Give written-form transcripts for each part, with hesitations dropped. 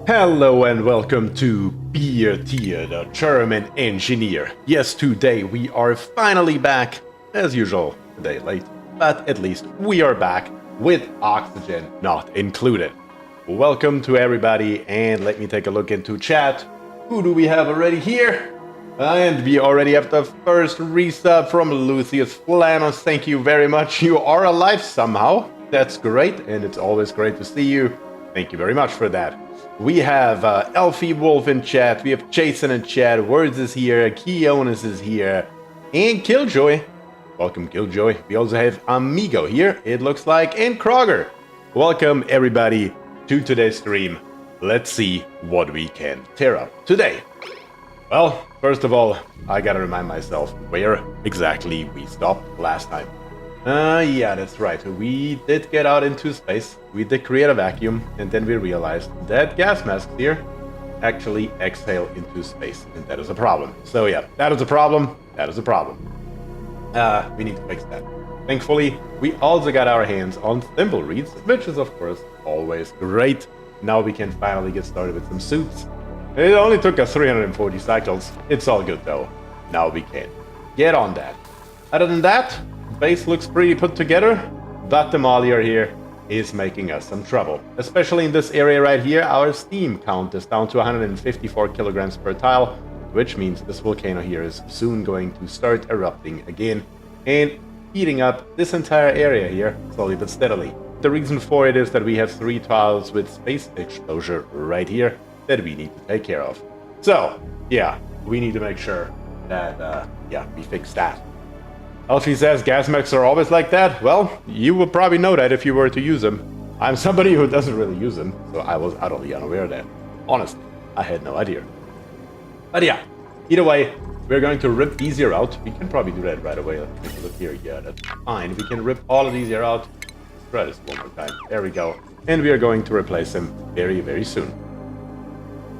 Hello and welcome to BierTier, the German engineer. Yes, today we are finally back, as usual, a day late, but at least we are back with oxygen not included. Welcome to everybody, and let me take a look into chat. Who do we have already here? And we already have the first resub from Lucius Flanos. Thank you very much. You are alive somehow. That's great, and it's always great to see you. Thank you very much for that. We have Elfie Wolf in chat, we have Jason in chat, Words is here, Keonis is here, and Killjoy. Welcome, Killjoy. We also have Amigo here, it looks like, and Kroger. Welcome, everybody, to today's stream. Let's see what we can tear up today. Well, first of all, I gotta remind myself where exactly we stopped last time. Yeah, that's right. We did get out into space, we did create a vacuum, and then we realized that gas masks here actually exhale into space, and that is a problem. So yeah, that is a problem, we need to fix that. Thankfully, we also got our hands on thimble reeds, which is of course always great. Now we can finally get started with some suits. It only took us 340 cycles, it's all good though. Now we can get on that. Other than that, base looks pretty put together, but Demolior here is making us some trouble. Especially in this area right here, our steam count is down to 154 kilograms per tile, which means this volcano here is soon going to start erupting again and heating up this entire area here, slowly but steadily. The reason for it is that we have 3 tiles with space exposure right here that we need to take care of. So, yeah, we need to make sure that, we fix that. Elfie says gas masks are always like that. Well, you would probably know that if you were to use them. I'm somebody who doesn't really use them, so I was utterly unaware of that. Honestly, I had no idea. But yeah, either way, we're going to rip these here out. We can probably do that right away. Let's take a look here. Yeah, that's fine. We can rip all of these here out. Let's try this one more time. There we go. And we are going to replace them very, very soon.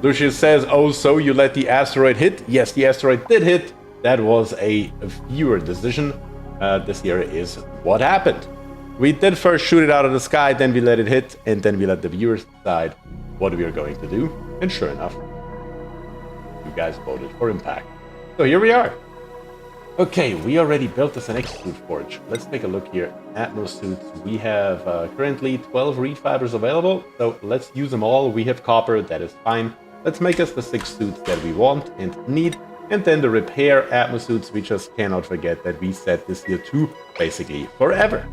Lucius says, oh, so you let the asteroid hit? Yes, the asteroid did hit. That was a viewer decision. This here is what happened. We did first shoot it out of the sky, then we let it hit, and then we let the viewers decide what we are going to do. And sure enough, you guys voted for impact. So here we are. Okay, we already built this next suit forge. Let's take a look here. Atmos suits. We have currently 12 reed fibers available, so let's use them all. We have copper, that is fine. Let's make us the 6 suits that we want and need. And then the repair atmos suits, we just cannot forget that we set this here to basically forever.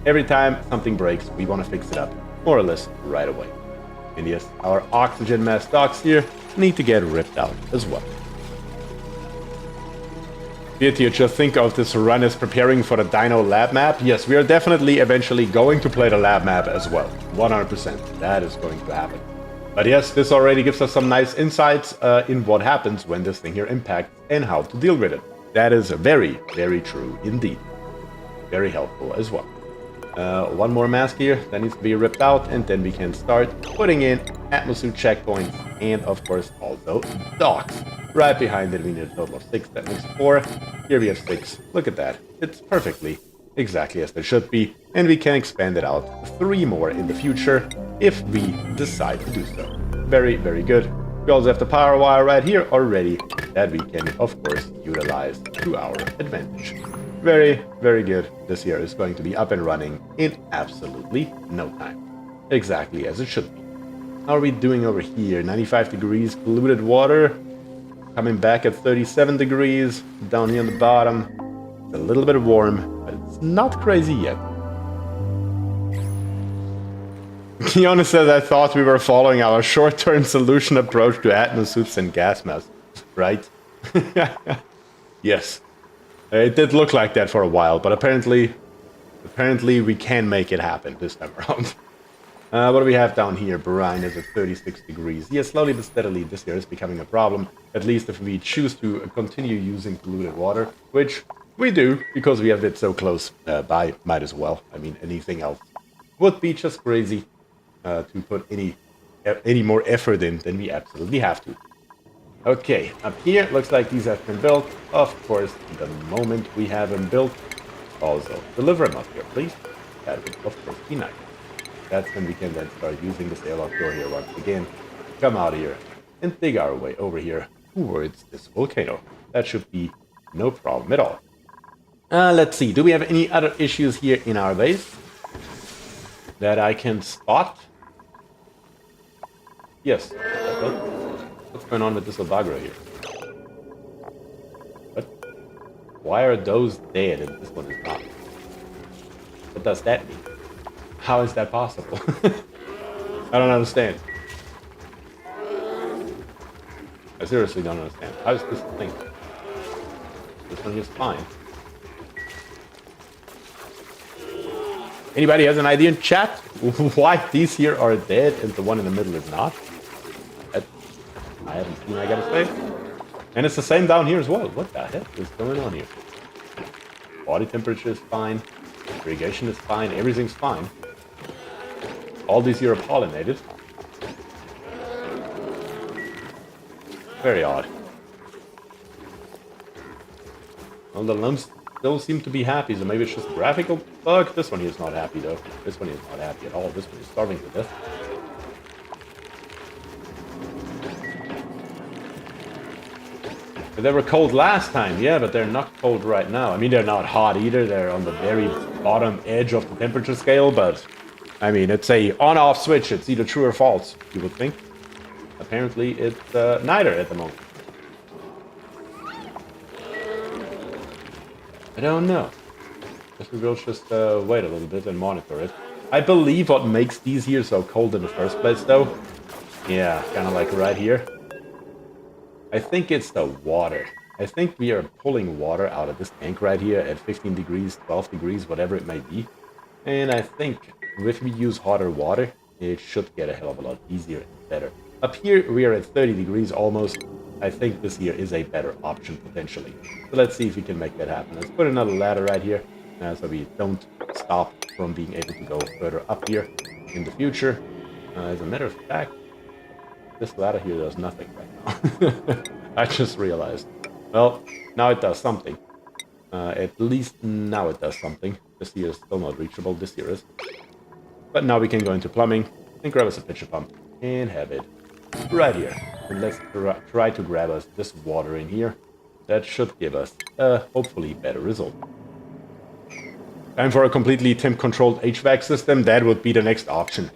Every time something breaks, we want to fix it up, more or less right away. And yes, our oxygen mask docks here need to get ripped out as well. BierTier, just think of this run as preparing for the Dino lab map. Yes, we are definitely eventually going to play the lab map as well. 100%, that is going to happen. But yes, this already gives us some nice insights in what happens when this thing here impacts and how to deal with it. That is very, very true indeed. Very helpful as well. One more mask here that needs to be ripped out, and then we can start putting in atmosphere checkpoints and of course also docks. Right behind it we need a total of 6, that makes 4. Here we have 6. Look at that. It's perfectly exactly as they should be, and we can expand it out 3 more in the future if we decide to do so. Very, very good. We also have the power wire right here already that we can, of course, utilize to our advantage. Very, very good. This here is going to be up and running in absolutely no time. Exactly as it should be. How are we doing over here? 95 degrees, polluted water. Coming back at 37 degrees. Down here on the bottom. It's a little bit warm, but it's not crazy yet. Keanu says, I thought we were following our short-term solution approach to atmosuits and gas masks, right? Yes. It did look like that for a while, but apparently we can make it happen this time around. What do we have down here? Brine is at 36 degrees. Yes, slowly but steadily this here is becoming a problem, at least if we choose to continue using polluted water, which we do, because we have it so close by, might as well. I mean, anything else would be just crazy to put any more effort in than we absolutely have to. Okay, up here, looks like these have been built. Of course, the moment we have them built, also deliver them up here, please. That would, of course, be nice. That's when we can then start using this airlock door here once again. come out here and dig our way over here towards this volcano. That should be no problem at all. Let's see, do we have any other issues here in our base that I can spot? Yes. What's going on with this little bugger here? What? Why are those dead and this one is not? What does that mean? How is that possible? I don't understand. I seriously don't understand. How is this thing? This one is fine. Anybody has an idea in chat why these here are dead and the one in the middle is not? I haven't seen, I gotta say. And it's the same down here as well. What the heck is going on here? Body temperature is fine. Irrigation is fine. Everything's fine. All these here are pollinated. Very odd. Well, the lumps don't seem to be happy, so maybe it's just a graphical bug. This one here is not happy, though. This one is not happy at all. This one is starving to death. They were cold last time, yeah, but they're not cold right now. I mean, they're not hot either. They're on the very bottom edge of the temperature scale, but I mean, it's a on-off switch. It's either true or false, you would think. Apparently, it's neither at the moment. I don't know. Guess we will just wait a little bit and monitor it. I believe what makes these here so cold in the first place, though, yeah, kind of like right here. I think it's the water. I think we are pulling water out of this tank right here at 15 degrees, 12 degrees, whatever it may be. And I think if we use hotter water, it should get a hell of a lot easier and better. Up here, we are at 30 degrees almost. I think this here is a better option potentially. So let's see if we can make that happen. Let's put another ladder right here so we don't stop from being able to go further up here in the future. As a matter of fact, this ladder here does nothing right now. I just realized. Well, now it does something. At least now it does something. This here is still not reachable. This here is. But now we can go into plumbing and grab us a pitcher pump and have it right here. And let's try to grab us this water in here. That should give us a hopefully better result. Time for a completely temp-controlled HVAC system. That would be the next option.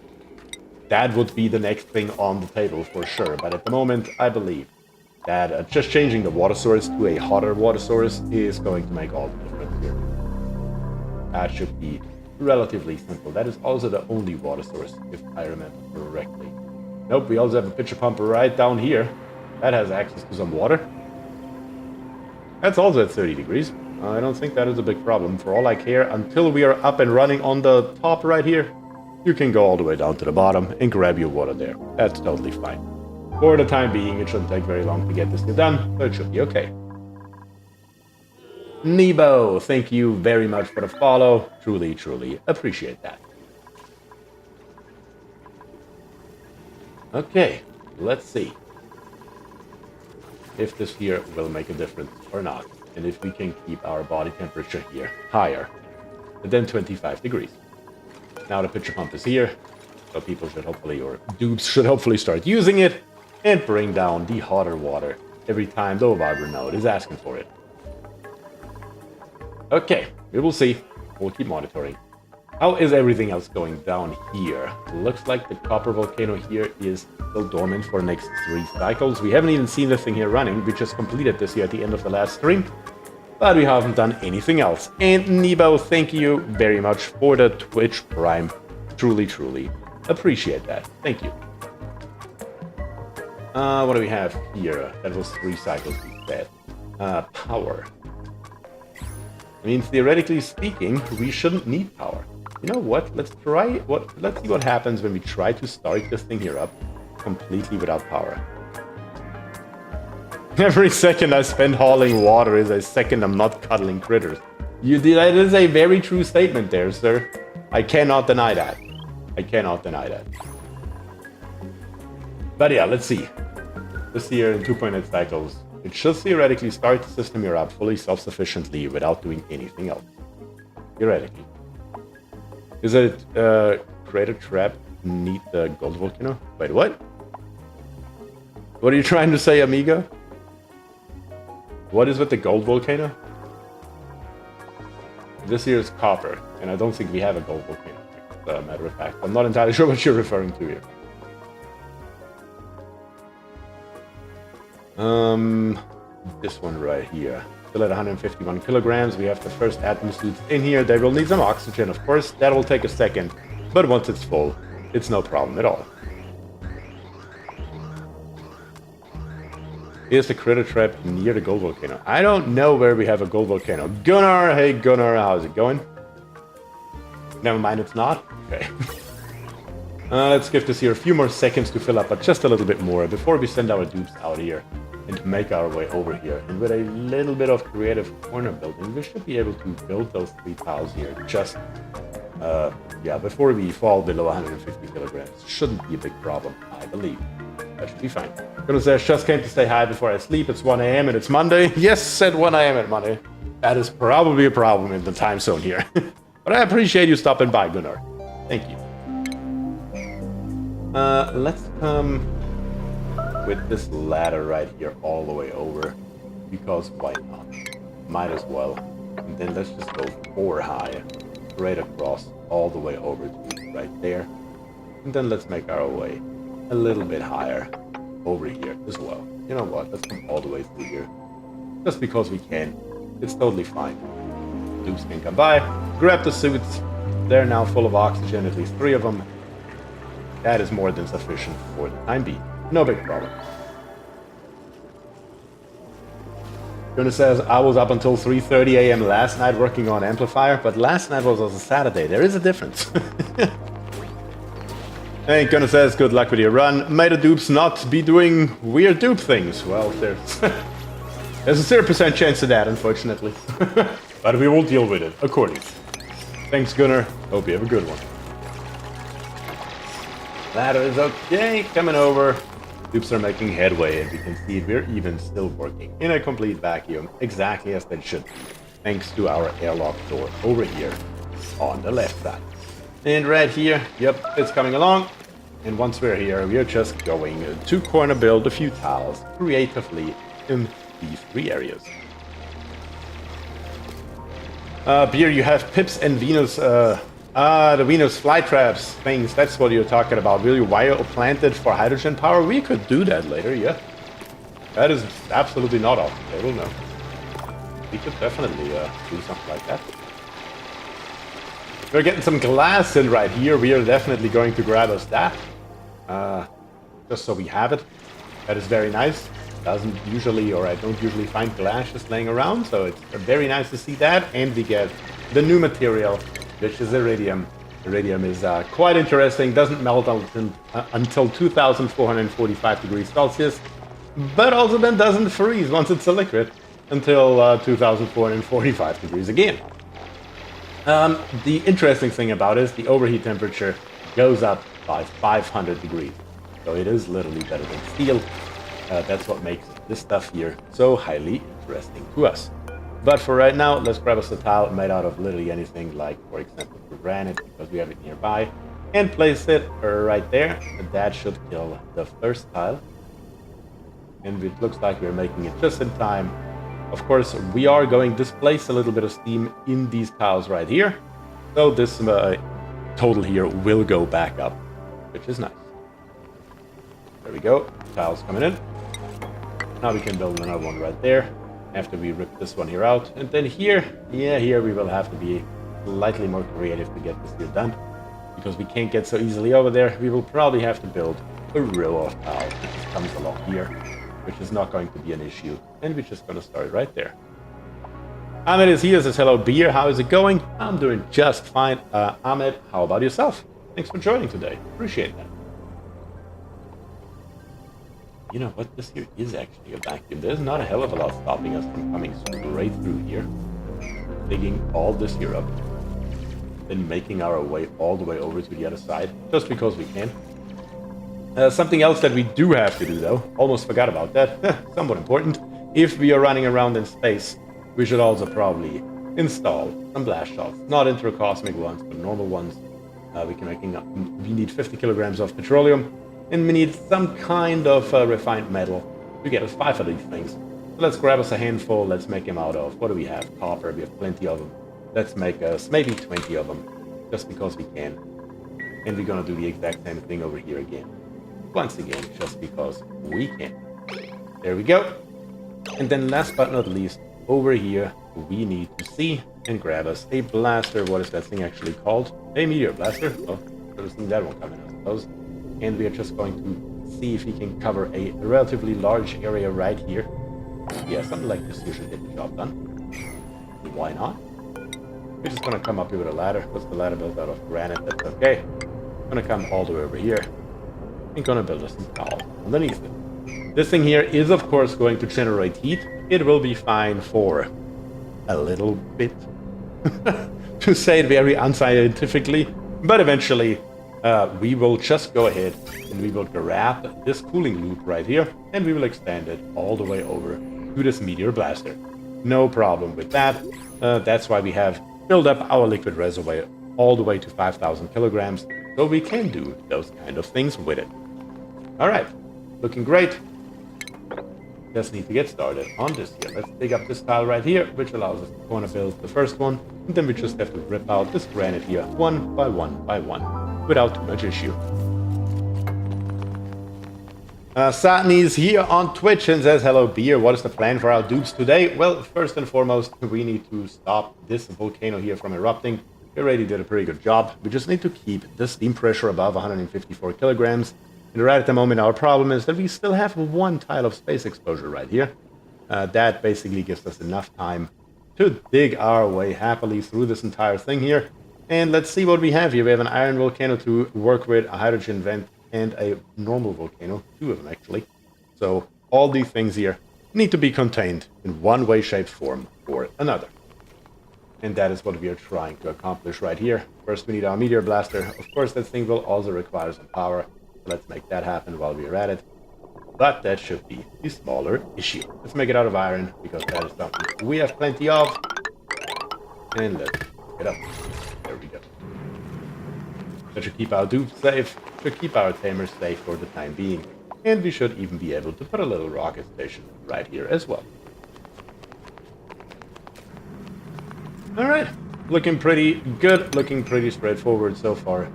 That would be the next thing on the table for sure. But at the moment, I believe that just changing the water source to a hotter water source is going to make all the difference here. That should be relatively simple. That is also the only water source, if I remember correctly. Nope, we also have a pitcher pump right down here. That has access to some water. That's also at 30 degrees. I don't think that is a big problem. For all I care, until we are up and running on the top right here, you can go all the way down to the bottom and grab your water there. That's totally fine. For the time being, it shouldn't take very long to get this done, so it should be okay. Nebo, thank you very much for the follow. Truly, truly appreciate that. Okay, let's see if this here will make a difference or not, and if we can keep our body temperature here higher than 25 degrees. Now the pitcher pump is here, so people should hopefully, or dupes should hopefully start using it and bring down the hotter water every time the Viber node is asking for it. Okay, we will see. We'll keep monitoring. How is everything else going down here? Looks like the copper volcano here is still dormant for the next 3 cycles. We haven't even seen the thing here running. We just completed this here at the end of the last stream, but we haven't done anything else. And Nebo, thank you very much for the Twitch Prime. Truly, truly appreciate that. Thank you. What do we have here? That was 3 cycles we said. Power. I mean, theoretically speaking, we shouldn't need power. You know what? Let's see what happens when we try to start this thing here up completely without power. Every second I spend hauling water is a second I'm not cuddling critters. That is a very true statement there, sir. I cannot deny that. I cannot deny that. But yeah, let's see. This here in 2.8 cycles, it should theoretically start the system here up fully self-sufficiently without doing anything else. Theoretically. Is it Crater Trap need the gold volcano? Wait, what? What are you trying to say, amigo? What is with the gold volcano? This here is copper, and I don't think we have a gold volcano. As a matter of fact, I'm not entirely sure what you're referring to here. This one right here. Still at 151 kilograms. We have the first atmos suits in here. They will need some oxygen, of course. That will take a second, but once it's full, it's no problem at all. Is the critter trap near the gold volcano? I don't know where we have a gold volcano. Gunnar, hey Gunnar, how's it going? Never mind, it's not. Okay. Let's give this here a few more seconds to fill up, but just a little bit more before we send our dupes out here and make our way over here. And with a little bit of creative corner building, we should be able to build those 3 tiles here just, before we fall below 150 kilograms. Shouldn't be a big problem, I believe. That should be fine. Gonna say, just came to say hi before I sleep. It's 1 a.m. and it's Monday. Yes, at 1 a.m. at Monday. That is probably a problem in the time zone here. But I appreciate you stopping by, Gunnar. Thank you. Let's come with this ladder right here all the way over. Because why not? Might as well. And then let's just go 4 high. Right across all the way over to right there. And then let's make our way a little bit higher over here as well. You know what? Let's come all the way through here. Just because we can. It's totally fine. Dupes can come by, grab the suits. They're now full of oxygen, at least 3 of them. That is more than sufficient for the time being. No big problem. Gunnar says, I was up until 3:30 a.m. last night working on amplifier, but last night was also Saturday. There is a difference. Hey, Gunnar says, good luck with your run. May the dupes not be doing weird dupe things. Well, there's a 0% chance of that, unfortunately. But we will deal with it accordingly. Thanks, Gunnar. Hope you have a good one. Ladder is okay. Coming over. Dupes are making headway, and we can see we're even still working in a complete vacuum, exactly as they should be, thanks to our airlock door over here on the left side. And right here, yep, it's coming along. And once we're here, we're just going to corner build a few tiles creatively in these 3 areas. Bier, you have Pips and Venus, the Venus flytraps things, that's what you're talking about. Will you wire or plant it for hydrogen power? We could do that later, yeah. That is absolutely not off the table, no. We could definitely do something like that. We're getting some glass in right here. We are definitely going to grab us that. Just so we have it. That is very nice. Doesn't usually, or I don't usually find glass just laying around. So it's very nice to see that. And we get the new material, which is iridium. Iridium is quite interesting. Doesn't melt until 2445 degrees Celsius. But also then doesn't freeze once it's a liquid until 2445 degrees again. The interesting thing about it is the overheat temperature goes up by 500 degrees. So it is literally better than steel. That's what makes this stuff here so highly interesting to us. But for right now, let's grab us a tile made out of literally anything, like, for example, granite, because we have it nearby, and place it right there. And that should kill the first tile. And it looks like we're making it just in time. Of course, we are going to displace a little bit of steam in these tiles right here. So this total here will go back up, which is nice. There we go. Tiles coming in. Now we can build another one right there after we rip this one here out. And then here, here we will have to be slightly more creative to get this here done, because we can't get so easily over there. We will probably have to build a row of tiles that just comes along here, which is not going to be an issue. And we're just going to start right there. Ahmed is here, says, hello, Bier, how is it going? I'm doing just fine. Ahmed, how about yourself? Thanks for joining today. Appreciate that. You know what? This here is actually a vacuum. There's not a hell of a lot stopping us from coming straight through here, digging all this here up, then making our way all the way over to the other side, just because we can. Something else that we do have to do, though, almost forgot about that, somewhat important. If we are running around in space, we should also probably install some blast shots, not intracosmic ones, but normal ones. We need 50 kilograms of petroleum. And we need some kind of refined metal to get us 5 of these things. So let's grab us a handful. Let's make them out of, what do we have? Copper. We have plenty of them. Let's make us maybe 20 of them, just because we can. And we're gonna do the exact same thing over here again. Once again, just because we can. There we go. And then last but not least, over here, we need to see and grab us a blaster. What is that thing actually called? A meteor blaster. Oh, should have seen that one coming, I suppose. And we are just going to see if we can cover a relatively large area right here. Yeah, something like this here should get the job done. Why not? We're just gonna come up here with a ladder. What's the ladder built out of? Granite. That's okay. Gonna come all the way over here. I'm gonna build us some towel underneath it. This thing here is, of course, going to generate heat. It will be fine for a little bit, to say it very unscientifically, but eventually we will just go ahead and we will grab this cooling loop right here and we will extend it all the way over to this meteor blaster. No problem with that. That's why we have filled up our liquid reservoir all the way to 5,000 kilograms, so we can do those kind of things with it. Alright, looking great. Just need to get started on this here. Let's dig up this tile right here, which allows us to corner build the first one, and then we just have to rip out this granite here one by one by one, without too much issue. Satni is here on Twitch and says, hello Beer, what is the plan for our dupes today? Well, first and foremost, we need to stop this volcano here from erupting. We already did a pretty good job. We just need to keep the steam pressure above 154 kilograms. And right at the moment, our problem is that we still have one tile of space exposure right here. That basically gives us enough time to dig our way happily through this entire thing here. And let's see what we have here. We have an iron volcano to work with, a hydrogen vent, and a normal volcano, 2 of them actually. So all these things here need to be contained in one way, shape, form or another. And that is what we are trying to accomplish right here. First we need our meteor blaster. Of course that thing will also require some power. Let's make that happen while we are at it. But that should be the smaller issue. Let's make it out of iron, because that is something we have plenty of. And let's pick it up. There we go. That should keep our dupes safe, should keep our tamers safe for the time being. And we should even be able to put a little rocket station right here as well. Alright, looking pretty good, looking pretty straightforward so far.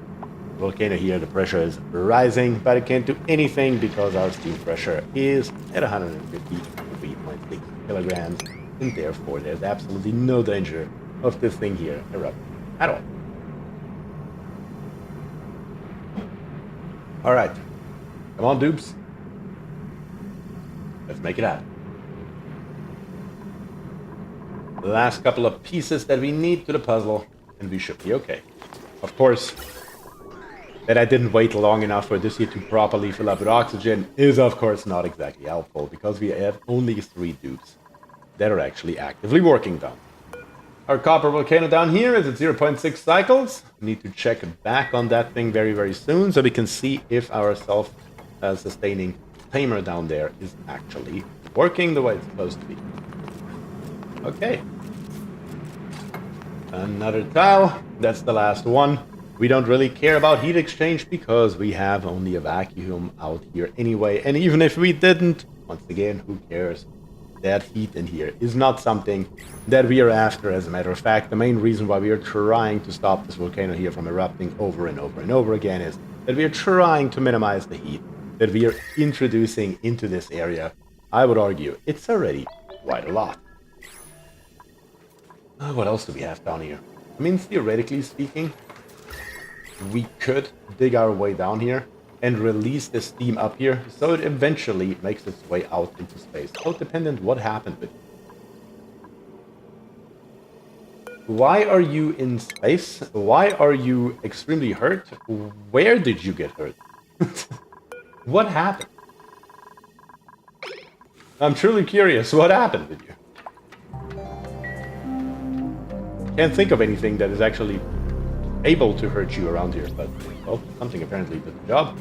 Volcano here, the pressure is rising, but it can't do anything because our steam pressure is at 153.6 kilograms, and therefore there's absolutely no danger of this thing here erupting at all. Alright, come on dupes, let's make it happen. The last couple of pieces that we need to the puzzle, and we should be okay. Of course, that I didn't wait long enough for this here to properly fill up with oxygen is of course not exactly helpful, because we have only 3 dupes that are actually actively working down. Our copper volcano down here is at 0.6 cycles. We need to check back on that thing very, very soon so we can see if our self-sustaining tamer down there is actually working the way it's supposed to be. Okay. Another tile. That's the last one. We don't really care about heat exchange because we have only a vacuum out here anyway. And even if we didn't, once again, who cares? That heat in here is not something that we are after. As a matter of fact, the main reason why we are trying to stop this volcano here from erupting over and over and over again is that we are trying to minimize the heat that we are introducing into this area. I would argue it's already quite a lot. What else do we have down here? I mean, theoretically speaking, we could dig our way down here and release the steam up here so it eventually makes its way out into space. So dependent what happened with it. Why are you in space? Why are you extremely hurt? Where did you get hurt? What happened? I'm truly curious, what happened with you? Can't think of anything that is actually able to hurt you around here, but well, something apparently did the job.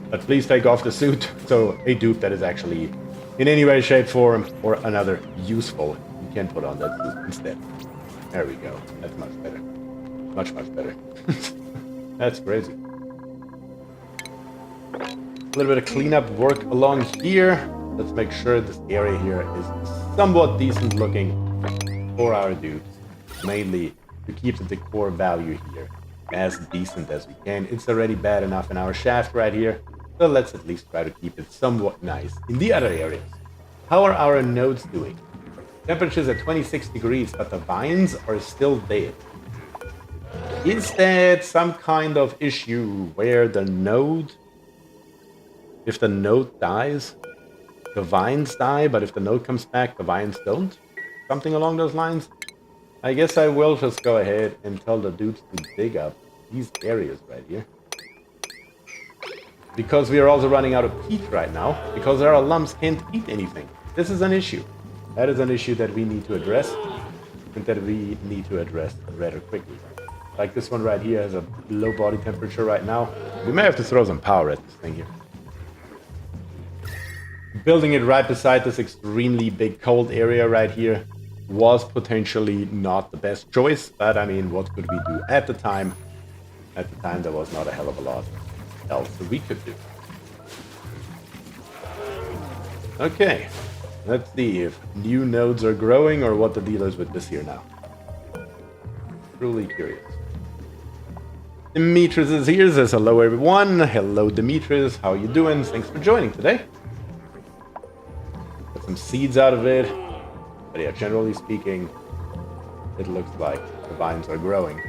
But please take off the suit, so a dupe that is actually in any way, shape, form, or another useful, you can put on that suit instead. There we go. That's much better. Much, much better. That's crazy. A little bit of cleanup work along here. Let's make sure this area here is somewhat decent looking for our dudes. Mainly to keep the decor value here as decent as we can. It's already bad enough in our shaft right here, so let's at least try to keep it somewhat nice in the other areas. How are our nodes doing? Temperatures at 26 degrees, but the vines are still dead. Is that some kind of issue where the node, if the node dies, the vines die, but if the node comes back, the vines don't? Something along those lines? I guess I will just go ahead and tell the dudes to dig up these areas right here. Because we are also running out of peat right now, because our lumps can't eat anything. This is an issue. That is an issue that we need to address, and that we need to address rather quickly. Like this one right here has a low body temperature right now. We may have to throw some power at this thing here. Building it right beside this extremely big cold area right here was potentially not the best choice, but I mean, what could we do at the time? At the time, there was not a hell of a lot else that we could do. Okay, let's see if new nodes are growing or what the deal is with this here now. Truly curious. Demetrius is here, says hello everyone. Hello Demetrius, how you doing? Thanks for joining today. Got some seeds out of it. But yeah, generally speaking, it looks like the vines are growing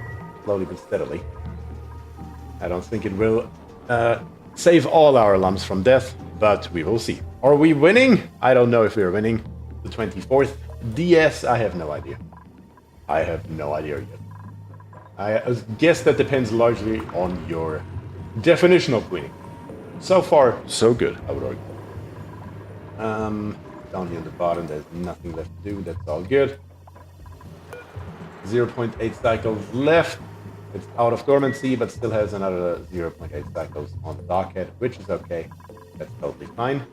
slowly but steadily. I don't think it will save all our lumps from death, but we will see. Are we winning? I don't know if we are winning. The 24th DS, I have no idea. I have no idea yet. I guess that depends largely on your definition of winning. So far, so good, I would argue. Down here at the bottom, there's nothing left to do. That's all good. 0.8 cycles left. It's out of dormancy, but still has another 0.8 cycles on the dockhead, which is okay. That's totally fine.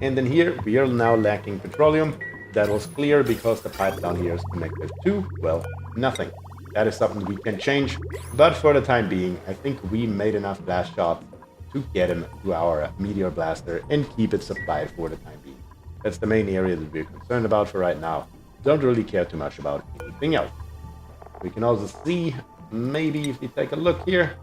And then here, we are now lacking petroleum. That was clear because the pipe down here is connected to, well, nothing. That is something we can change, but for the time being, I think we made enough blast shots to get him to our meteor blaster and keep it supplied for the time being. That's the main area that we're concerned about for right now. Don't really care too much about anything else. We can also see, maybe if we take a look here,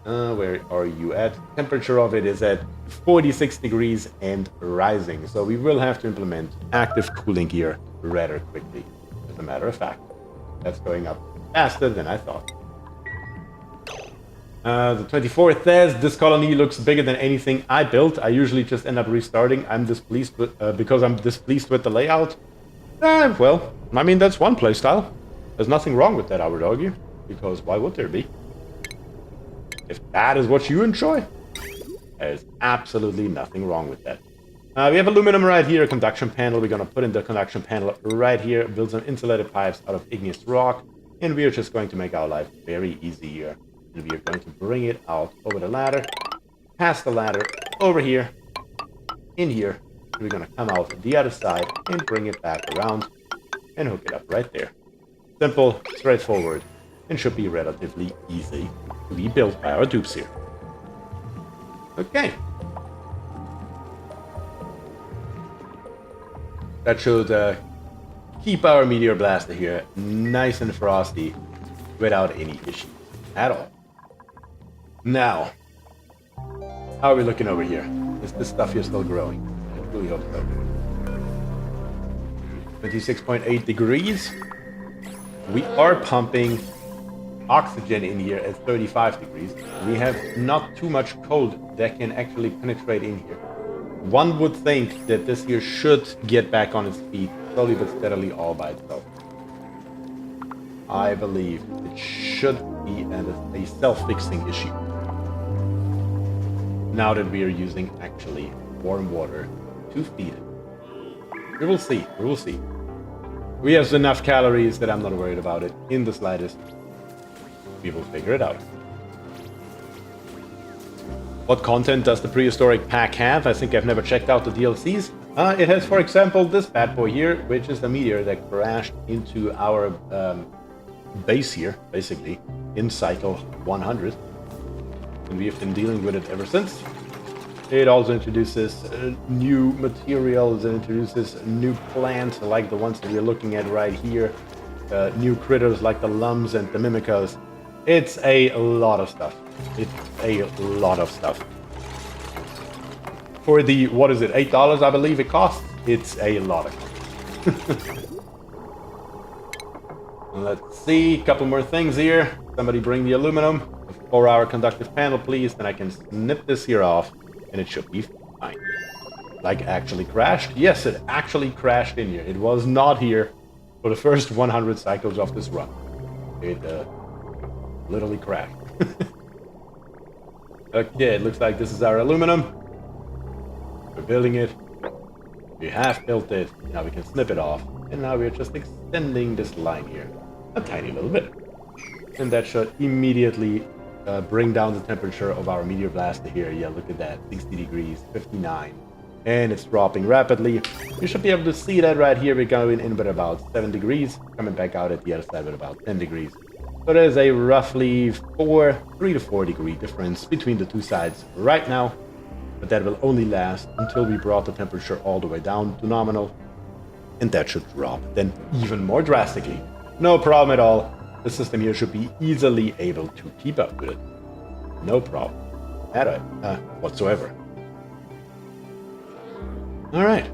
where are you at? Temperature of it is at 46 degrees and rising, so we will have to implement active cooling here rather quickly, as a matter of fact. That's going up faster than I thought. The 24th says, this colony looks bigger than anything I built. I usually just end up restarting. I'm displeased with, because I'm displeased with the layout. Well, I mean, that's one playstyle. There's nothing wrong with that, I would argue. Because why would there be? If that is what you enjoy, there's absolutely nothing wrong with that. We have aluminum right here, a conduction panel. We're going to put in the conduction panel right here, build some insulated pipes out of igneous rock, and we are just going to make our life very easy here. And we are going to bring it out over the ladder, past the ladder, over here, in here. We're going to come out the other side and bring it back around and hook it up right there. Simple, straightforward, and should be relatively easy to be built by our dupes here. Okay. That should keep our meteor blaster here nice and frosty without any issues at all. Now, how are we looking over here? Is this stuff here still growing? I really hope so. 26.8 degrees. We are pumping oxygen in here at 35 degrees. We have not too much cold that can actually penetrate in here. One would think that this here should get back on its feet slowly but steadily all by itself. I believe it should be a self-fixing issue. Now that we are using actually warm water to feed it. We will see, we will see. We have enough calories that I'm not worried about it in the slightest. We will figure it out. What content does the Prehistoric pack have? I think I've never checked out the DLCs. It has, for example, this bad boy here, which is the meteor that crashed into our base here, basically, in cycle 100. And we have been dealing with it ever since. It also introduces new materials, it introduces new plants like the ones that we're looking at right here. New critters like the lums and the mimicas. It's a lot of stuff. It's a lot of stuff. For the, what is it, $8 I believe it costs? It's a lot of stuff. Let's see, a couple more things here. Somebody bring the aluminum. A 4-hour conductive panel, please. Then I can snip this here off, and it should be fine. Like, actually crashed? Yes, it actually crashed in here. It was not here for the first 100 cycles of this run. It literally crashed. Okay, it looks like this is our aluminum. We're building it. We have built it. Now we can snip it off. And now we're just extending this line here a tiny little bit. And that should immediately bring down the temperature of our meteor blaster here. Yeah, look at that. 60 degrees, 59. And it's dropping rapidly. You should be able to see that right here. We're going in at about 7 degrees. Coming back out at the other side at about 10 degrees. So there's a roughly 3 to 4 degree difference between the two sides right now. But that will only last until we brought the temperature all the way down to nominal. And that should drop then even more drastically. No problem at all. The system here should be easily able to keep up with it. No problem at all, whatsoever. Alright.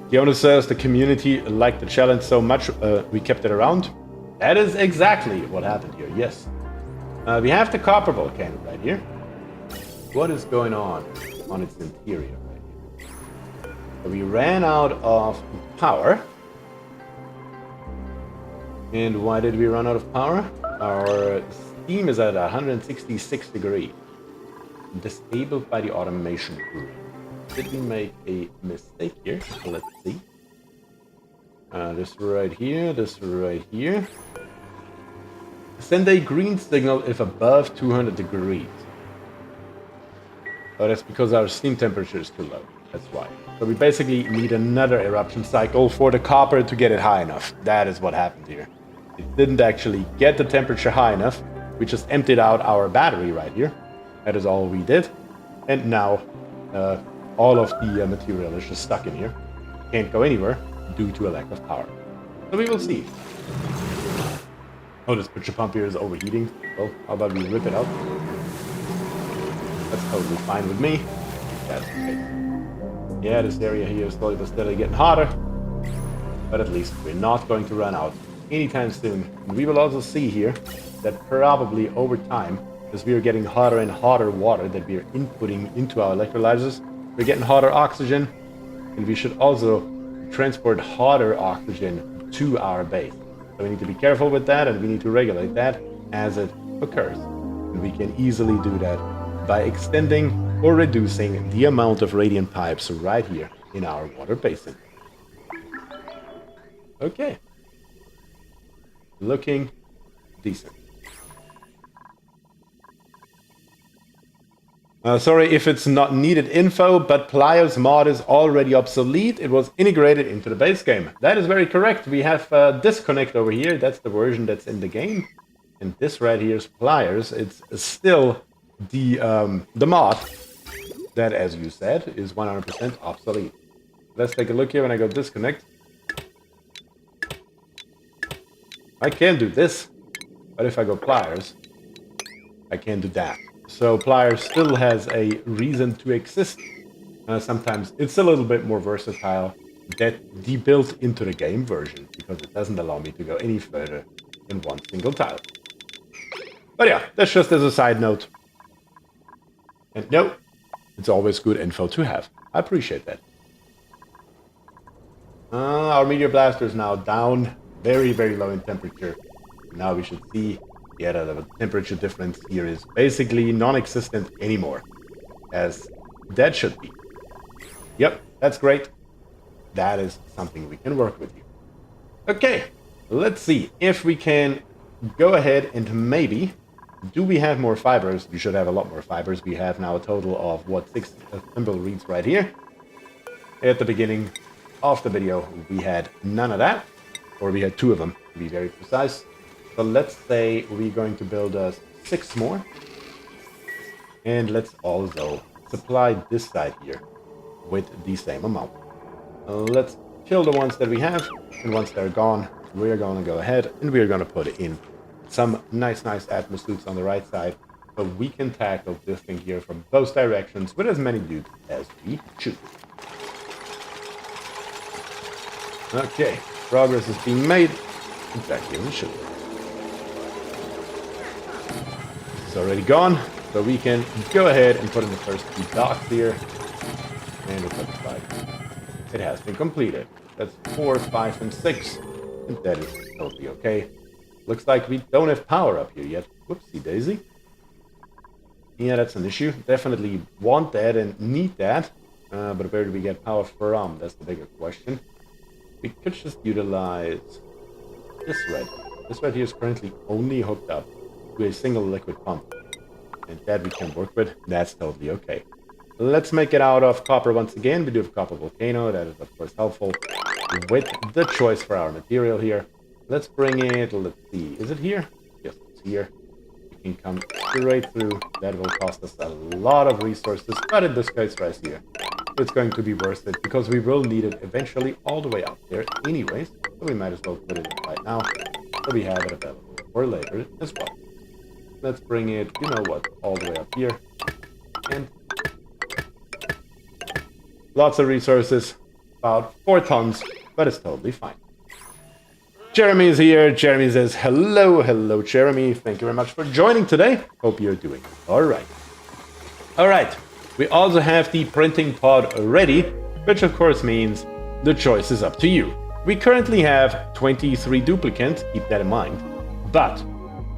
Fiona says the community liked the challenge so much we kept it around. That is exactly what happened here, yes. We have the copper volcano right here. What is going on its interior right here? So we ran out of power. And why did we run out of power? Our steam is at 166 degrees. Disabled by the automation group. Did we make a mistake here? Let's see. This right here, this right here. Send a green signal if above 200 degrees. Oh, that's because our steam temperature is too low. That's why. So we basically need another eruption cycle for the copper to get it high enough. That is what happened here. It didn't actually get the temperature high enough. We just emptied out our battery right here. That is all we did. And now all of the material is just stuck in here. Can't go anywhere due to a lack of power. So we will see. Oh, this pressure pump here is overheating. Well, how about we rip it out? That's totally fine with me. That's okay. Yeah, this area here is slowly but steadily getting hotter. But at least we're not going to run out anytime soon. And we will also see here that probably over time, as we are getting hotter and hotter water that we are inputting into our electrolyzers, we're getting hotter oxygen. And we should also transport hotter oxygen to our base. So we need to be careful with that, and we need to regulate that as it occurs. And we can easily do that by extending or reducing the amount of radiant pipes right here in our water basin. Okay. Looking decent. Sorry if it's not needed info, but Pliers mod is already obsolete. It was integrated into the base game. That is very correct. We have Disconnect over here. That's the version that's in the game. And this right here is Pliers. It's still the mod that, as you said, is 100% obsolete. Let's take a look here when I go Disconnect. I can do this, but if I go Pliers, I can't do that. So Pliers still has a reason to exist. Sometimes it's a little bit more versatile that de-built into the game version because it doesn't allow me to go any further in one single tile. But yeah, that's just as a side note. And no, it's always good info to have. I appreciate that. Our meteor blaster is now down very, very low in temperature. Now we should see. Yeah, the temperature difference here is basically non-existent anymore, as that should be. Yep, that's great. That is something we can work with here. Okay, let's see if we can go ahead and maybe... Do we have more fibers? We should have a lot more fibers. We have now a total of, 6 thimble reeds right here. At the beginning of the video, we had none of that. Or we had 2 of them, to be very precise. So let's say we're going to build us 6 more. And let's also supply this side here with the same amount. Let's kill the ones that we have, and once they're gone, we're gonna go ahead and we're gonna put in some nice atmos suits on the right side, so we can tackle this thing here from both directions with as many dudes as we choose. Okay, progress is being made. Exactly, we should. It's already gone, so we can go ahead and put in the first two docks here. And it looks like it has been completed. That's 4, 5, and 6. And that is totally okay. Looks like we don't have power up here yet. Whoopsie daisy. Yeah, that's an issue. Definitely want that and need that. But where do we get power from? That's the bigger question. We could just utilize this red. This red here is currently only hooked up to a single liquid pump. And that we can work with. That's totally okay. Let's make it out of copper once again. We do have copper volcano. That is, of course, helpful with the choice for our material here. Let's bring it, let's see, is it here? Yes, it's here. We can come straight through. That will cost us a lot of resources, but in this case right here, it's going to be worth it because we will need it eventually all the way out there anyways. So we might as well put it in right now so we have it available for later as well. Let's bring it, you know what, all the way up here. And lots of resources, about 4 tons, but it's totally fine. Jeremy is here. Jeremy says, hello, Jeremy. Thank you very much for joining today. Hope you're doing all right. All right. We also have the printing pod ready, which of course means the choice is up to you. We currently have 23 duplicants, keep that in mind. But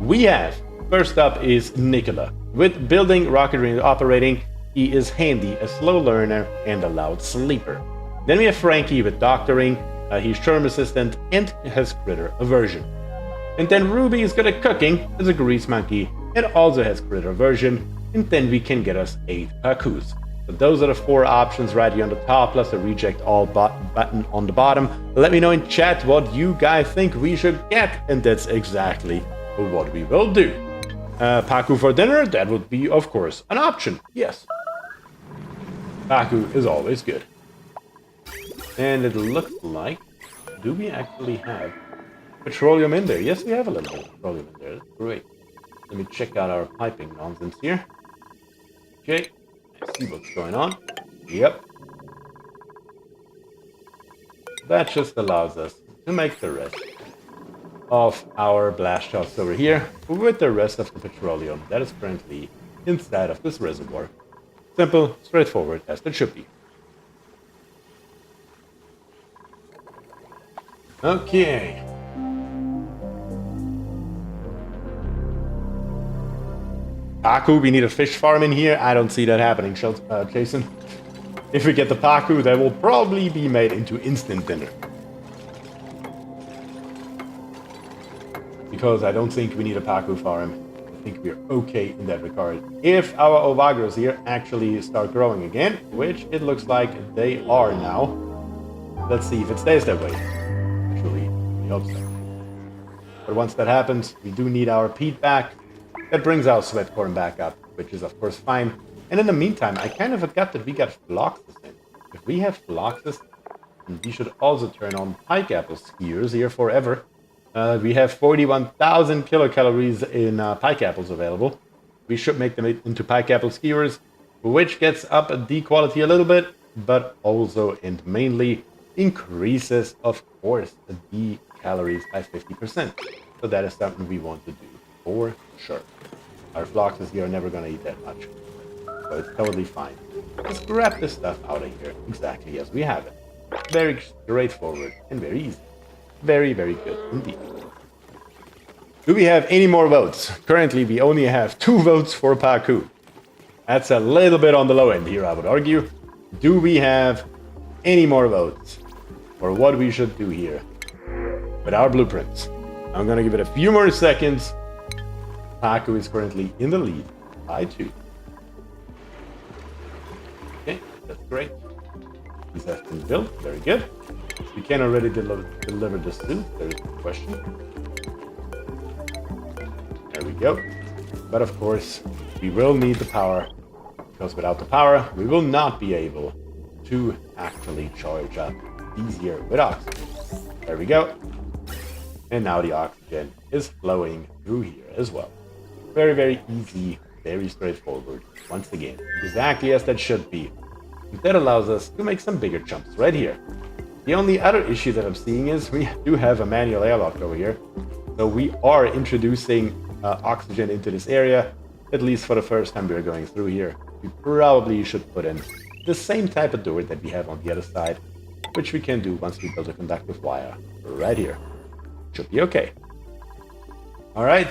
we have, first up is Nicola. With building, rocketry, and operating, he is handy, a slow learner, and a loud sleeper. Then we have Frankie with doctoring. He's charm resistant and has critter aversion. And then Ruby is good at cooking, is a grease monkey, and also has critter aversion. And then we can get us 8 Pakus. So those are the 4 options right here on the top, plus the reject all button on the bottom. Let me know in chat what you guys think we should get, and that's exactly what we will do. Paku for dinner, that would be, of course, an option. Yes. Paku is always good. And it looks like, do we actually have petroleum in there? Yes, we have a little bit of petroleum in there. That's great. Let me check out our piping nonsense here. Okay, let's see what's going on. Yep. That just allows us to make the rest of our blast shots over here with the rest of the petroleum that is currently inside of this reservoir. Simple, straightforward as it should be. Okay. Paku, we need a fish farm in here. I don't see that happening, Jason. If we get the Paku, that will probably be made into instant dinner. Because I don't think we need a Paku farm. I think we're okay in that regard. If our Ovagros here actually start growing again, which it looks like they are now. Let's see if it stays that way. Actually, we hope so. But once that happens, we do need our peat back. That brings our sweat corn back up, which is of course fine. And in the meantime, I kind of forgot that we got Phloxus in. If we have Phloxus, we should also turn on pike apple skiers here forever. We have 41,000 kilocalories in pike apples available. We should make them into pike apple skewers, which gets up the quality a little bit, but also and mainly increases, of course, the calories by 50%. So that is something we want to do for sure. Our Phloxus here are never going to eat that much, so it's totally fine. Let's grab this stuff out of here exactly as we have it. Very straightforward and very easy. Very, very good indeed. Do we have any more votes? Currently, we only have 2 votes for Paku. That's a little bit on the low end here, I would argue. Do we have any more votes for what we should do here with our blueprints? I'm going to give it a few more seconds. Paku is currently in the lead by 2. Okay, that's great. These have been built. Very good. We can already deliver this suit. There is no question. There we go. But of course, we will need the power because without the power, we will not be able to actually charge up these here with oxygen. There we go. And now the oxygen is flowing through here as well. Very, very easy, very straightforward. Once again, exactly as that should be. And that allows us to make some bigger jumps right here. The only other issue that I'm seeing is we do have a manual airlock over here. So we are introducing oxygen into this area, at least for the first time we're going through here. We probably should put in the same type of door that we have on the other side, which we can do once we build a conductive wire right here. Should be okay. All right.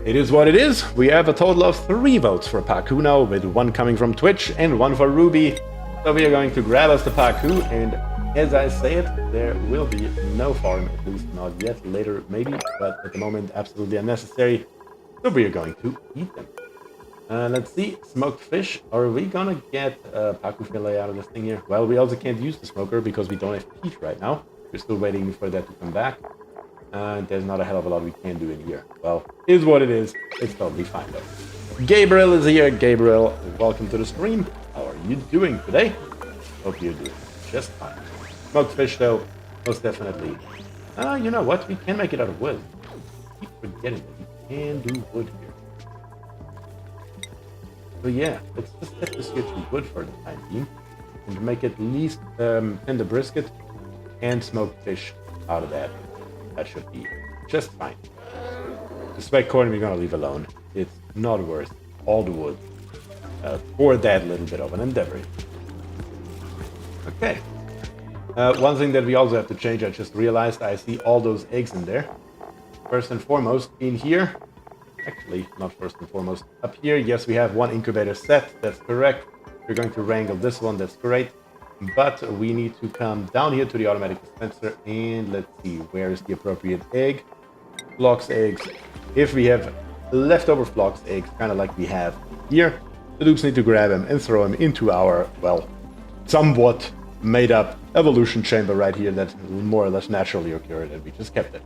It is what it is. We have a total of 3 votes for Paku now, with 1 coming from Twitch and 1 for Ruby. So we are going to grab us the Paku, and as I say it, there will be no farm, at least not yet, later maybe, but at the moment absolutely unnecessary. So we are going to eat them. Let's see, smoked fish. Are we gonna get Paku fillet out of this thing here? Well, we also can't use the smoker because we don't have peat right now. We're still waiting for that to come back. There's not a hell of a lot we can do in here. Well, is what it is. It's totally fine though. Gabriel is here. Gabriel, welcome to the stream. How are you doing today? Hope you're doing just fine. Smoked fish though, most definitely. You know what? We can make it out of wood. I keep forgetting that we can do wood here. So yeah, let's just set this here to wood for the time being. And make at least tender brisket and smoked fish out of that. That should be just fine. The spike corn we're gonna leave alone. It's not worth all the wood for that little bit of an endeavor. Okay. One thing that we also have to change, I just realized I see all those eggs in there. First and foremost, in here, actually, not first and foremost, up here, yes, we have 1 incubator set, that's correct. We're going to wrangle this one, that's great. But we need to come down here to the automatic dispenser and let's see, where is the appropriate egg? Flocks eggs. If we have leftover flocks eggs, kind of like we have here, the dupes need to grab them and throw them into our, well, somewhat made up evolution chamber right here that more or less naturally occurred, and we just kept it.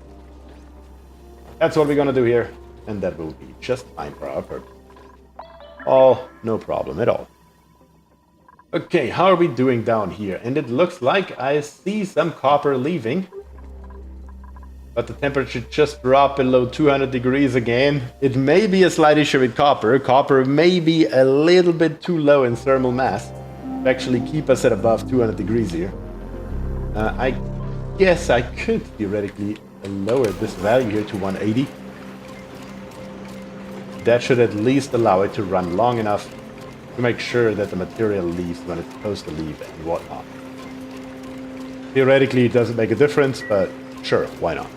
That's what we're gonna do here, and that will be just fine for our purpose. Oh, no problem at all. Okay, how are we doing down here? And it looks like I see some copper leaving. But the temperature just dropped below 200 degrees again. It may be a slight issue with copper. Copper may be a little bit too low in thermal mass to actually keep us at above 200 degrees here. I guess I could theoretically lower this value here to 180. That should at least allow it to run long enough to make sure that the material leaves when it's supposed to leave and whatnot. Theoretically, it doesn't make a difference, but sure, why not?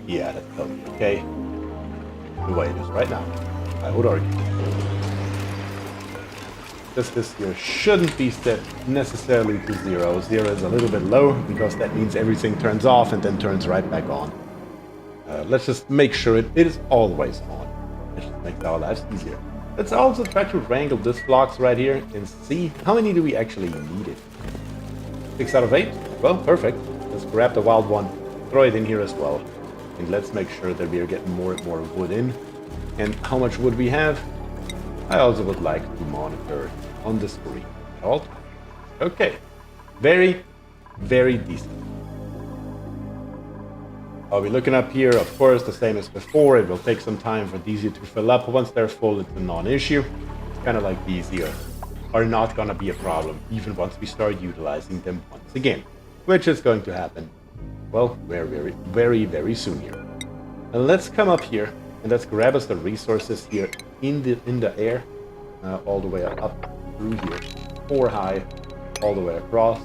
Yeah, that's totally okay. The way it is right now, I would argue. This here shouldn't be set necessarily to 0. 0 is a little bit low because that means everything turns off and then turns right back on. Let's just make sure it is always on. Let's just make our lives easier. Let's also try to wrangle this flocks right here and see how many do we actually need it. 6 out of 8? Well, perfect. Let's grab the wild one, throw it in here as well. And let's make sure that we are getting more and more wood in. And how much wood we have, I also would like to monitor on the screen at all times. Okay. Very, very decent. Are we looking up here? Of course, the same as before. It will take some time for these here to fill up. Once they're full, it's a non-issue. Kind of like these here are not going to be a problem, even once we start utilizing them once again. Which is going to happen, well, very, very, very, very soon here. And let's come up here and let's grab us the resources here in the air, all the way up through here, 4 high, all the way across.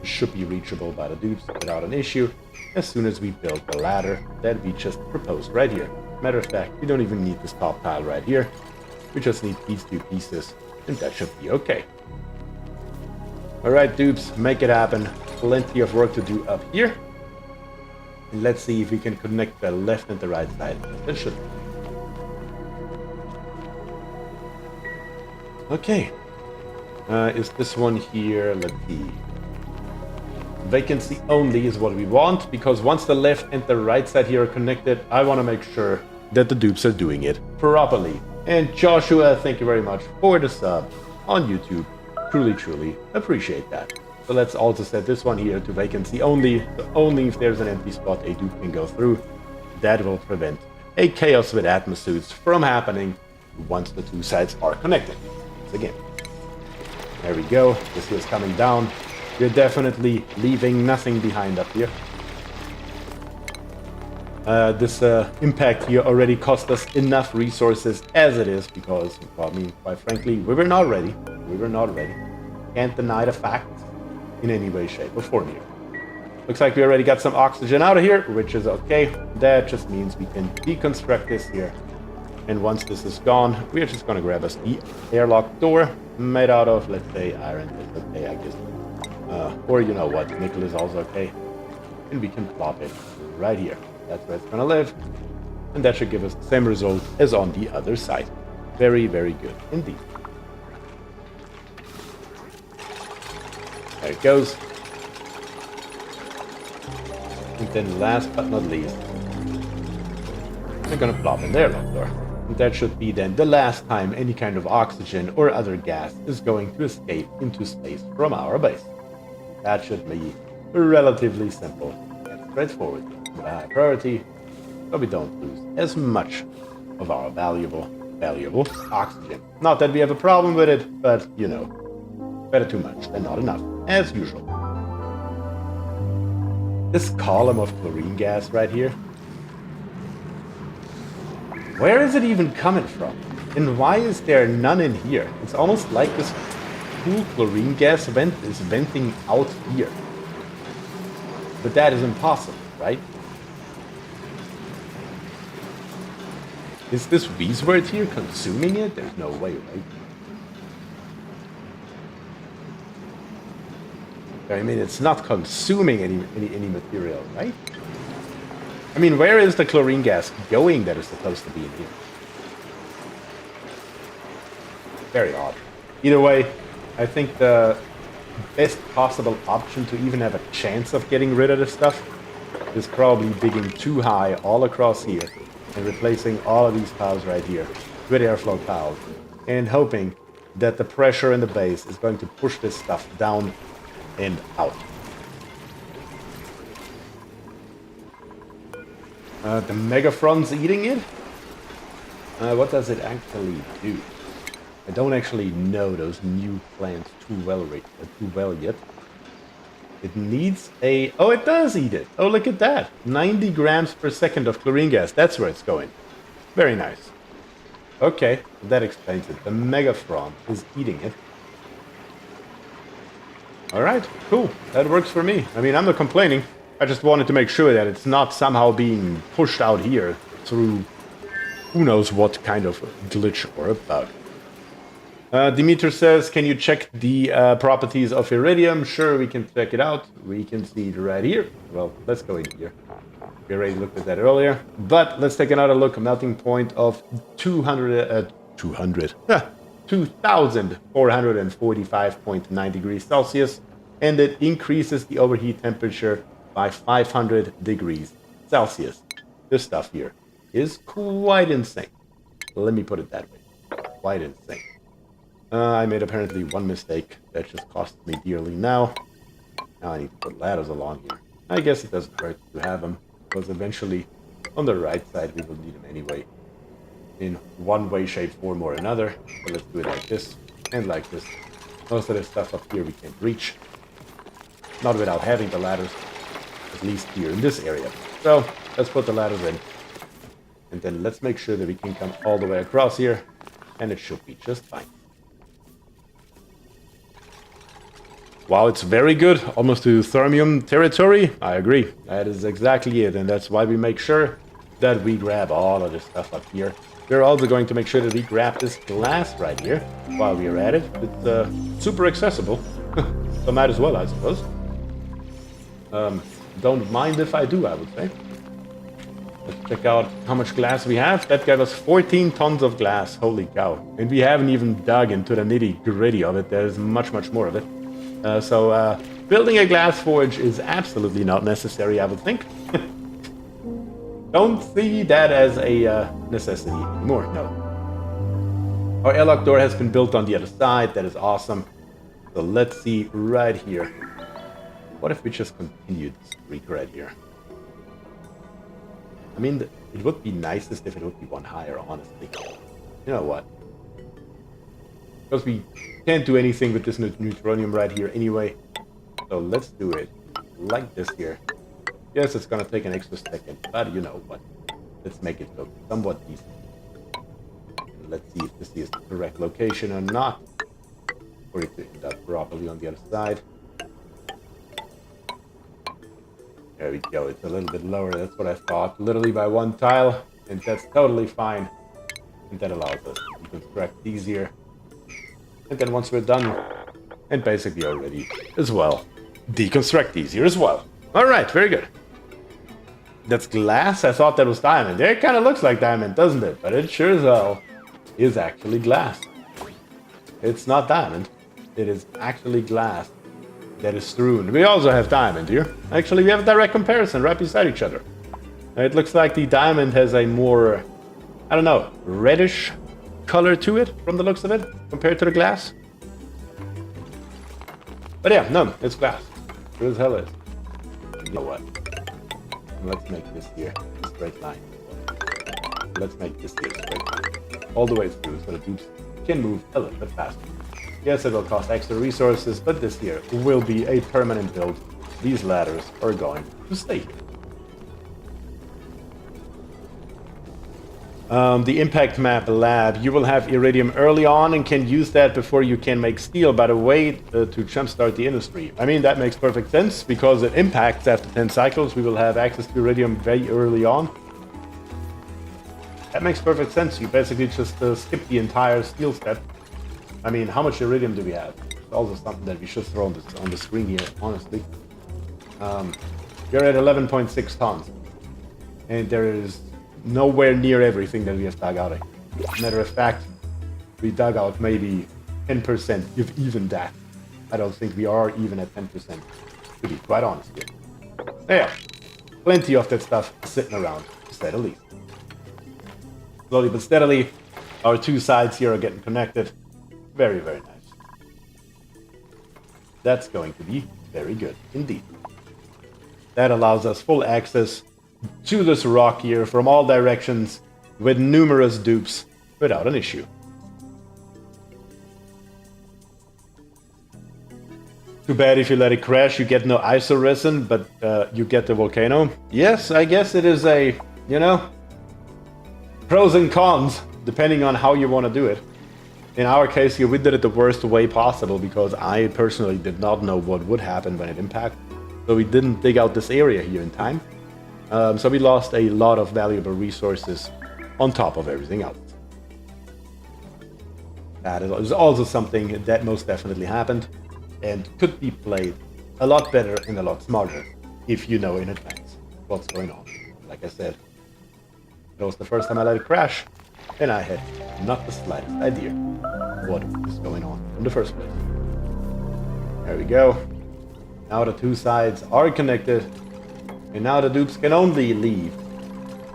Should be reachable by the dupes without an issue, as soon as we build the ladder that we just proposed right here. Matter of fact, we don't even need this top tile right here. We just need these 2 pieces, and that should be okay. Alright, dupes, make it happen. Plenty of work to do up here. And let's see if we can connect the left and the right side. That should be. Okay. Is this one here? Let's see. Vacancy only is what we want, because once the left and the right side here are connected, I want to make sure that the dupes are doing it properly. And Joshua, thank you very much for the sub on YouTube. Truly, truly appreciate that. So let's also set this one here to vacancy only. So only if there's an empty spot a dupe can go through. That will prevent a chaos with atmos suits from happening once the two sides are connected. Once again. There we go. This here is coming down. We're definitely leaving nothing behind up here. This impact here already cost us enough resources as it is because, well, I mean, quite frankly, we were not ready. We were not ready. Can't deny the facts in any way, shape, or form here. Looks like we already got some oxygen out of here, which is okay. That just means we can deconstruct this here. And once this is gone, we're just going to grab us the airlock door made out of, let's say, iron. That's okay, I guess. Or you know what, nickel is also okay. And we can plop it right here. That's where it's going to live. And that should give us the same result as on the other side. Very, very good indeed. There it goes. And then last but not least, we're going to plop in the airlock door. And that should be then the last time any kind of oxygen or other gas is going to escape into space from our base. That should be relatively simple and straightforward. With a high priority, so we don't lose as much of our valuable oxygen. Not that we have a problem with it, but you know, better too much than not enough, as usual. This column of chlorine gas right here, where is it even coming from? And why is there none in here? It's almost like this cool chlorine gas vent is venting out here. But that is impossible, right? Is this Wieswort here consuming it? There's no way, right? I mean, it's not consuming any material, right? I mean, where is the chlorine gas going that is supposed to be in here? Very odd. Either way, I think the best possible option to even have a chance of getting rid of this stuff is probably digging too high all across here and replacing all of these piles right here with airflow piles and hoping that the pressure in the base is going to push this stuff down and out. The Megafron's eating it? What does it actually do? I don't actually know those new plants too well yet. It needs a... Oh, it does eat it. Oh, look at that. 90 grams per second of chlorine gas. That's where it's going. Very nice. Okay, that explains it. The Megafron is eating it. Alright, cool. That works for me. I mean, I'm not complaining. I just wanted to make sure that it's not somehow being pushed out here through who knows what kind of glitch or a bug. Dimitri says, can you check the properties of iridium? Sure, we can check it out. We can see it right here. Well, let's go in here. We already looked at that earlier. But let's take another look. A melting point of 2,445.9 degrees Celsius. And it increases the overheat temperature by 500 degrees Celsius. This stuff here is quite insane. Let me put it that way. Quite insane. I made apparently one mistake that just cost me dearly now. Now I need to put ladders along here. I guess it doesn't hurt to have them, because eventually on the right side we will need them anyway. In one way, shape, form or another. So let's do it like this and like this. Most of the stuff up here we can't reach. Not without having the ladders, at least here in this area. So let's put the ladders in. And then let's make sure that we can come all the way across here. And it should be just fine. Wow, it's very good. Almost to thermium territory. I agree. That is exactly it. And that's why we make sure that we grab all of this stuff up here. We're also going to make sure that we grab this glass right here while we're at it. It's super accessible. So might as well, I suppose. Don't mind if I do, I would say. Let's check out how much glass we have. That gave us 14 tons of glass. Holy cow. And we haven't even dug into the nitty-gritty of it. There's much, much more of it. So building a glass forge is absolutely not necessary, I would think. don't see that as a necessity anymore, no. Our airlock door has been built on the other side, that is awesome. So let's see right here. What if we just continue this streak right here? I mean, it would be nicest if it would be one higher, honestly. You know what? Because we can't do anything with this neutronium right here anyway. So let's do it like this here. Yes, it's gonna take an extra second, but you know what? Let's make it look somewhat decent. Let's see if this is the correct location or not. For it to end up properly on the other side. There we go, it's a little bit lower, that's what I thought. Literally by one tile, and that's totally fine. And that allows us to construct easier. And then once we're done, and basically already as well, deconstruct easier as well. Alright, very good. That's glass? I thought that was diamond. It kind of looks like diamond, doesn't it? But it sure as hell is actually glass. It's not diamond. It is actually glass that is strewn. We also have diamond here. Actually, we have a direct comparison right beside each other. It looks like the diamond has a more, I don't know, reddish color to it from the looks of it compared to the glass. But yeah, no, it's glass. Sure as hell is. You know what? Let's make this here a straight line. Let's make this here a straight line. All the way through so the dupes can move a little bit faster. Yes, it will cost extra resources, but this here will be a permanent build. These ladders are going to stay here. The impact map lab, you will have iridium early on and can use that before you can make steel, by the way, to jumpstart the industry. I mean, that makes perfect sense because it impacts after 10 cycles. We will have access to iridium very early on. That makes perfect sense. You basically just skip the entire steel step. I mean, how much iridium do we have? It's also something that we should throw on the screen here, honestly. We're at 11.6 tons. And there is nowhere near everything that we have dug out. Matter of fact, we dug out maybe 10%, if even that. I don't think we are even at 10%, to be quite honest here. Yeah, plenty of that stuff sitting around, to say the least. Slowly but steadily, our two sides here are getting connected. Very, very nice. That's going to be very good indeed. That allows us full access to this rock here from all directions with numerous dupes without an issue. Too bad if you let it crash, you get no iso resin, but you get the volcano. Yes, I guess it is a, you know, pros and cons, depending on how you want to do it. In our case here, we did it the worst way possible because I personally did not know what would happen when it impacted. So we didn't dig out this area here in time. So we lost a lot of valuable resources on top of everything else. That is also something that most definitely happened and could be played a lot better and a lot smarter if you know in advance what's going on. Like I said, it was the first time I let it crash, and I had not the slightest idea what is going on in the first place. There we go. Now the two sides are connected, and now the dupes can only leave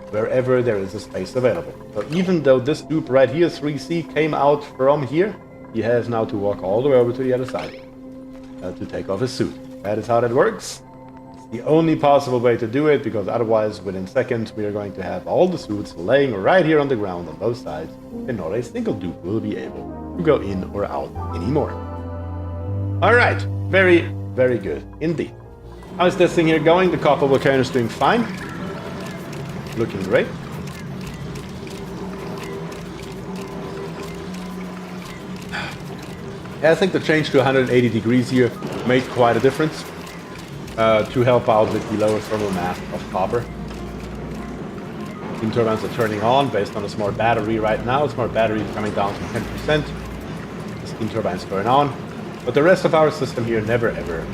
wherever there is a space available. So even though this dupe right here, 3C, came out from here, he has now to walk all the way over to the other side to take off his suit. That is how that works. It's the only possible way to do it, because otherwise within seconds we are going to have all the suits laying right here on the ground on both sides, and not a single dupe will be able to go in or out anymore. Alright, very, very good indeed. How's this thing here going? The copper volcano is doing fine. Looking great. I think the change to 180 degrees here made quite a difference to help out with the lower thermal mass of copper. Steam turbines are turning on based on a smart battery right now. Smart battery is coming down to 10%. The steam turbines turn on. But the rest of our system here never ever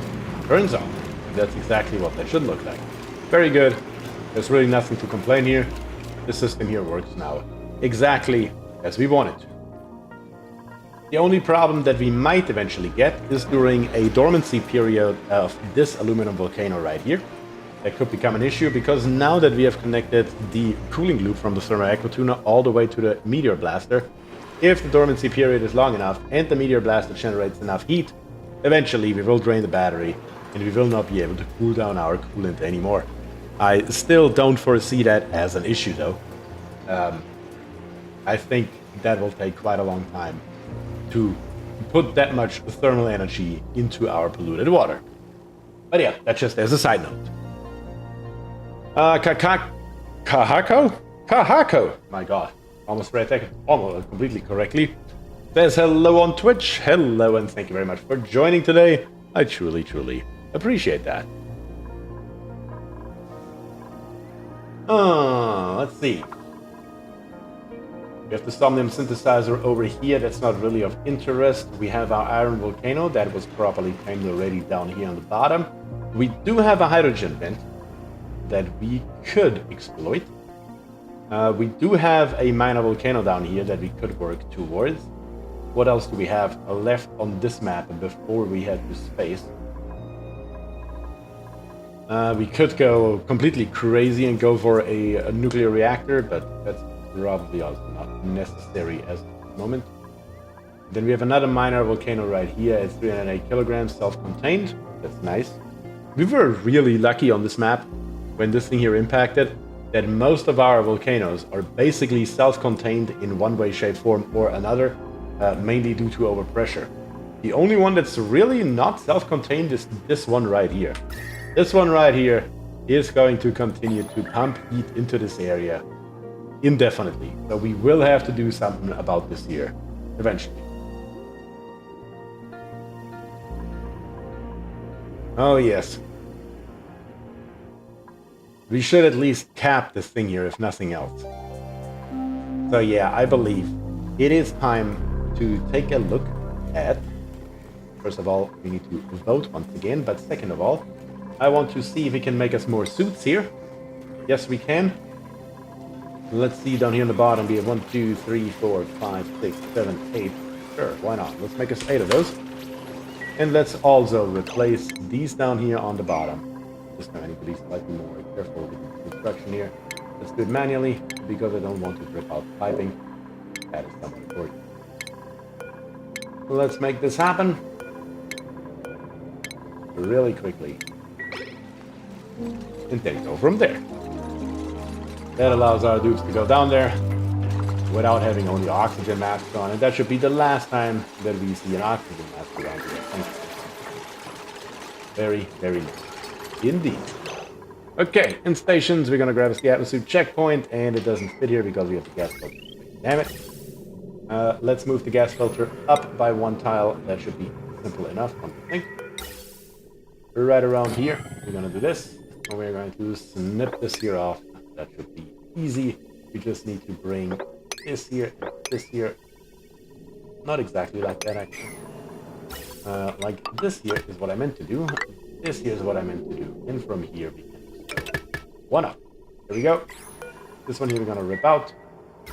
turns on. That's exactly what that should look like. Very good. There's really nothing to complain here. The system here works now exactly as we want it to. The only problem that we might eventually get is during a dormancy period of this aluminum volcano right here. that could become an issue, because now that we have connected the cooling loop from the thermal aquatuner all the way to the meteor blaster, if the dormancy period is long enough and the meteor blaster generates enough heat, eventually we will drain the battery and we will not be able to cool down our coolant anymore. I still don't foresee that as an issue though. I think that will take quite a long time to put that much thermal energy into our polluted water. But yeah, that's just as a side note. Kahako? My god, almost read that almost completely correctly. Says hello on Twitch. Hello, and thank you very much for joining today. I truly, truly appreciate that. Let's see. We have the somnium synthesizer over here. That's not really of interest. We have our iron volcano that was properly tamed already down here on the bottom. We do have a hydrogen vent that we could exploit. We do have a minor volcano down here that we could work towards. What else do we have left on this map before we head to space? We could go completely crazy and go for a nuclear reactor, but that's probably also not necessary at the moment. Then we have another minor volcano right here at 308 kilograms, self-contained. That's nice. We were really lucky on this map when this thing here impacted, that most of our volcanoes are basically self-contained in one way, shape, form or another, mainly due to overpressure. The only one that's really not self-contained is this one right here. This one right here is going to continue to pump heat into this area indefinitely. So we will have to do something about this here eventually. Oh yes. We should at least cap this thing here, if nothing else. So yeah, I believe it is time to take a look at... First of all, we need to vote once again, but second of all, I want to see if we can make us more suits here. Yes, we can. Let's see down here on the bottom, we have 1, 2, 3, 4, 5, 6, 7, 8. Sure, why not? Let's make us 8 of those. And let's also replace these down here on the bottom. Just now I need to be slightly more careful with the construction here. Let's do it manually, because I don't want to rip out piping. That is something important. Let's make this happen really quickly. And then go from there. That allows our dudes to go down there without having only oxygen masks on. And that should be the last time that we see an oxygen mask around here. Very, very nice. Indeed. Okay, in stations, we're going to grab us the atmosphere checkpoint, and it doesn't fit here because we have the gas filter. Damn it. Let's move the gas filter up by 1 tile. That should be simple enough, I think. Right around here, we're going to do this. And we're going to snip this here off. That should be easy. We just need to bring this here and this here. Not exactly like that, actually. Like this here is what I meant to do. This here is what I meant to do. And from here, we can just one up. There we go. This one here we're going to rip out.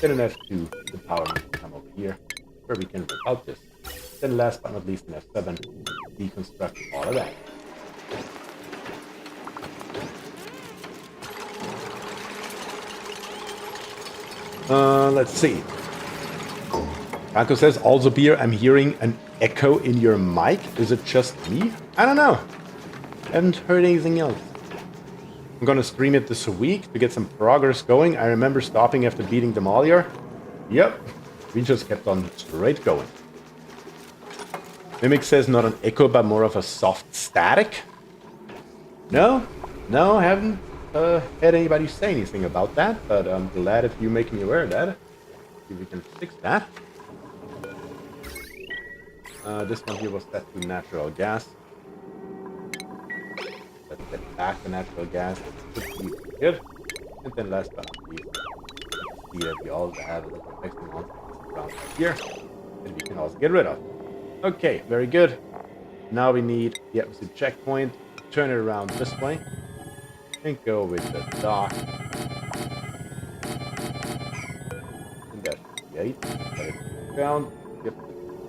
Then an F2, the power needs to come over here, where we can rip out this. Then last but not least, an F7, deconstruct all of that. Let's see. Franco says, also beer, I'm hearing an echo in your mic. Is it just me? I don't know. Haven't heard anything else. I'm gonna stream it this week to get some progress going. I remember stopping after beating Demolior. Yep, we just kept on straight going. Mimic says not an echo, but more of a soft static. No, haven't had anybody say anything about that, but I'm glad if you make me aware of that. See if we can fix that. This one here was set to natural gas. Let's get back to natural gas. That should be good. And then last but not least, let's see that we also have a little extra monsters around here that we can also get rid of. Okay, very good. Now we need the atmosphere checkpoint. Turn it around this way. And go with the dock. And that should be 8. Let it down. Yep,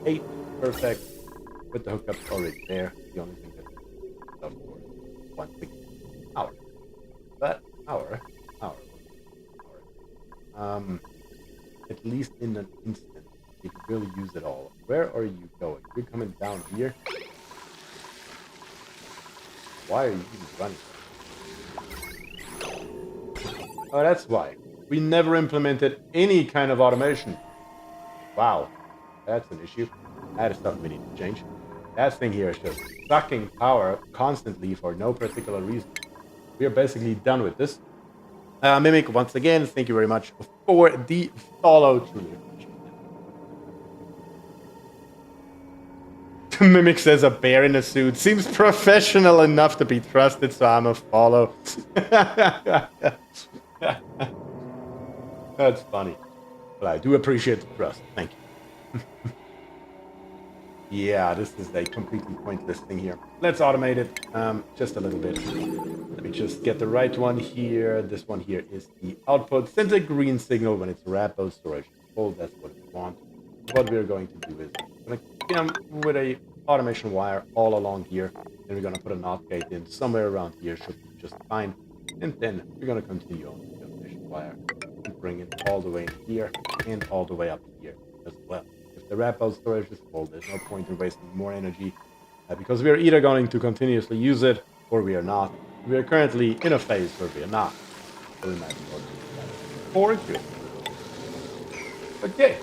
8. Perfect. With the hookups already there. The only thing that's of course one big power. Power. At least in an instant, you can really use it all. Where are you going? You're coming down here? Why are you even running? Oh, that's why. We never implemented any kind of automation. Wow, that's an issue. That is something we need to change. That thing here is just sucking power constantly for no particular reason. We are basically done with this. Mimic, once again, thank you very much for the follow. Truly appreciate it. Mimic says a bear in a suit seems professional enough to be trusted, so I'm a follow. That's funny. But I do appreciate the trust. Thank you. Yeah, this is a completely pointless thing here. Let's automate it just a little bit. Let me just get the right one here. This one here is the output. Sends a green signal when it's wrapper storage is full. That's what we want. What we're going to do is we're going to with a automation wire all along here. Then we're going to put a NOT gate in somewhere around here. Should be just fine. And then we're going to continue on the automation wire and bring it all the way in here and all the way up here as well. The wrap-out storage is full. There's no point in wasting more energy because we are either going to continuously use it or we are not. We are currently in a phase where we are not. So we might as well do that for good. Okay.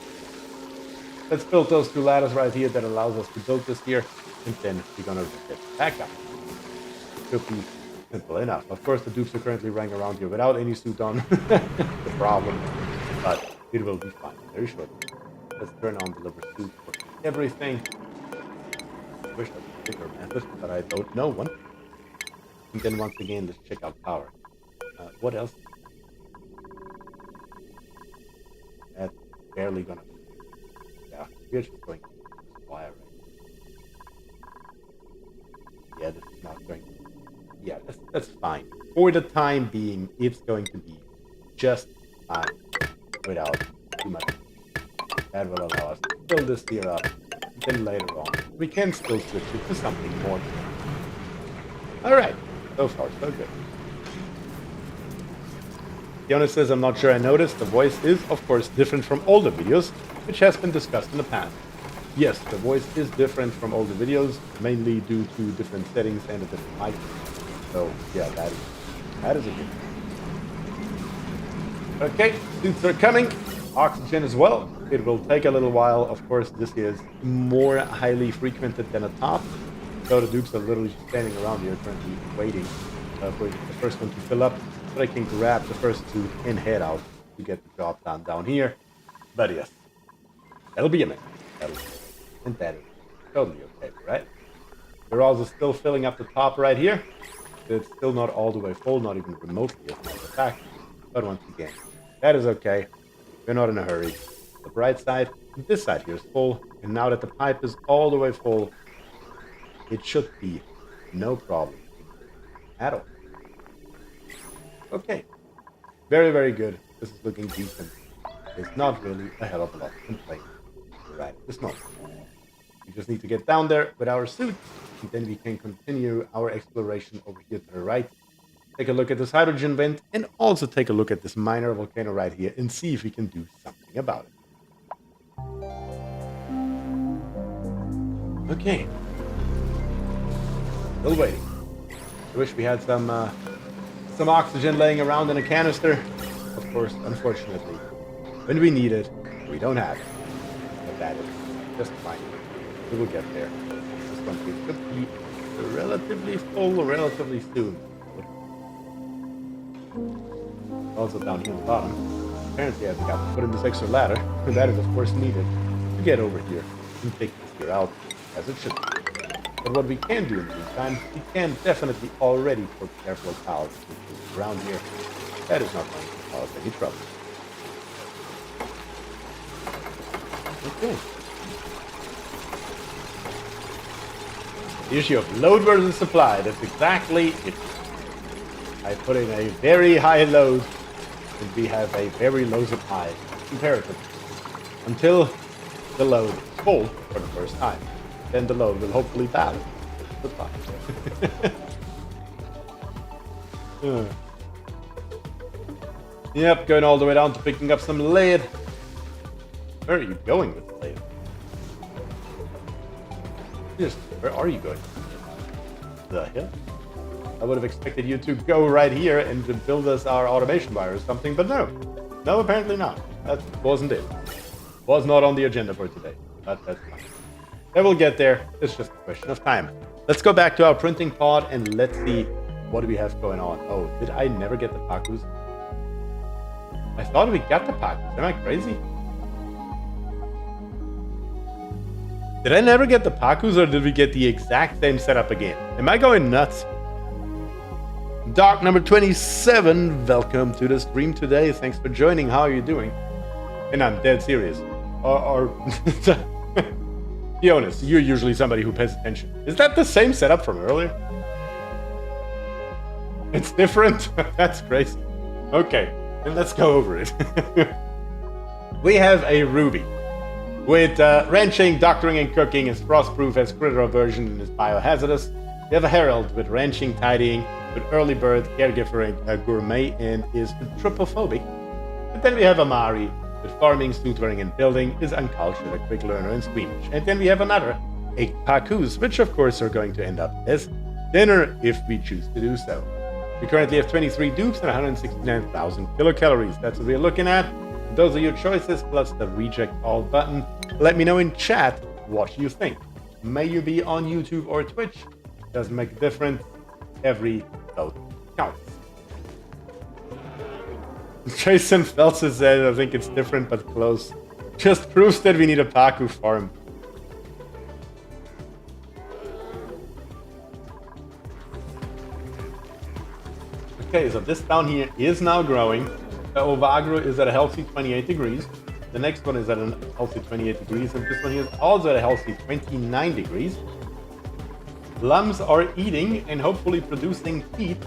Let's build those two ladders right here that allows us to build this here. And then we're going to get back up. Should be simple enough. Of course, the dupes are currently running around here without any suit on. The problem. But it will be fine very shortly. Let's turn on deliver suit for everything. I wish there was a bigger method, but I don't know one. And then once again, let's check out power. What else? That's barely gonna. Yeah, we're just going to this wire right here. Yeah, this is not going to. Yeah, that's fine. For the time being, it's going to be just fine without too much. That will allow us to build this here up. And then later on, we can still switch it to something more. Alright, so far so good. Jonas says, I'm not sure I noticed. The voice is, of course, different from older videos, which has been discussed in the past. Yes, the voice is different from older videos, mainly due to different settings and a different mic. So, yeah, that is a good thing. Okay, suits are coming. Oxygen as well. It will take a little while. Of course, this is more highly frequented than a top. So the dupes are literally standing around here currently waiting for the first one to fill up. So they can grab the first two and head out to get the job done down here. But yes, that'll be a minute. And that is totally okay, right? We're also still filling up the top right here. It's still not all the way full, not even remotely as a matter of fact. But once again, that is okay. We're not in a hurry. The bright side, this side here is full, and now that the pipe is all the way full, it should be no problem at all. Okay, very, very good. This is looking decent. There's not really a hell of a lot to complain right at this moment. We just need to get down there with our suit, and then we can continue our exploration over here to the right. Take a look at this hydrogen vent, and also take a look at this minor volcano right here, and see if we can do something about it. Okay. Still waiting. I wish we had some oxygen laying around in a canister. Of course, unfortunately, when we need it, we don't have it. But that is just fine. We will get there. This one here should be relatively full relatively soon. Also down here on the bottom. Apparently I've got to put in this extra ladder, and that is of course needed to get over here and take this here out as it should be. But what we can do in the meantime, we can definitely already put airflow valves around here. That is not going to cause any trouble. Okay. The issue of load versus supply, that's exactly it. I put in a very high load, and we have a very low supply, comparatively, until the load is full for the first time. Then the load will hopefully balance the supply. Yep, going all the way down to picking up some lead. Where are you going with the lead? Seriously, where are you going? The hell? I would have expected you to go right here and to build us our automation wire or something, but no. No, apparently not. That wasn't it. Was not on the agenda for today. But that's fine. Then we'll get there. It's just a question of time. Let's go back to our printing pod and let's see what do we have going on. Oh, did I never get the Pakus? I thought we got the Pakus. Am I crazy? Did I never get the Pakus or did we get the exact same setup again? Am I going nuts? Dark number 27, welcome to the stream today. Thanks for joining. How are you doing? And I'm dead serious. Or be honest, you're usually somebody who pays attention. Is that the same setup from earlier? It's different? That's crazy. Okay, then let's go over it. We have a Ruby with ranching, doctoring, and cooking. Is frostproof, has critter aversion, and is biohazardous. We have a Herald with ranching, tidying, with early bird, caregiver, and gourmet, and is tropophobic. And then we have a Mari with farming, suit-wearing, and building, is uncultured, a quick learner, and squeamish. And then we have another 8 Pakus, which of course are going to end up as dinner if we choose to do so. We currently have 23 dupes and 169,000 kilocalories. That's what we're looking at. Those are your choices, plus the reject all button. Let me know in chat what you think. May you be on YouTube or Twitch. Doesn't make a difference. Every vote counts. Jason Phelps said, I think it's different but close. Just proves that we need a Paku farm. Okay, so this down here is now growing. The Ovagro is at a healthy 28 degrees. The next one is at a healthy 28 degrees. And this one here is also at a healthy 29 degrees. Lums are eating and hopefully producing feed.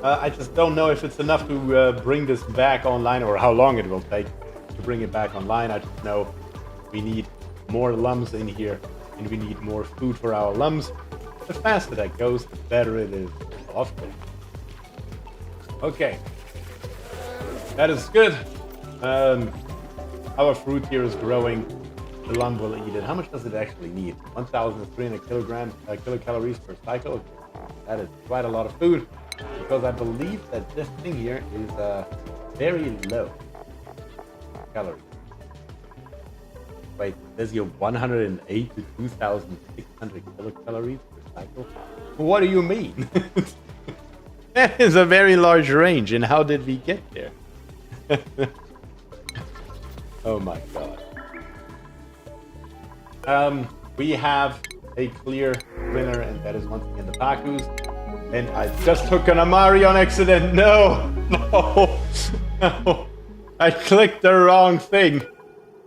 I just don't know if it's enough to bring this back online or how long it will take to bring it back online. I just know we need more lums in here and we need more food for our lums. The faster that goes, the better it is. Of course. Okay. That is good. Our fruit here is growing. The lum will eat it. How much does it actually need? 1,300 kilocalories per cycle. That is quite a lot of food. Because I believe that this thing here is very low calories. Wait, there's your 108 to 2,600 kilocalories per cycle? What do you mean? That is a very large range, and how did we get there? Oh my god. We have a clear winner, and that is once again the Pakus. And I just took an Amari on accident. No, no, no. I clicked the wrong thing.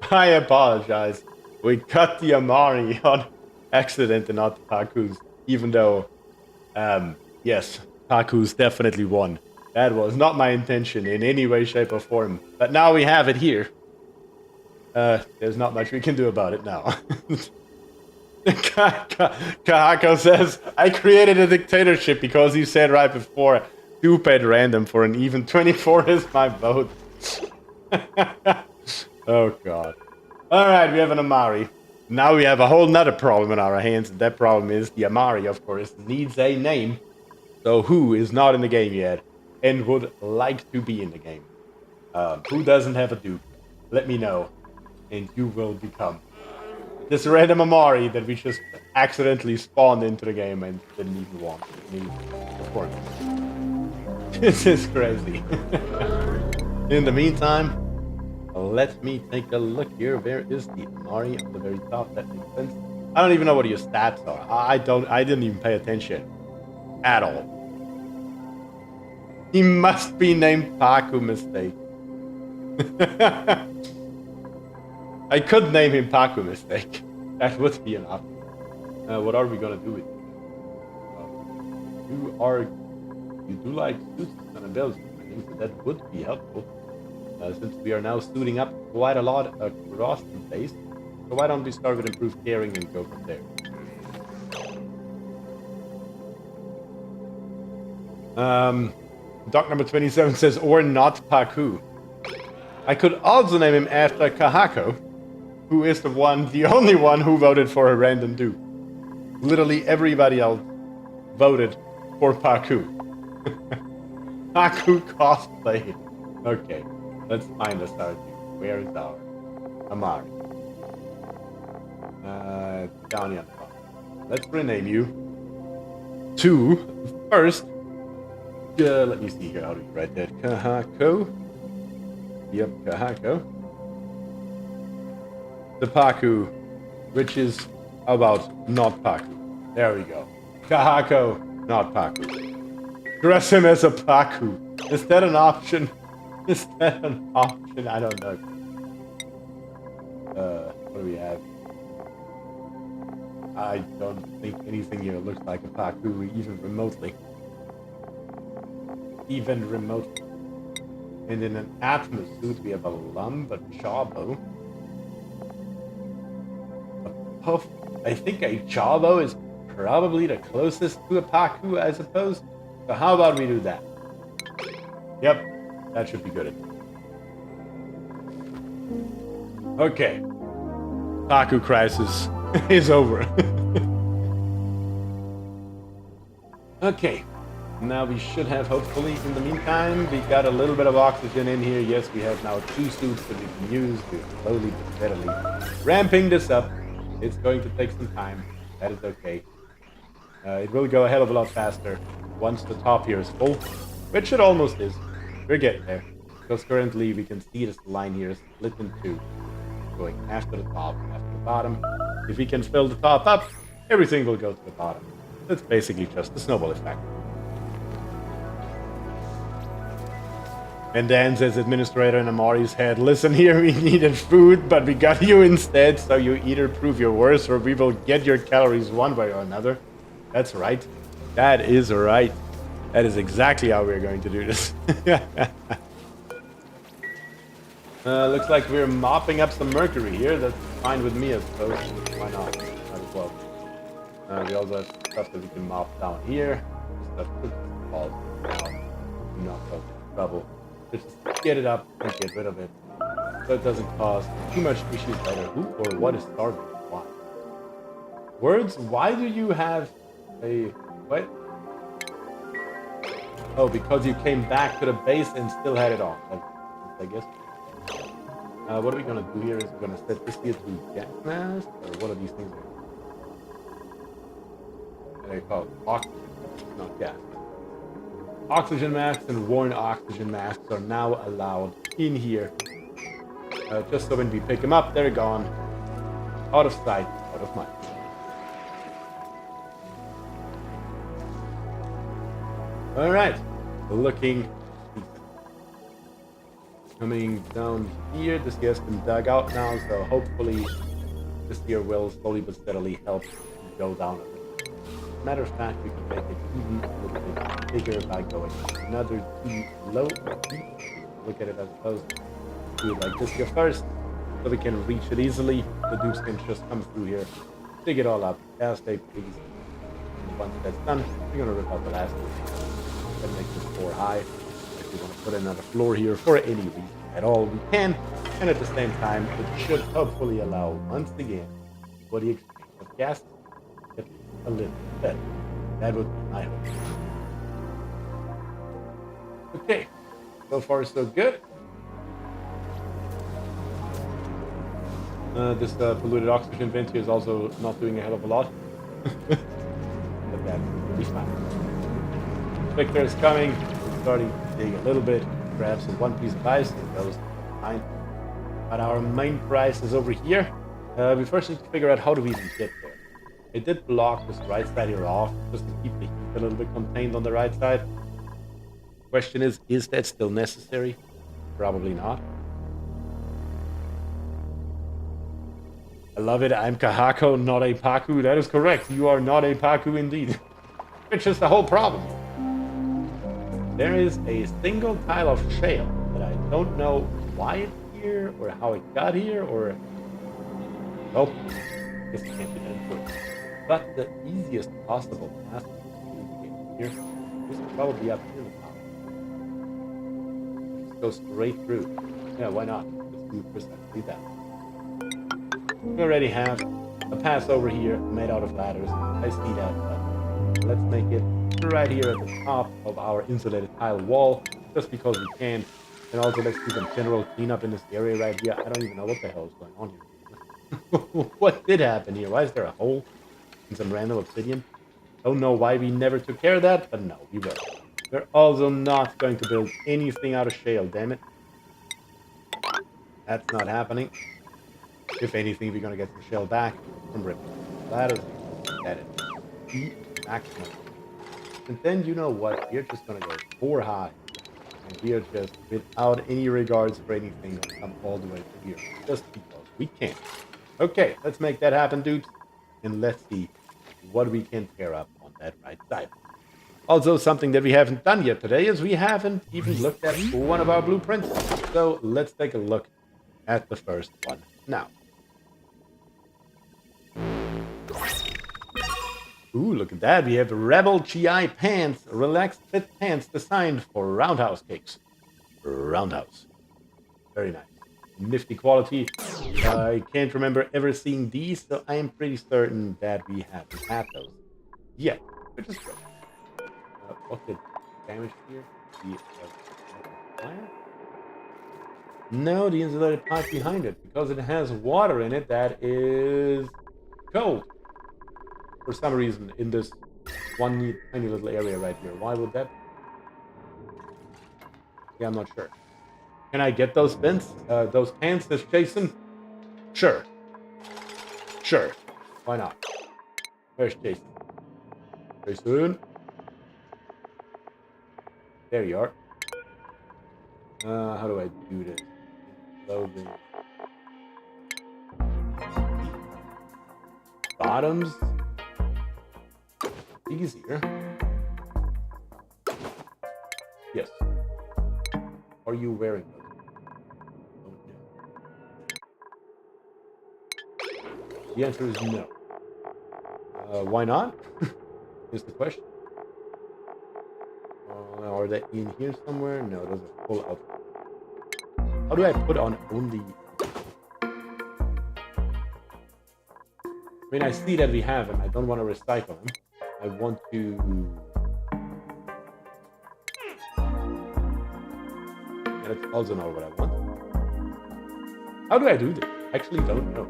I apologize. We cut the Amari on accident and not the Pakus. Even though, yes, Pakus definitely won. That was not my intention in any way, shape, or form. But now we have it here. There's not much we can do about it now. Kahako says, I created a dictatorship because you said right before, dupe at random for an even 24 is my vote. Oh god. Alright, we have an Amari. Now we have a whole nother problem in our hands, and that problem is the Amari, of course, needs a name. So who is not in the game yet and would like to be in the game? Who doesn't have a dupe? Let me know, and you will become this random Amari that we just accidentally spawned into the game and didn't even want me, of course. This is crazy. In the meantime, let me take a look here. Where is the Amari on the very top? That makes sense. I don't even know what your stats are. I didn't even pay attention at all. He must be named Paku Mistake. I could name him Paku Mistake. That would be an option. What are we gonna do with you? You do like suits and abilities. I think that would be helpful. Since we are now suiting up quite a lot across the base. So why don't we start with improved caring and go from there? Doc number 27 says, or not Paku. I could also name him after Kahako, who is the only one who voted for a random dupe. Literally everybody else voted for Paku. Paku cosplay. Okay, let's find us our dupe. Where is our Amari? Down here. Let's rename you to first. Let me see here how do you write that. Kahako. Yep, Kahako. The Paku, which is about not Paku. There we go. Kahako, not Paku. Dress him as a Paku. Is that an option? Is that an option? I don't know. What do we have? I don't think anything here looks like a Paku, even remotely. Even remotely. And in an atmos suit, we have a lump, a chabo. A puff. I think a chabo is probably the closest to a Paku, I suppose. So how about we do that? Yep, that should be good. Okay. Paku crisis is over. Okay. Now we should have, hopefully, in the meantime, we got a little bit of oxygen in here. Yes, we have now 2 suits that we can use. We're slowly but steadily ramping this up. It's going to take some time. That is okay. It will go a hell of a lot faster once the top here is full, which it almost is. We're getting there. Because currently we can see this line here is split in 2. Going after the top, after the bottom. If we can fill the top up, everything will go to the bottom. That's basically just the snowball effect. And Dan says, administrator in Amari's head, listen here, we needed food, but we got you instead, so you either prove your worth or we will get your calories one way or another. That's right. That is right. That is exactly how we're going to do this. Looks like we're mopping up some mercury here. That's fine with me, I suppose. Why not? Might as well. We also have stuff that we can mop down here. Stuff could fall down. Not cause trouble. Just get it up and get rid of it, so it doesn't cause too much issues later. Who or what is starving? Why? Words? Why do you have a... what? Oh, because you came back to the base and still had it on. I guess. What are we gonna do here is we're gonna set this here to gas mask, or what are these things? What are they called? Oxygen, not gas. Oxygen masks and worn oxygen masks are now allowed in here. Just so when we pick them up, they're gone. Out of sight, out of mind. Alright, looking. Coming down here, this here has been dug out now, so hopefully this here will slowly but steadily help go down a little. Matter of fact, we can make it even a little bit bigger by going another 2 low. Look at it as opposed to do it like this here first, so we can reach it easily. The dupes can just come through here, dig it all up, as they please. And once that's done, we're gonna rip out the last one and make this floor high. If we want to put another floor here for any reason at all, we can. And at the same time, it should hopefully allow once again for the exchange of gas to get a little better. That would be my hope. Okay, so far so good. This polluted oxygen vent here is also not doing a hell of a lot. But that's really fine. Victor is coming. We're starting to dig a little bit. Grab some one piece of ice. It goes fine. But our main prize is over here. We first need to figure out how do we even get there. It did block this right side here off, just to keep the heat a little bit contained on the right side. Question is that still necessary? Probably not. I love it. I'm Kahako, not a Paku. That is correct. You are not a Paku indeed. Which is the whole problem. There is a single tile of shale that I don't know why it's here, or how it got here, or... oh, I guess it can't be done quick. But the easiest possible path to get here is probably up here. Go straight through. Yeah, why not? Let's do precisely that. We already have a pass over here made out of ladders. I see that. Let's make it right here at the top of our insulated tile wall, just because we can. And also let's do some general cleanup in this area right here. I don't even know what the hell is going on here. What did happen here? Why is there a hole in some random obsidian? Don't know why we never took care of that, but no, we will. We're also not going to build anything out of shale, damn it. That's not happening. If anything, we're gonna get some shale back from ripping ladders. That is the maximum. And then you know what? We're just gonna go 4 high. And we're just, without any regards for anything, gonna come all the way to here. Just because we can. Okay, let's make that happen, dudes. And let's see what we can tear up on that right side. Also, something that we haven't done yet today is we haven't even looked at one of our blueprints. So let's take a look at the first one now. Ooh, look at that. We have Rebel GI pants, relaxed fit pants designed for roundhouse kicks. Roundhouse. Very nice. Nifty quality. I can't remember ever seeing these, so I am pretty certain that we haven't had those yet, which is good. What did damage here? The fire? No, the insulated pipe behind it, because it has water in it that is cold. For some reason, in this one tiny little area right here. Why would that? Yeah, I'm not sure. Can I get those pants? Those pants, this Jason? Sure. Sure. Why not? Where's Jason? Jason? There you are. How do I do this? Loading. Bottoms? Easier. Yes. Are you wearing those? Oh, no. The answer is no. Why not? Is the question. Are they in here somewhere? No, those are full outfit. How do I put on only... I mean, I see that we have them. I don't want to recycle them. I want to... And that's also not what I want. How do I do this? I actually don't know.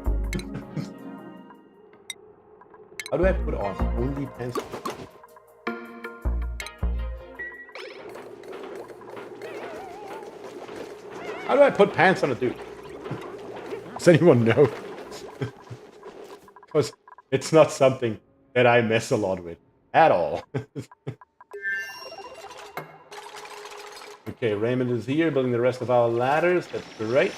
How do I put on only pencil? How do I put pants on a dude? Does anyone know? Because it's not something that I mess a lot with. At all. Okay, Raymond is here, building the rest of our ladders. That's great.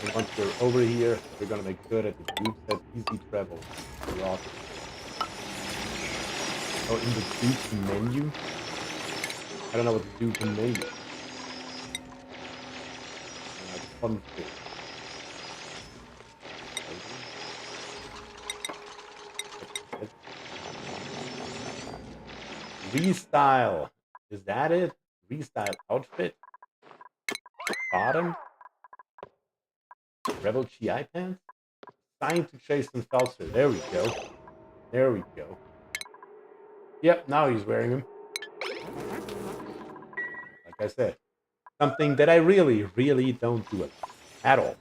And once we're over here, we're gonna make good at the group that easy travel. Rock. Oh, in the Duke menu? I don't know what the Duke menu is. Fun thing. Restyle. Is that it? Restyle outfit? Bottom? Rebel GI pants? Signed to Jason Felser. There we go. There we go. Yep, now he's wearing them. Like I said. Something that I really, really don't do it at all.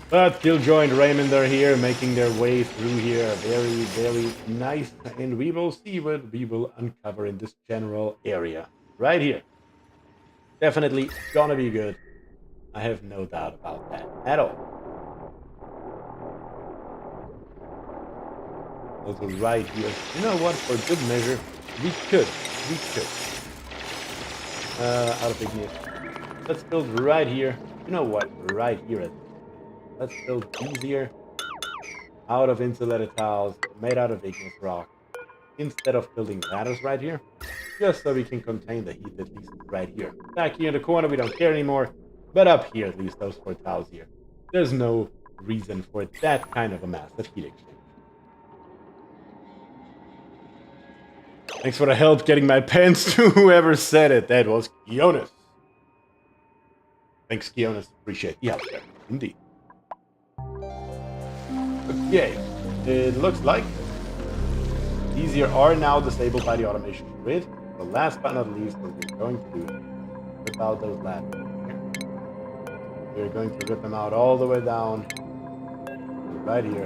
But Killjoy and Raymond are here, making their way through here. Very, very nice. And we will see what we will uncover in this general area. Right here. Definitely gonna be good. I have no doubt about that at all. Also right here. You know what? For good measure, we could. Out of igneous. Let's build right here. You know what? Right here. Let's build these here. Out of insulated tiles, made out of igneous rock. Instead of building ladders right here. Just so we can contain the heat, at least right here. Back here in the corner, we don't care anymore. But up here, at least, those 4 tiles here. There's no reason for that kind of a massive heat exchange. Thanks for the help getting my pants to whoever said it. That was Kionis. Thanks, Kionis. Appreciate the help there. Indeed. Okay. It looks like these here are now disabled by the automation grid. So last but not least, what we're going to do is rip out those ladders. We're going to rip them out all the way down right here.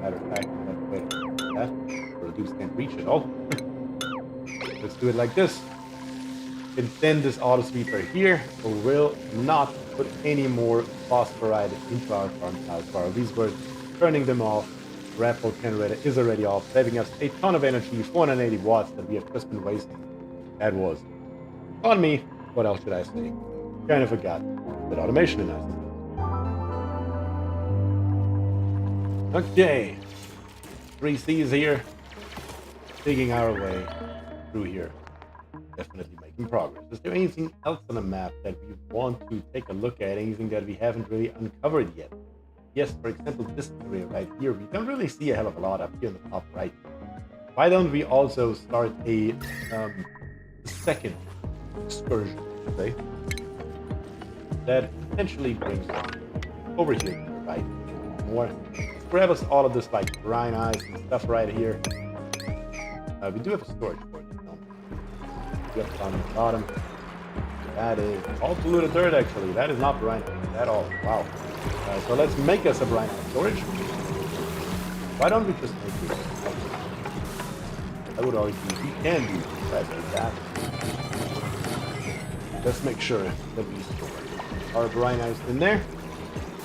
Matter of fact, we have to wait for that, or the dudes can't reach it all. Let's do it like this. And then this auto sweeper here will not put any more phosphorite into our farmhouse bar. These were turning them off. Raffle generator is already off, saving us a ton of energy, 480 watts that we have just been wasting. That was on me. What else should I say? Kind of forgot that automation in us. Okay, 3C's here, digging our way through here. Definitely making progress. Is there anything else on the map that we want to take a look at? Anything that we haven't really uncovered yet? Yes, for example, this area right here, we don't really see a hell of a lot up here in the top right. Why don't we also start a second excursion, say? That potentially brings us over here to the right. More. Grab us all of this like brine ice and stuff right here. We do have a storage for it. Yep, on the bottom. That is all polluted dirt actually. That is not brine ice at all. Wow. So let's make us a brine ice storage. Why don't we just make it? I would argue we can do that like that. Let's make sure that we store our brine ice in there.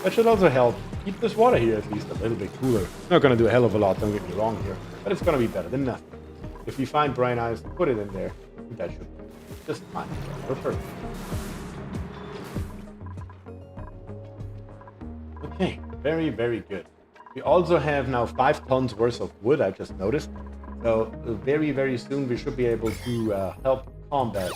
That should also help keep this water here at least a little bit cooler. It's not going to do a hell of a lot, don't get me wrong here, but it's going to be better than nothing. If we find brine ice, put it in there. That should be just fine. We're perfect. Okay, very, very good. We also have now 5 tons worth of wood, I've just noticed. So very, very soon we should be able to help combat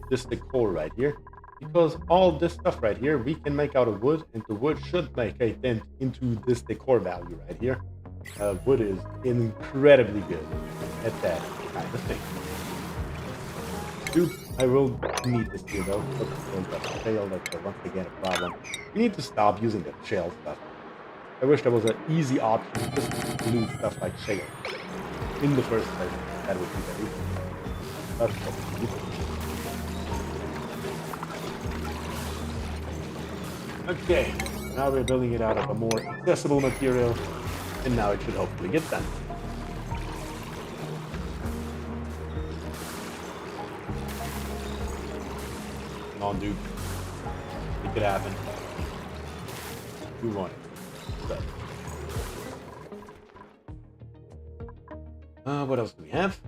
this decor right here. Because all this stuff right here, we can make out of wood, and the wood should make a dent into this decor value right here. Wood is incredibly good at that kind of thing. Dude, I will need this here though. Shale, that's once again a problem. We need to stop using that shale stuff. I wish there was an easy option just to glue stuff like shale in the first place. That would be very good. That's probably good. Okay, now we're building it out of a more accessible material, and now it should hopefully get done. Come on, dude. Make it happen. You want it. So. What else do we have?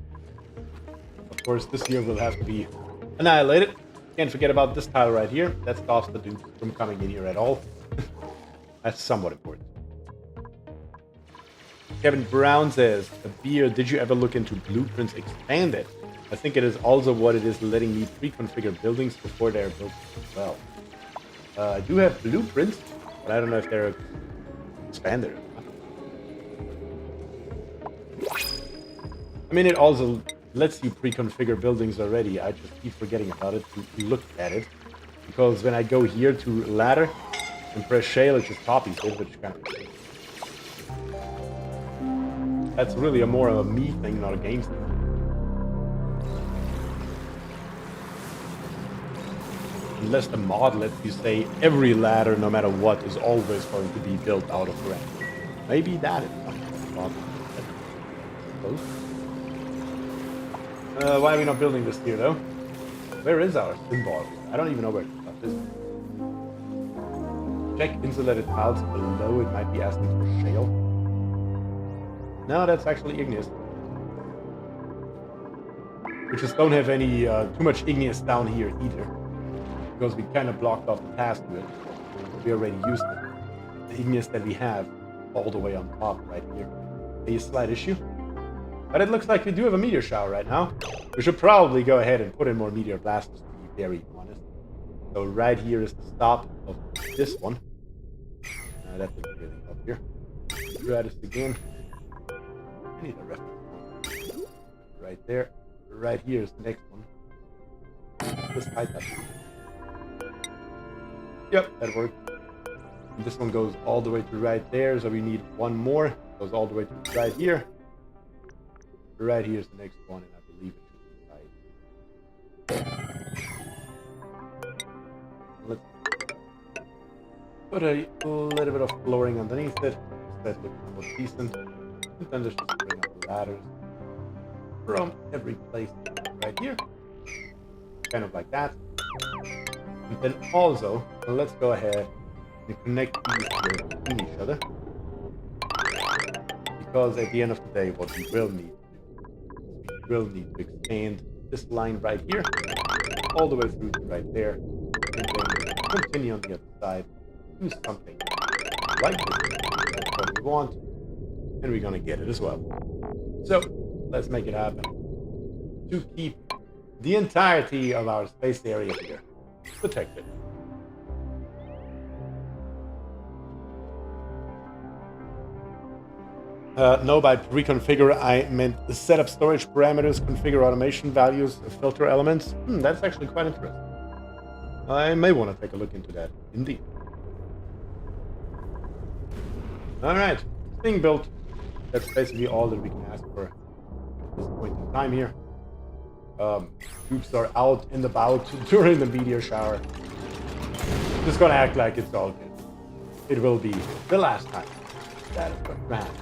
Of course, this here will have to be annihilated. Can't forget about this tile right here. That stops the dudes from coming in here at all. That's somewhat important. Kevin Brown says, Beer, did you ever look into Blueprints Expanded? I think it is also what it is letting me pre-configure buildings before they're built as well. I do have blueprints, but I don't know if they're expanded or not. I mean, it also lets you pre-configure buildings already. I just keep forgetting about it to look at it. Because when I go here to ladder and press shale, it just copies it, which kind of... That's really more of a me thing, not a game thing. Unless the mod lets you say every ladder, no matter what, is always going to be built out of granite. Maybe that is not close. Why are we not building this here, though? Where is our symbol? I don't even know where the stuff is. Check insulated tiles below. It might be asking for shale. No, that's actually igneous. We just don't have any too much igneous down here either. Because we kind of blocked off the path to it. We already used it. The igneous that we have all the way on top right here. A slight issue. But it looks like we do have a meteor shower right now. We should probably go ahead and put in more meteor blasters, to be very honest. So right here is the stop of this one. That doesn't really help here. Try this again. I need a reference. right there. Right here is the next one. Just hide that. Yep, that worked. And this one goes all the way to right there, so we need one more. Goes all the way to right here. Right here is the next one, and I believe it should be right. Let's put a little bit of flooring underneath it. That looks more decent. And then let's just bring up the ladders from every place right here. Kind of like that. And then also, let's go ahead and connect these here between each other. Because at the end of the day, what we will need to do is we will need to extend this line right here, all the way through to right there, and then continue on the other side, do something like this. That's what we want, and we're gonna get it as well. So, let's make it happen. To keep the entirety of our space area here protected. No, by reconfigure, I meant the setup storage parameters, configure automation values, filter elements. That's actually quite interesting. I may want to take a look into that, indeed. Alright, thing built. That's basically all that we can ask for at this point in time here. Troops are out and about during the meteor shower. Just gonna act like it's all good. It will be the last time that is going to happen.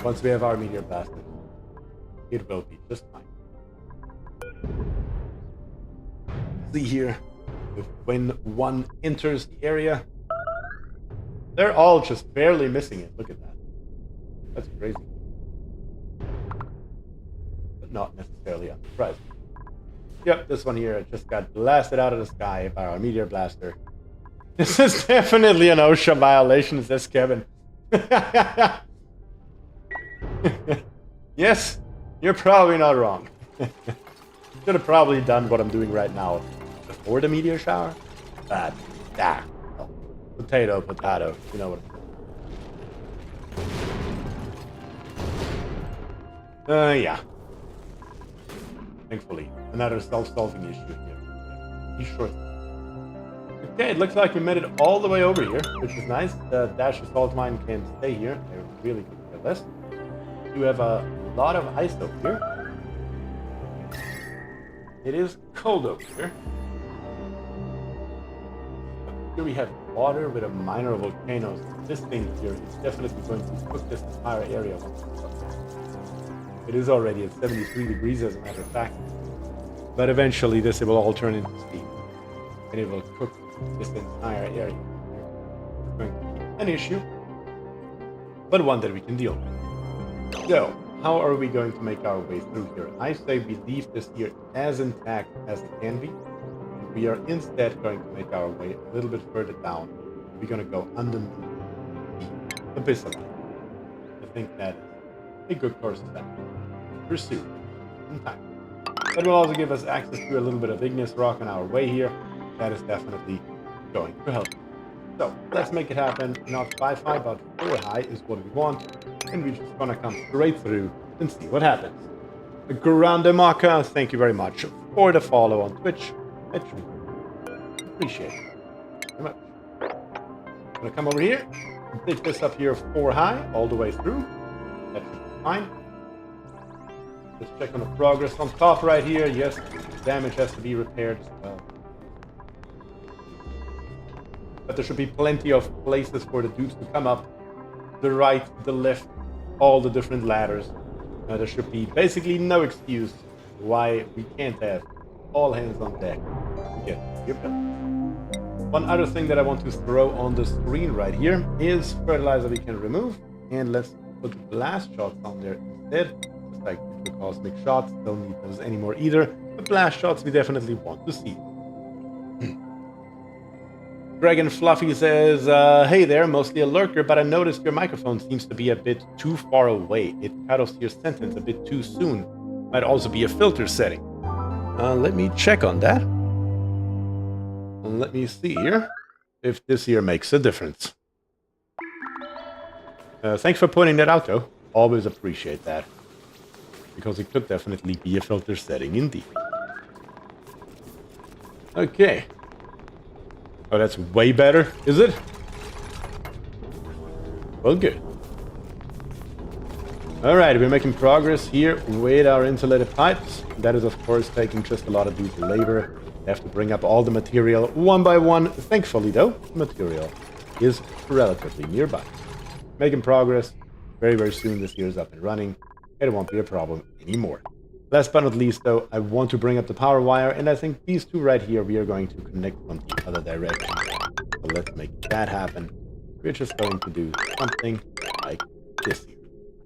Once we have our meteor blasted, it will be just fine. See here, when one enters the area, they're all just barely missing it. Look at that. That's crazy. But not necessarily unsurprising. Yep, this one here just got blasted out of the sky by our meteor blaster. This is definitely an OSHA violation, says Kevin. Yes, you're probably not wrong. Should have probably done what I'm doing right now before the meteor shower. But, no. Potato, potato. You know what I'm saying. Yeah. Thankfully, another self-solving issue here. Be sure. Okay, it looks like we made it all the way over here, which is nice. The Dash Assault Mine can stay here. They're really good for this. We have a lot of ice over here. It is cold over here. Here we have water with a minor volcano. This thing here is definitely going to cook this entire area. It is already at 73 degrees as a matter of fact. But eventually this will all turn into steam. And it will cook this entire area. It's going to be an issue, but one that we can deal with. So, how are we going to make our way through here? I say we leave this here as intact as it can be. We are instead going to make our way a little bit further down. We're going to go underneath the abyssal line. I think that is a good course of action. Pursue in time. That will also give us access to a little bit of igneous rock on our way here. That is definitely going to help. So, let's make it happen. Not 5 high, but 4 high is what we want. And we're just gonna come straight through and see what happens. Grande Maka, thank you very much for the follow on Twitch. I truly appreciate it very much. I'm gonna come over here and take this up here 4 high all the way through. That should be fine. Let's check on the progress on top right here. Yes, damage has to be repaired as well. But there should be plenty of places for the dudes to come up. The right, the left, all the different ladders. There should be basically no excuse why we can't have all hands on deck to get here built. One other thing that I want to throw on the screen right here is fertilizer we can remove. And let's put blast shots on there instead. Just like cosmic shots, don't need those anymore either. But blast shots we definitely want to see. Dragon Fluffy says, hey there, mostly a lurker, but I noticed your microphone seems to be a bit too far away. It cut off your sentence a bit too soon. Might also be a filter setting. Let me check on that. Let me see here if this here makes a difference. Thanks for pointing that out, though. Always appreciate that. because it could definitely be a filter setting indeed. Okay. Oh, that's way better, is it? Well, good. Alright, we're making progress here with our insulated pipes. That is, of course, taking just a lot of diesel labor. We have to bring up all the material one by one. Thankfully, though, the material is relatively nearby. Making progress. Very, very soon this here is up and running. It won't be a problem anymore. Last but not least, though, I want to bring up the power wire, and I think these two right here we are going to connect from the other direction. So let's make that happen. We're just going to do something like this here.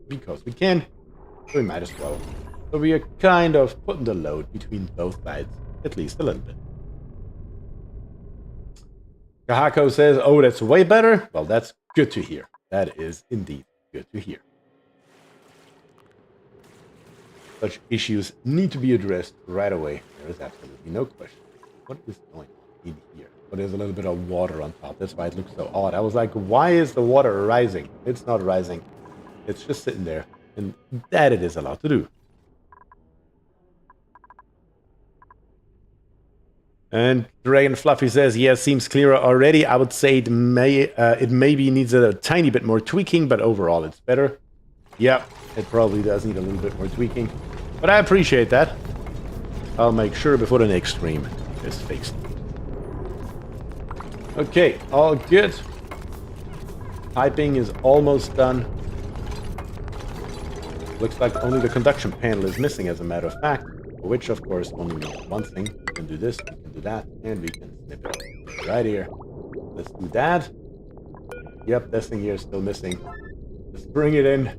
Because we can, so we might as well. So we are kind of putting the load between both sides, at least a little bit. Kahako says, oh, that's way better. Well, that's good to hear. That is indeed good to hear. Such issues need to be addressed right away. There is absolutely no question. What is going on in here? But there's a little bit of water on top. That's why it looks so odd. I was like, why is the water rising? It's not rising. It's just sitting there. And that it is allowed to do. And Dragon Fluffy says, yeah, seems clearer already. I would say it maybe needs a tiny bit more tweaking, but overall it's better. Yeah, it probably does need a little bit more tweaking. But I appreciate that. I'll make sure before the next stream is fixed. Okay, all good. Piping is almost done. Looks like only the conduction panel is missing, as a matter of fact. Which, of course, only means one thing. We can do this, we can do that, and we can snip it right here. Let's do that. Yep, this thing here is still missing. Just bring it in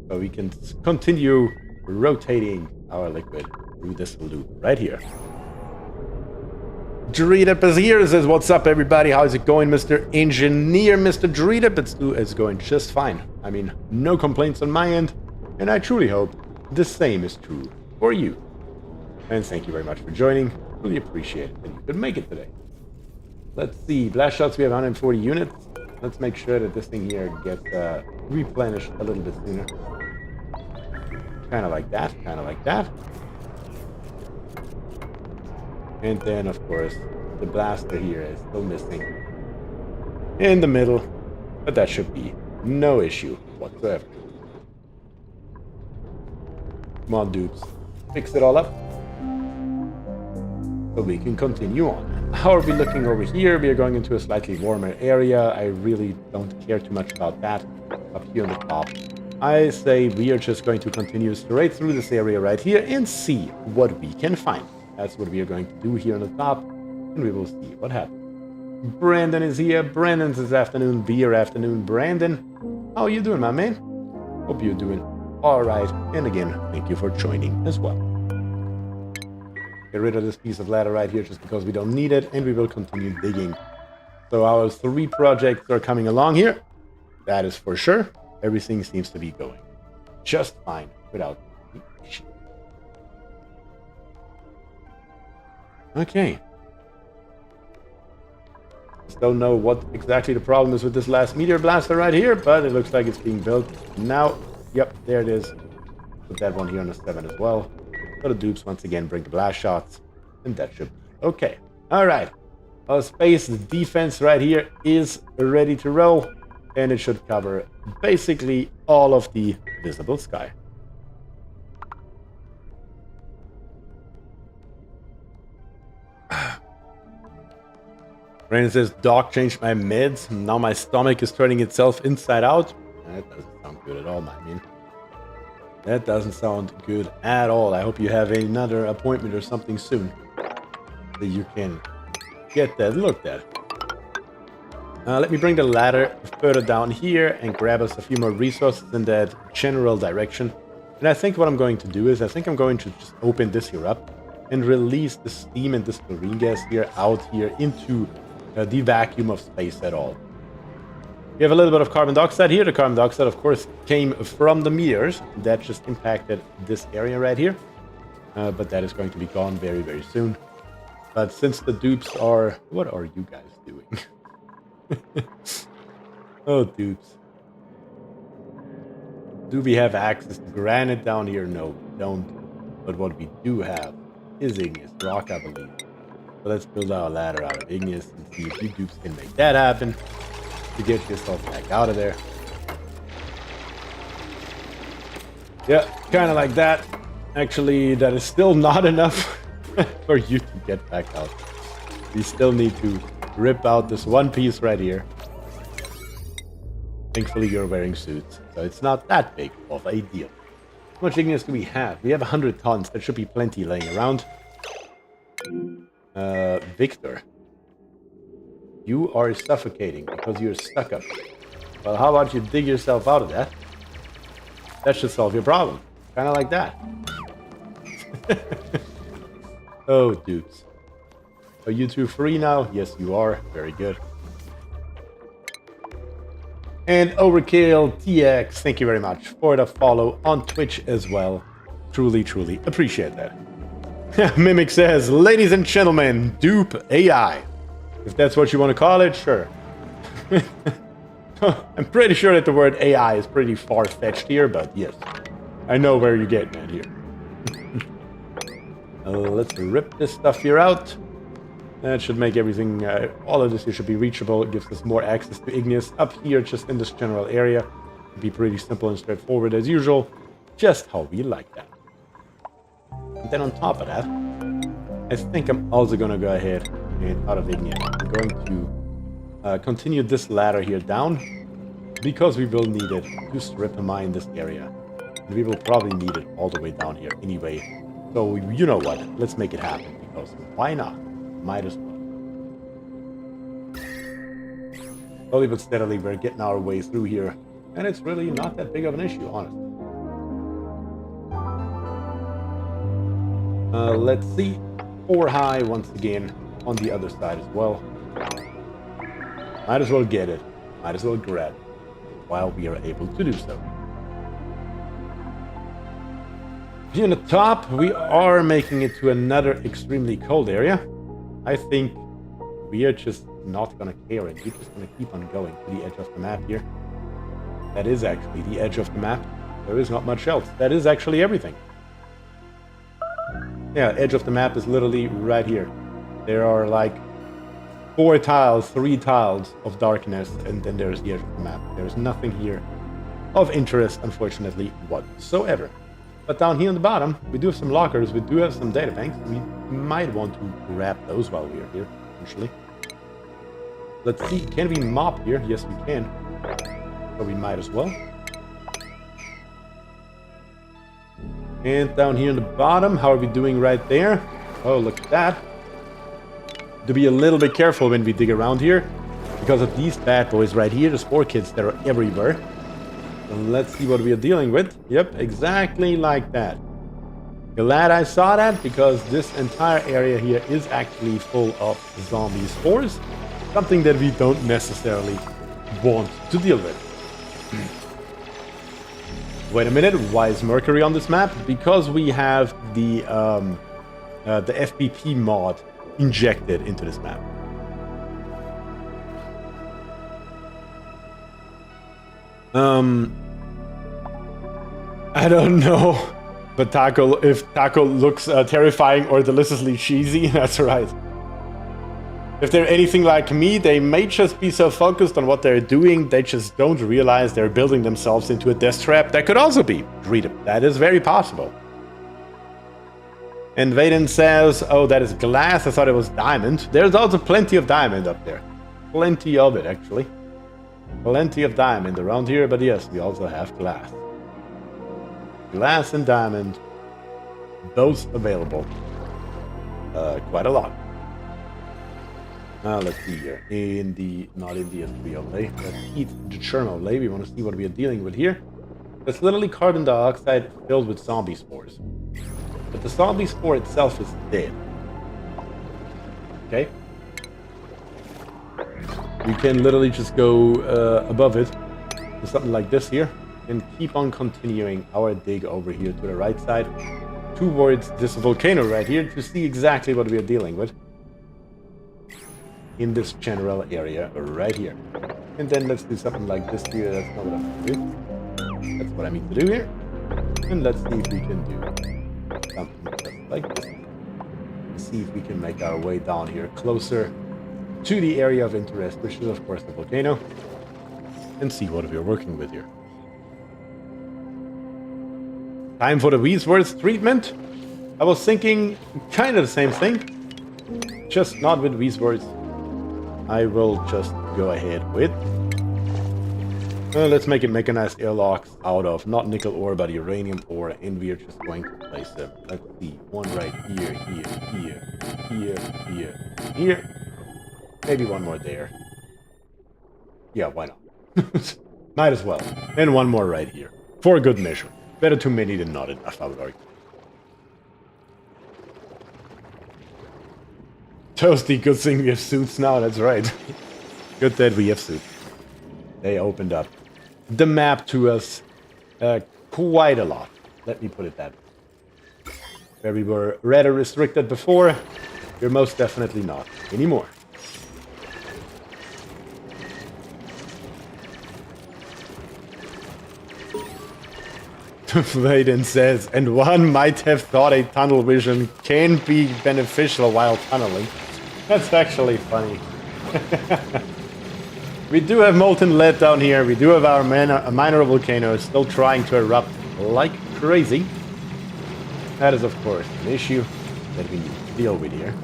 so we can continue rotating our liquid through this loop right here. Dreedip is here. Says, what's up, everybody? How's it going, Mr. Engineer? Mr. Dreedip, it's going just fine. I mean, no complaints on my end. And I truly hope the same is true for you. And thank you very much for joining. Really appreciate it that you could make it today. Let's see. Blast shots, we have 140 units. Let's make sure that this thing here gets replenished a little bit sooner. Kind of like that. Kind of like that. And then, of course, the blaster here is still missing in the middle. But that should be no issue whatsoever. Come on, dudes. Fix it all up. So we can continue on. How are we looking over here? We are going into a slightly warmer area. I really don't care too much about that. Up here on the top, I say we are just going to continue straight through this area right here and see what we can find. That's what we are going to do here on the top, and we will see what happens. Brandon is here. Brandon's this afternoon. Beer afternoon. Brandon, how are you doing, my man? Hope you're doing all right. And again, thank you for joining as well. Get rid of this piece of ladder right here just because we don't need it, and we will continue digging. So our 3 projects are coming along here. That is for sure. Everything seems to be going just fine without any issue. Okay. Just don't know what exactly the problem is with this last meteor blaster right here, but it looks like it's being built now. Yep, there it is. Put that one here on the 7 as well. So the dupes once again bring the blast shots, and that should be okay. All right, our space defense right here is ready to roll, and it should cover basically all of the visible sky. Brandon says, Doc changed my meds. Now my stomach is turning itself inside out. That doesn't sound good at all, I mean. That doesn't sound good at all. I hope you have another appointment or something soon, that you can get that looked at. Let me bring the ladder further down here and grab us a few more resources in that general direction. And I think what I'm going to do is, I think I'm going to just open this here up and release the steam and this chlorine gas here out here into the vacuum of space at all. We have a little bit of carbon dioxide here. The carbon dioxide, of course, came from the meteors. That just impacted this area right here. But that is going to be gone very, very soon. But since the dupes are... What are you guys doing? Oh, dupes. Do we have access to granite down here? No, we don't. But what we do have is igneous rock, I believe. So let's build our ladder out of igneous and see if you dupes can make that happen to get yourself back out of there. Yeah, kind of like that. Actually, that is still not enough for you to get back out. We still need to rip out this one piece right here. Thankfully, you're wearing suits, so it's not that big of a deal. How much igneous do we have? We have 100 tons. There should be plenty laying around. Victor. You are suffocating because you're stuck up. Well, how about you dig yourself out of that? That should solve your problem. Kind of like that. Oh, dudes. Are you two free now? Yes, you are. Very good. And Overkill TX, thank you very much for the follow on Twitch as well. Truly, truly appreciate that. Mimic says, ladies and gentlemen, dupe AI. If that's what you want to call it, sure. I'm pretty sure that the word AI is pretty far-fetched here, but yes. I know where you're getting at here. Let's rip this stuff here out. That should make everything, all of this here should be reachable. It gives us more access to igneous up here, just in this general area. It'll be pretty simple and straightforward as usual. Just how we like that. And then on top of that, I think I'm also going to go ahead and out of igneous. I'm going to continue this ladder here down, because we will need it to strip a mine this area. And we will probably need it all the way down here anyway. So, you know what? Let's make it happen, because why not? Might as well. Slowly but steadily, we're getting our way through here. And it's really not that big of an issue, honestly. Let's see. 4 high once again on the other side as well. Might as well get it. Might as well grab it while we are able to do so. Here on the top, we are making it to another extremely cold area. I think we are just not going to care and we're just going to keep on going to the edge of the map here. That is actually the edge of the map. There is not much else. That is actually everything. Yeah, edge of the map is literally right here. There are like 4 tiles, 3 tiles of darkness, and then there's the edge of the map. There's nothing here of interest, unfortunately, whatsoever. But down here on the bottom, we do have some lockers, we do have some data banks. We might want to grab those while we are here, potentially. Let's see, can we mop here? Yes, we can. So we might as well. And down here on the bottom, how are we doing right there? Oh, look at that. To be a little bit careful when we dig around here, because of these bad boys right here, the spore kits that are everywhere. And let's see what we are dealing with. Yep, exactly like that. Glad I saw that, because this entire area here is actually full of zombie spores. Something that we don't necessarily want to deal with. Wait a minute, why is Mercury on this map? Because we have the FBP mod injected into this map. I don't know, but if taco looks terrifying or deliciously cheesy, that's right. If they're anything like me, they may just be so focused on what they're doing, they just don't realize they're building themselves into a death trap. That could also be. Read it. That is very possible. And Vaden says, oh, that is glass. I thought it was diamond. There's also plenty of diamond up there. Plenty of it, actually. Plenty of diamond around here, but yes, we also have glass. Glass and diamond, both available. Quite a lot. Let's see here. Not in the S3 overlay. Let's eat the churn overlay. We want to see what we are dealing with here. It's literally carbon dioxide filled with zombie spores. But the zombie spore itself is dead. Okay? We can literally just go above it to something like this here and keep on continuing our dig over here to the right side towards this volcano right here to see exactly what we are dealing with in this general area right here. And then let's do something like this here. That's not what I'm going to do. That's what I mean to do here. And let's see if we can do something just like this. Let's see if we can make our way down here closer to the area of interest, which is of course the volcano, and see what we're working with here. Time for the Weedsworth treatment. I was thinking kind of the same thing, just not with Weedsworth. I will just go ahead with... let's make it mechanized airlocks out of not nickel ore, but uranium ore, and we are just going to place them. Let's see, one right here, here. Maybe one more there. Yeah, why not? Might as well. And one more right here. For a good measure. Better too many than not enough, I would argue. Toasty, good thing we have suits now, that's right. Good that we have suits. They opened up the map to us quite a lot. Let me put it that way. Where we were rather restricted before, we're most definitely not anymore. Vaden says, and one might have thought a tunnel vision can be beneficial while tunneling. That's actually funny. We do have molten lead down here. We do have our minor volcano still trying to erupt like crazy. That is, of course, an issue that we need to deal with here.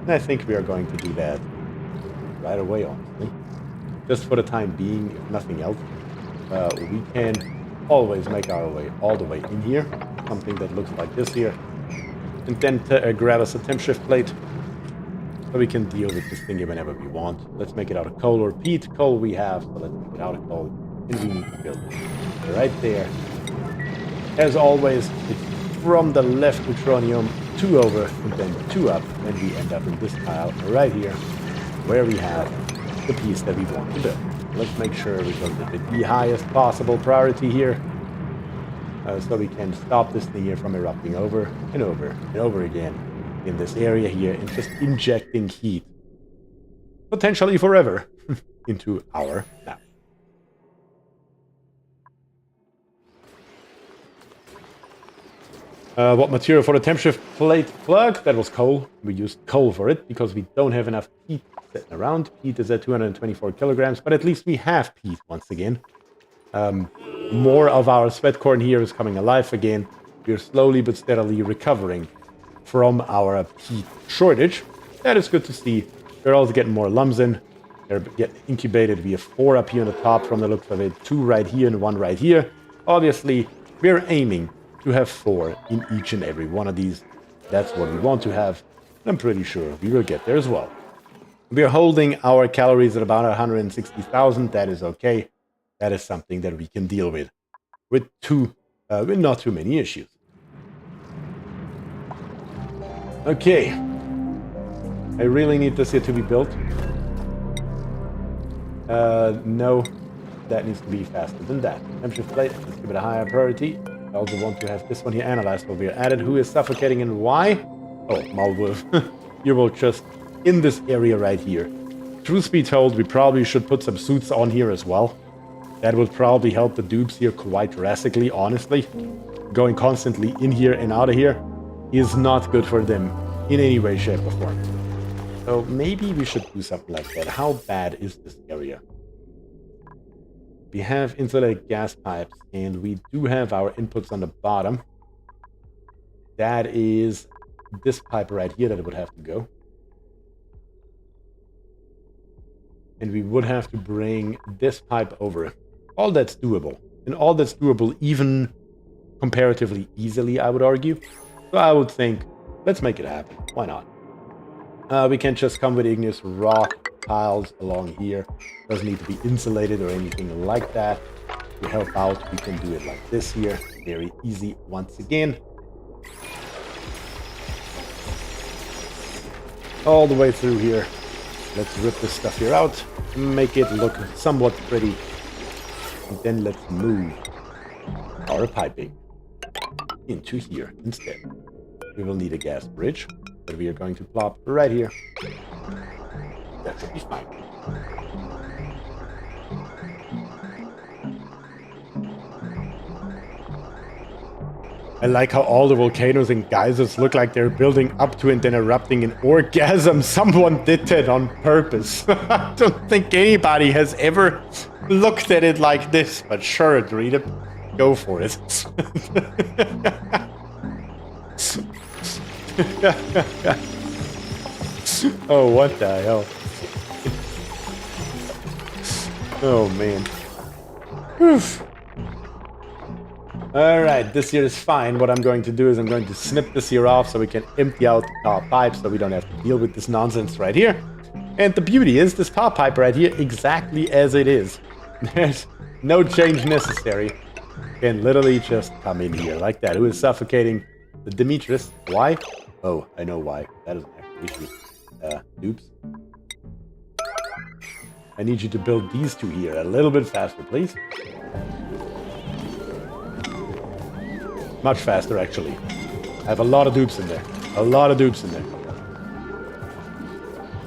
And I think we are going to do that right away, honestly. Just for the time being, if nothing else. We can always make our way all the way in here. Something that looks like this here. And then grab us a temp shift plate. So we can deal with this thing whenever we want. Let's make it out of coal or peat. Coal we have, so let's make it out of coal. And we need to build it. Right there. As always, it's from the left neutronium, 2 over, and then 2 up. And we end up in this tile right here, where we have the piece that we want to build. Let's make sure we go with the highest possible priority here. So we can stop this thing here from erupting over and over and over again in this area here and just injecting heat, potentially forever, into our map. What material for the temp shift plate plug? That was coal. We used coal for it because we don't have enough peat sitting around. Peat is at 224 kilograms, but at least we have peat once again. More of our sweat corn here is coming alive again. We're slowly but steadily recovering from our peat shortage. That is good to see. We're also getting more lumps in. They're getting incubated. We have 4 up here on the top from the looks of it. 2 right here and 1 right here. Obviously, we're aiming to have 4 in each and every one of these. That's what we want to have. I'm pretty sure we will get there as well. We're holding our calories at about 160,000. That is okay. That is something that we can deal with not too many issues. Okay. I really need this here to be built. No. That needs to be faster than that. Temp shift plate. Let's give it a higher priority. I also want to have this one here analyzed while we are added. Who is suffocating and why? Oh, Malwolf. You will just in this area right here. Truth be told, we probably should put some suits on here as well. That would probably help the dupes here quite drastically, honestly. Going constantly in here and out of here is not good for them in any way, shape, or form. So maybe we should do something like that. How bad is this area? We have insulated gas pipes, and we do have our inputs on the bottom. That is this pipe right here that it would have to go. And we would have to bring this pipe over. All that's doable. And all that's doable even comparatively easily, I would argue. So I would think, let's make it happen. Why not? We can just come with igneous rock tiles along here. Doesn't need to be insulated or anything like that. To help out, we can do it like this here. Very easy once again. All the way through here. Let's rip this stuff here out. Make it look somewhat pretty. And then let's move our piping into here instead. We will need a gas bridge that we are going to plop right here. That should be fine. I like how all the volcanoes and geysers look like they're building up to and then erupting in orgasm. Someone did that on purpose. I don't think anybody has ever looked at it like this, but sure, read it. Go for it. Oh, what the hell? Oh, man. Whew. Alright, this here is fine. What I'm going to do is I'm going to snip this here off so we can empty out the top pipe so we don't have to deal with this nonsense right here. And the beauty is this top pipe right here exactly as it is. There's no change necessary. Can literally just come in here like that. Who is suffocating the Demetrius? Why? Oh, I know why. That is an actual issue. Oops. I need you to build these two here a little bit faster, please. Much faster, actually. I have a lot of dupes in there. A lot of dupes in there.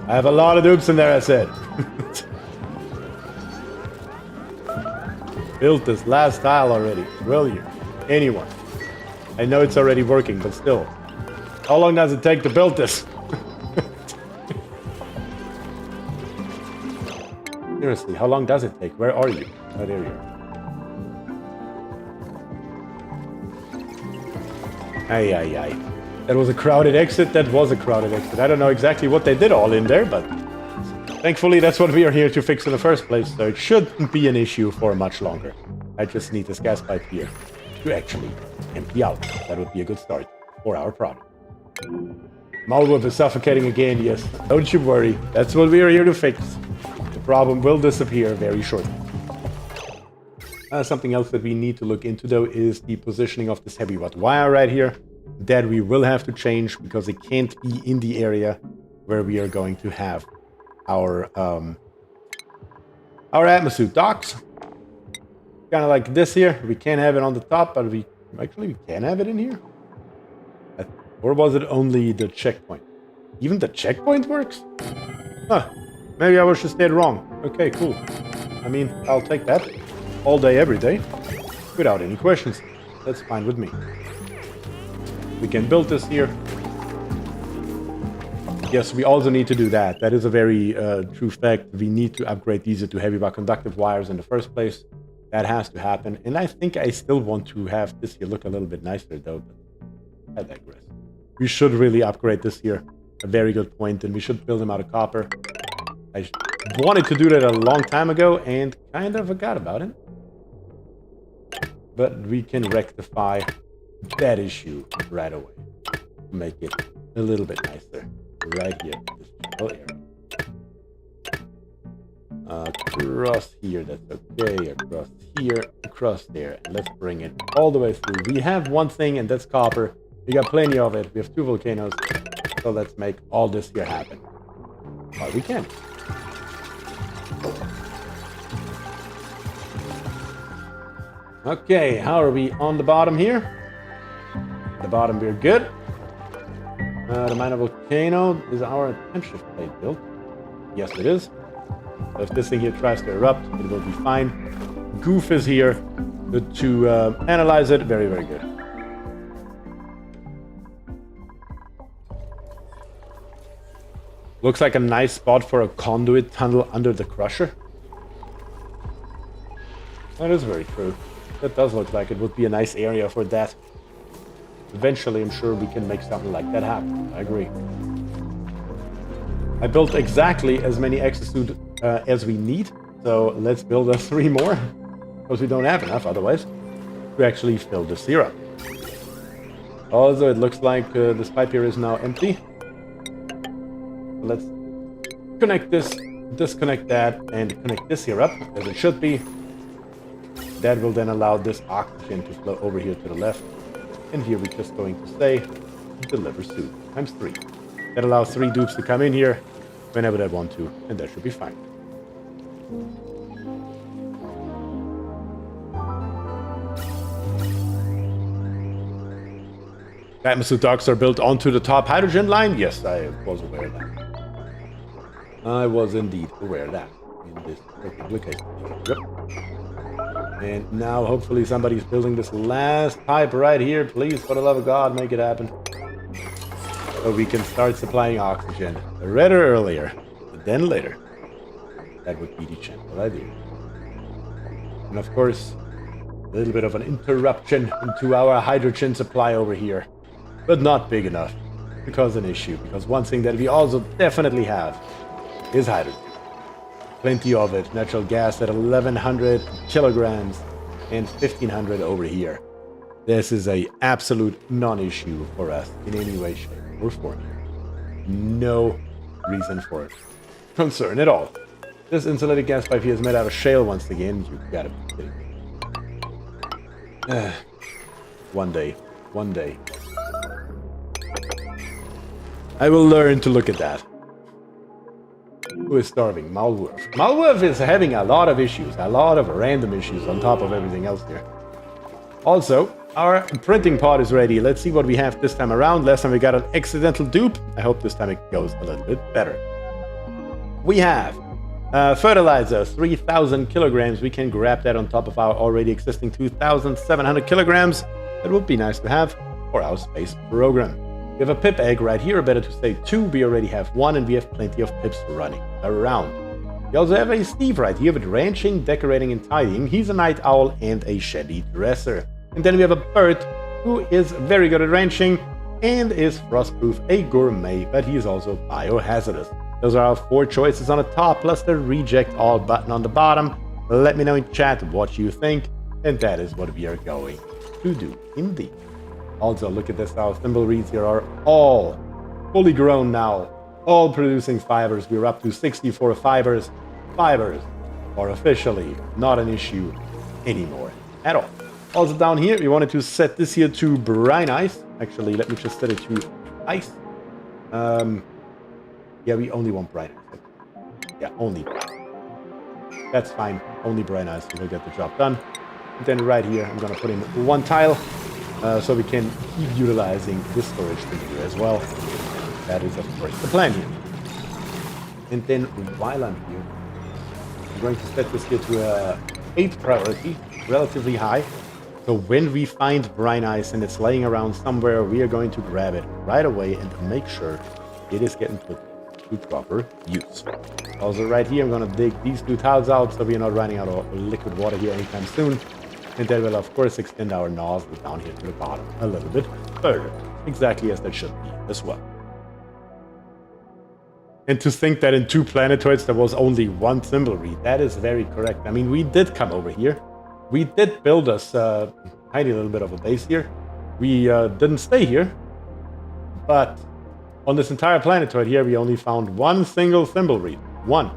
I have a lot of dupes in there, I said. Built this last tile already. Will you? Anyone? I know it's already working, but still. How long does it take to build this? Seriously, how long does it take? Where are you? Oh, there you are. Aye, aye, aye. That was a crowded exit. That was a crowded exit. I don't know exactly what they did all in there, but thankfully that's what we are here to fix in the first place, so it shouldn't be an issue for much longer. I just need this gas pipe here to actually empty out. That would be a good start for our product. Malwolf is suffocating again, yes. Don't you worry. That's what we are here to fix. The problem will disappear very shortly. Something else that we need to look into, though, is the positioning of this heavy rod wire right here. That we will have to change because it can't be in the area where we are going to have our atmosuit docks. Kind of like this here. We can't have it on the top, but we can have it in here. Or was it only the checkpoint? Even the checkpoint works? Huh. Maybe I was just dead wrong. Okay, cool. I mean, I'll take that. All day, every day. Without any questions. That's fine with me. We can build this here. Yes, we also need to do that. That is a very true fact. We need to upgrade these to heavy but conductive wires in the first place. That has to happen. And I think I still want to have this here look a little bit nicer, though. But I digress. We should really upgrade this here. A very good point. And we should build them out of copper. I wanted to do that a long time ago and kind of forgot about it. But we can rectify that issue right away. Make it a little bit nicer. Right here in this general area. Across here, that's okay. Across here, across there. And let's bring it all the way through. We have one thing, and that's copper. We got plenty of it. We have 2 volcanoes. So let's make all this here happen. Well, we can. Okay, how are we on the bottom here? The bottom, we're good. The minor volcano, is our time shift plate built? Yes, it is. So if this thing here tries to erupt, it will be fine. Goof is here to analyze it. Very, very good. Looks like a nice spot for a conduit tunnel under the crusher. That is very true. That does look like it would be a nice area for that. Eventually, I'm sure we can make something like that happen. I agree. I built exactly as many exosuit as we need. So let's build us 3 more. Because we don't have enough otherwise. To actually fill this here up. Also, it looks like this pipe here is now empty. Let's connect this, disconnect that, and connect this here up as it should be. That will then allow this oxygen to flow over here to the left. And here we're just going to say, deliver suit times 3. That allows 3 dupes to come in here whenever they want to, and that should be fine. Atmosuit docks are built onto the top hydrogen line? Yes, I was aware of that. I was indeed aware of that in this particular case. Yep. And now hopefully somebody's building this last pipe right here. Please, for the love of God, make it happen. So we can start supplying oxygen rather earlier than later. That would be the general idea. And of course, a little bit of an interruption into our hydrogen supply over here. But not big enough to cause an issue. Because one thing that we also definitely have is hydrogen. Plenty of it. Natural gas at 1,100 kilograms and 1,500 over here. This is a absolute non-issue for us in any way, shape, or form. No reason for concern at all. This insulated gas pipe here is made out of shale once again. You gotta be kidding me. One day. I will learn to look at that. Who is starving? Malwurf. Malwurf is having a lot of issues. A lot of random issues on top of everything else here. Also, our printing pod is ready. Let's see what we have this time around. Last time we got an accidental dupe. I hope this time it goes a little bit better. We have fertilizer, 3,000 kilograms. We can grab that on top of our already existing 2,700 kilograms. That would be nice to have for our space program. We have a pip egg right here, or better to say 2. We already have 1, and we have plenty of pips running around. We also have a Steve right here with ranching, decorating, and tidying. He's a night owl and a shady dresser. And then we have a Bert, who is very good at ranching and is frostproof, a gourmet, but he is also biohazardous. Those are our 4 choices on the top, plus the reject all button on the bottom. Let me know in chat what you think, and that is what we are going to do indeed. Also, look at this, our thimble reeds here are all fully grown now, all producing fibers. We're up to 64 fibers. Fibers are officially not an issue anymore at all. Also down here, we wanted to set this here to brine ice. Actually, let me just set it to ice. Yeah, we only want brine ice. Yeah, only brine. That's fine. Only brine ice will get the job done. And then right here, I'm going to put in 1 tile. So we can keep utilizing this storage thing here as well. That is, of course, the plan here. And then while I'm here, I'm going to set this here to a 8th priority, relatively high. So when we find brine ice and it's laying around somewhere, we are going to grab it right away and make sure it is getting put to proper use. Also right here, I'm going to dig these 2 tiles out so we are not running out of liquid water here anytime soon. And that will, of course, extend our nozzle down here to the bottom a little bit further. Exactly as that should be as well. And to think that in 2 planetoids there was only 1 thimble reed, that is very correct. I mean, we did come over here. We did build us a tiny little bit of a base here. We didn't stay here. But on this entire planetoid here, we only found 1 single thimble reed. 1.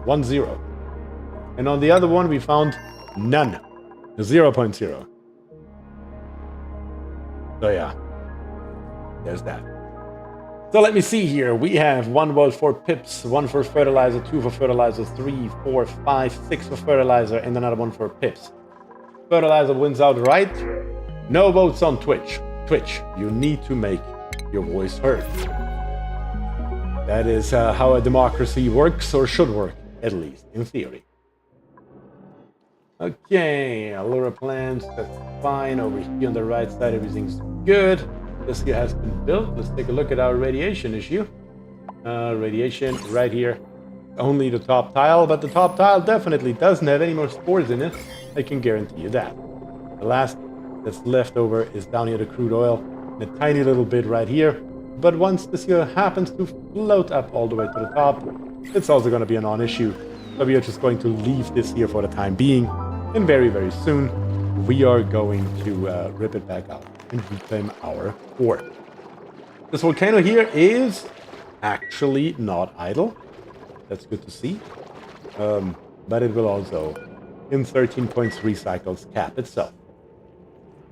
1-0. And on the other one, we found none. 0.0. So yeah, there's that. So let me see here. We have 1 vote for pips, 1 for fertilizer, 2 for fertilizer, 3, 4, 5, 6 for fertilizer, and another 1 for pips. Fertilizer wins outright. No votes on Twitch. Twitch, you need to make your voice heard. That is how a democracy works, or should work, at least in theory. Okay, Allura plants, that's fine. Over here on the right side, everything's good. This here has been built. Let's take a look at our radiation issue. Radiation right here. Only the top tile, but the top tile definitely doesn't have any more spores in it. I can guarantee you that. The last that's left over is down here, the crude oil. And a tiny little bit right here. But once this here happens to float up all the way to the top, it's also going to be a non-issue. So we are just going to leave this here for the time being. And very, very soon, we are going to rip it back out and reclaim our ore. This volcano here is actually not idle. That's good to see. But it will also, in 13.3 cycles, cap itself.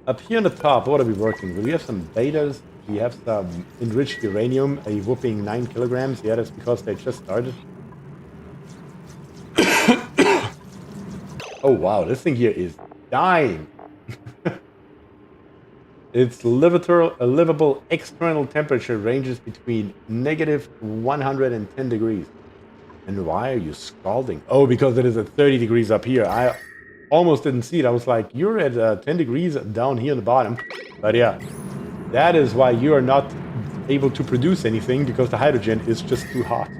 Up here on the top, what are we working with? We have some betas. We have some enriched uranium, a whooping 9 kilograms. Yeah, that's because they just started. Oh wow, this thing here is dying. Its livable external temperature ranges between negative 110 degrees. And why are you scalding? Oh, because it is at 30 degrees up here. I almost didn't see it. I was like, you're at 10 degrees down here in the bottom. But yeah, that is why you are not able to produce anything, because the hydrogen is just too hot.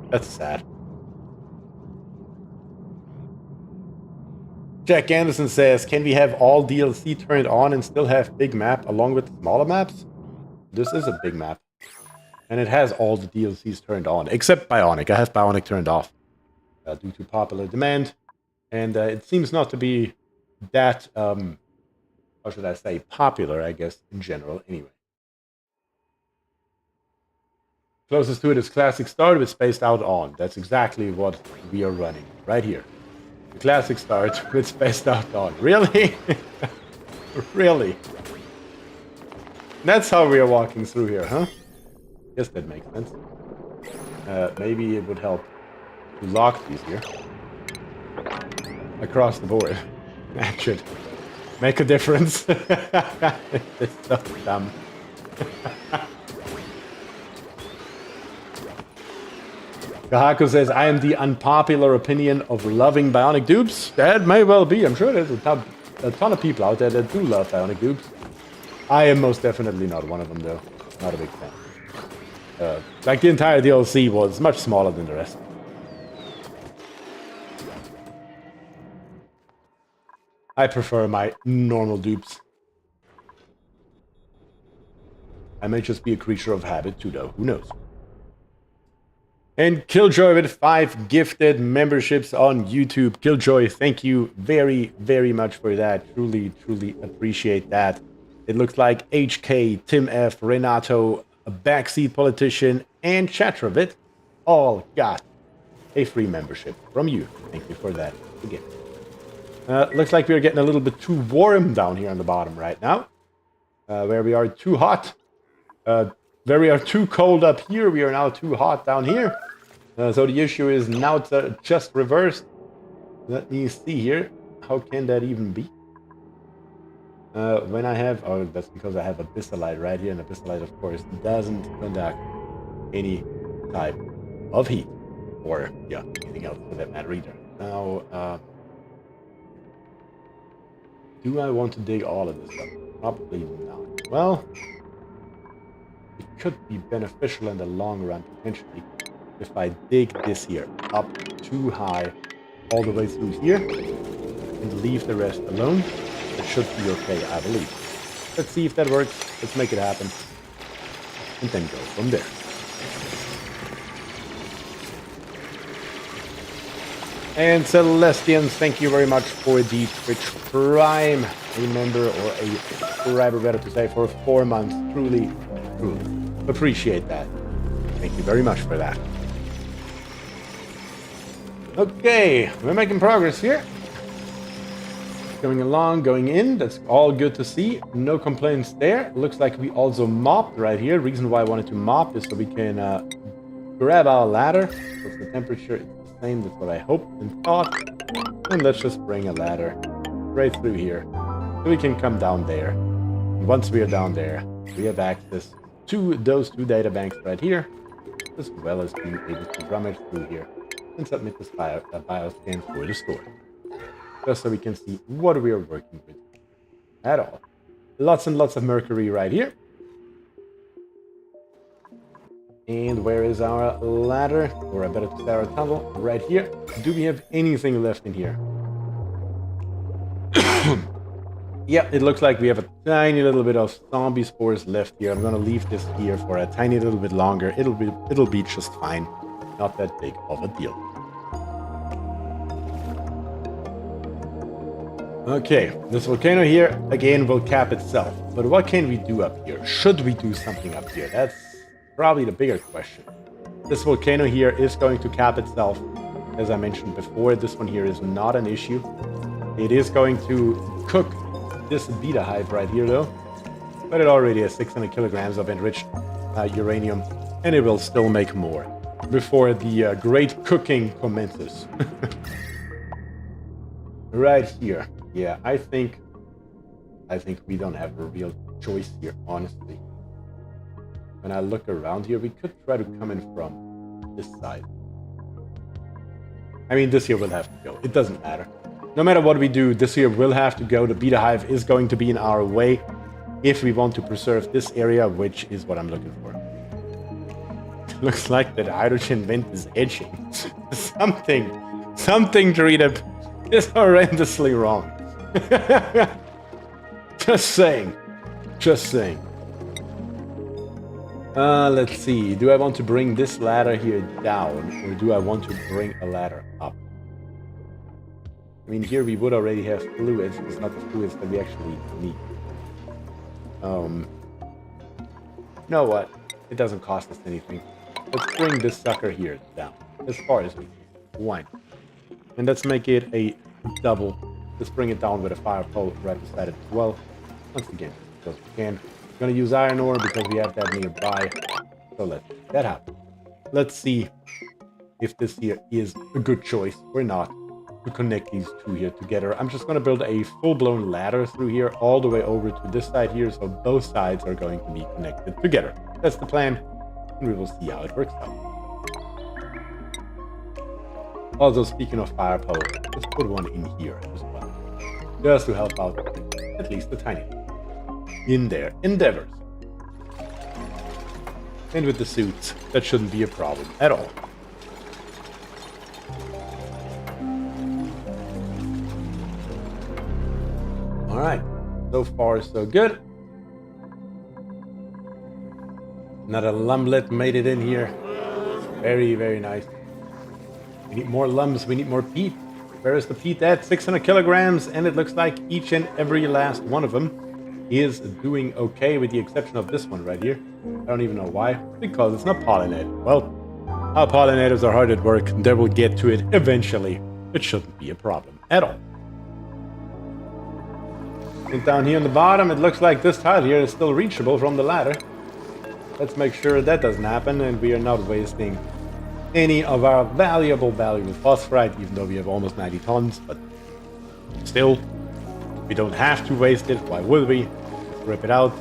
That's sad. Jack Anderson says, can we have all DLC turned on and still have big map along with smaller maps? This is a big map. And it has all the DLCs turned on, except Bionic. I have Bionic turned off due to popular demand. And it seems not to be that, how should I say, popular, I guess, in general, anyway. Closest to it is Classic Start with Spaced Out on. That's exactly what we are running, right here. The Classic Start with Spaced Out on. Really? Really? That's how we are walking through here, huh? Guess that makes sense. Maybe it would help to lock these here. Across the board. That should make a difference. It's so dumb. Kahako says, I am the unpopular opinion of loving bionic dupes. That may well be. I'm sure there's a ton of people out there that do love bionic dupes. I am most definitely not one of them, though. Not a big fan. Like, the entire DLC was much smaller than the rest. I prefer my normal dupes. I may just be a creature of habit, too, though. Who knows? And Killjoy with 5 gifted memberships on YouTube. Killjoy, thank you very, very much for that. Truly, truly appreciate that. It looks like HK, Tim F, Renato, a backseat politician, and Chatravit all got a free membership from you. Thank you for that again. Looks like we're getting a little bit too warm down here on the bottom right now. Where we are too hot. Where we are too cold up here, we are now too hot down here. So the issue is now it's just reversed. Let me see here. How can that even be? When I have... Oh, that's because I have Abyssalite right here. And Abyssalite, of course, doesn't conduct any type of heat. Or, yeah, anything else for that matter either. Now, do I want to dig all of this up? Probably not. Well... it could be beneficial in the long run, potentially, if I dig this here up too high, all the way through here, and leave the rest alone. It should be okay, I believe. Let's see if that works. Let's make it happen. And then go from there. And Celestians, thank you very much for the Twitch Prime. A member, or a subscriber, better to say, for 4 months. Truly, truly appreciate that. Thank you very much for that. Okay, we're making progress here. Going along, going in. That's all good to see. No complaints there. Looks like we also mopped right here. Reason why I wanted to mop is so we can grab our ladder. Because the temperature is the same. That's what I hoped and thought. And let's just bring a ladder right through here. So we can come down there. And once we are down there, we have access to those 2 data banks right here, as well as being able to rummage through here and submit this bioscan for the store. Just so we can see what we are working with at all. Lots and lots of mercury right here. And where is our ladder? Or I better say our tunnel right here. Do we have anything left in here? Yeah, it looks like we have a tiny little bit of zombie spores left here. I'm gonna leave this here for a tiny little bit longer. It'll be just fine. Not that big of a deal. Okay, this volcano here again will cap itself. But what can we do up here? Should we do something up here? That's probably the bigger question. This volcano here is going to cap itself. As I mentioned before, this one here is not an issue. It is going to cook this beta hive right here though, but it already has 600 kilograms of enriched uranium, and it will still make more before the great cooking commences. Right here. Yeah, I think we don't have a real choice here, honestly. When I look around here, we could try to come in from this side. I mean, this here will have to go. It doesn't matter. No matter what we do, this here will have to go. The beta hive is going to be in our way if we want to preserve this area, which is what I'm looking for. Looks like that hydrogen vent is edging. Something, Dorita, is horrendously wrong. Just saying. Let's see. Do I want to bring this ladder here down, or do I want to bring a ladder up? I mean, here we would already have fluids. It's not the fluids that we actually need. You know what? It doesn't cost us anything. Let's bring this sucker here down as far as we can. Why not? And let's make it a double. Let's bring it down with a fire pole right beside it as well. Once again, because we can. We're gonna use iron ore because we have that nearby. So let's make that happen. Let's see if this here is a good choice or not to connect these two here together. I'm just gonna build a full-blown ladder through here all the way over to this side here, so both sides are going to be connected together. That's the plan, and we will see how it works out. Also, speaking of fire power, let's put one in here as well, just to help out at least a tiny bit in their endeavors. And with the suits, that shouldn't be a problem at all. Alright, so far so good. Another lumblet made it in here. Very, very nice. We need more lums, we need more peat. Where is the peat at? 600 kilograms, and it looks like each and every last one of them is doing okay, with the exception of this one right here. I don't even know why. Because it's not pollinated. Well, our pollinators are hard at work, and they will get to it eventually. It shouldn't be a problem at all. And down here on the bottom, it looks like this tile here is still reachable from the ladder. Let's make sure that doesn't happen, and we are not wasting any of our valuable phosphorite, even though we have almost 90 tons, but still, we don't have to waste it. Why would we? Just rip it out,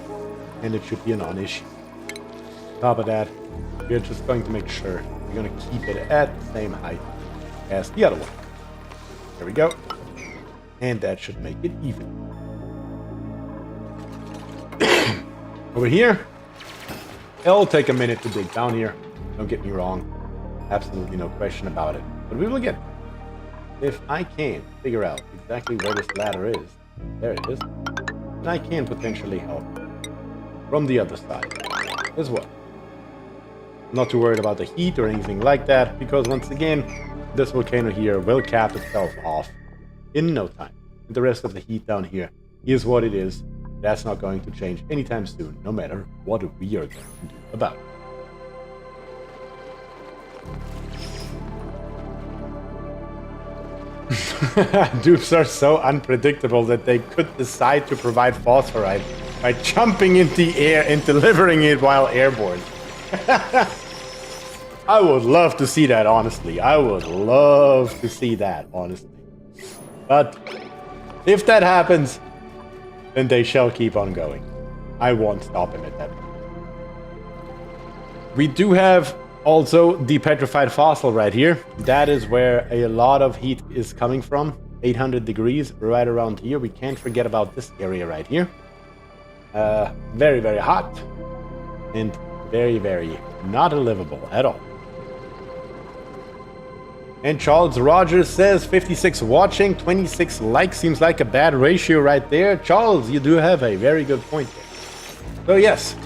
and it should be a non-issue. On top of that, we're just going to make sure we're going to keep it at the same height as the other one. There we go. And that should make it even. Over here, it'll take a minute to dig down here. Don't get me wrong. Absolutely no question about it. But we will get there. If I can figure out exactly where this ladder is, there it is, then I can potentially help from the other side as well. Not too worried about the heat or anything like that, because once again, this volcano here will cap itself off in no time. And the rest of the heat down here is what it is. That's not going to change anytime soon, no matter what we are going to do about it. Dupes are so unpredictable that they could decide to provide phosphorite by jumping in the air and delivering it while airborne. I would love to see that, honestly. I would love to see that, honestly. But if that happens, then they shall keep on going. I won't stop him at that point. We do have also the petrified fossil right here. That is where a lot of heat is coming from. 800 degrees right around here. We can't forget about this area right here. Very, very hot. And very, very not livable at all. And Charles Rogers says 56 watching, 26 likes. Seems like a bad ratio right there. Charles, you do have a very good point there. So yes,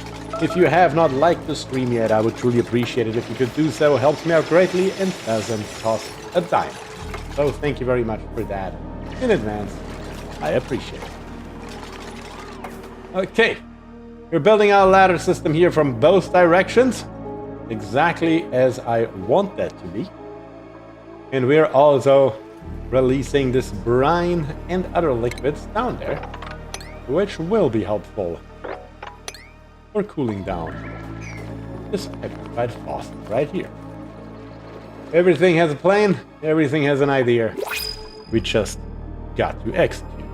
if you have not liked the stream yet, I would truly appreciate it if you could do so. Helps me out greatly and doesn't cost a dime. So thank you very much for that in advance. I appreciate it. Okay, we're building our ladder system here from both directions, exactly as I want that to be. And we're also releasing this brine and other liquids down there, which will be helpful for cooling down this petrified fossil right here. Everything has a plan, everything has an idea. We just got to execute.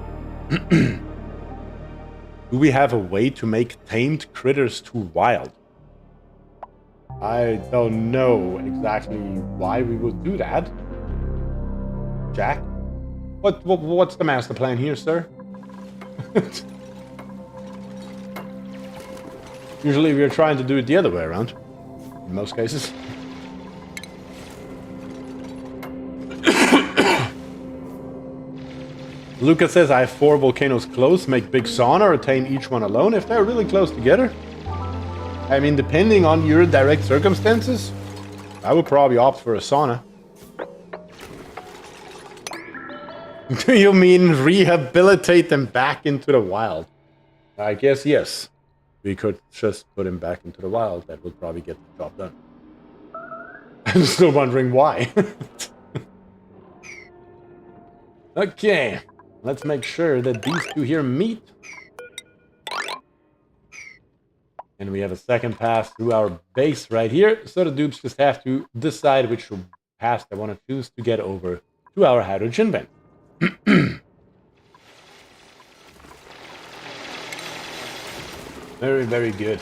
Do we have a way to make tamed critters too wild? I don't know exactly why we would do that. Jack? What's the master plan here, sir? Usually we're trying to do it the other way around. In most cases. Lucas says I have 4 volcanoes close, make big sauna, or tame each one alone if they're really close together. I mean, depending on your direct circumstances, I would probably opt for a sauna. Do you mean rehabilitate them back into the wild? I guess yes. We could just put him back into the wild. That would probably get the job done. I'm still wondering why. Okay. Let's make sure that these two here meet. And we have a second pass through our base right here. So the dupes just have to decide which pass they want to choose to get over to our hydrogen vent. Very, very good.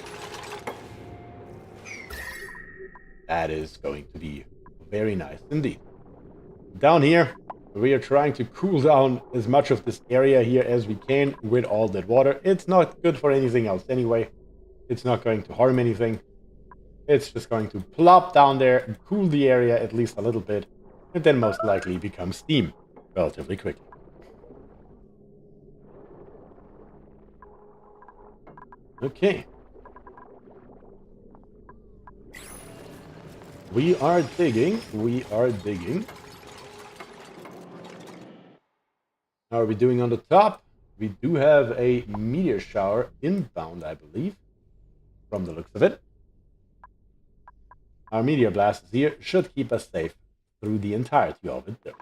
That is going to be very nice indeed. Down here, we are trying to cool down as much of this area here as we can with all that water. It's not good for anything else anyway. It's not going to harm anything. It's just going to plop down there and cool the area at least a little bit, and then most likely become steam relatively quickly. Okay. We are digging. We are digging. How are we doing on the top? We do have a meteor shower inbound, I believe, from the looks of it. Our meteor blasters here should keep us safe through the entirety of it, though.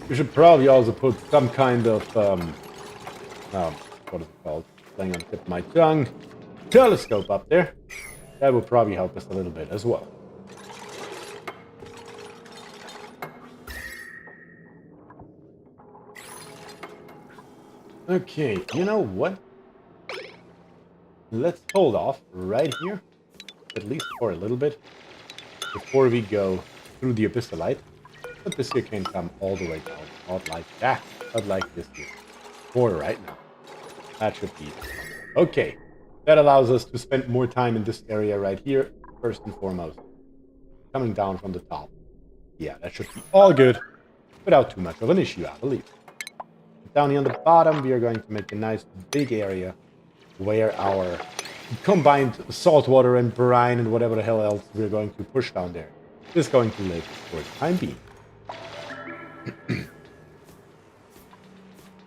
We should probably also put some kind of, what is it called? Playing on the tip of my tongue. Telescope up there. That will probably help us a little bit as well. Okay, you know what? Let's hold off right here, at least for a little bit, before we go through the abyssalite. But this here can come all the way down, not like that, but like this here. For right now. That should be okay. That allows us to spend more time in this area right here, first and foremost. Coming down from the top. Yeah, that should be all good, without too much of an issue, I believe. Down here on the bottom, we are going to make a nice big area where our combined saltwater and brine and whatever the hell else we're going to push down there is going to live for the time being.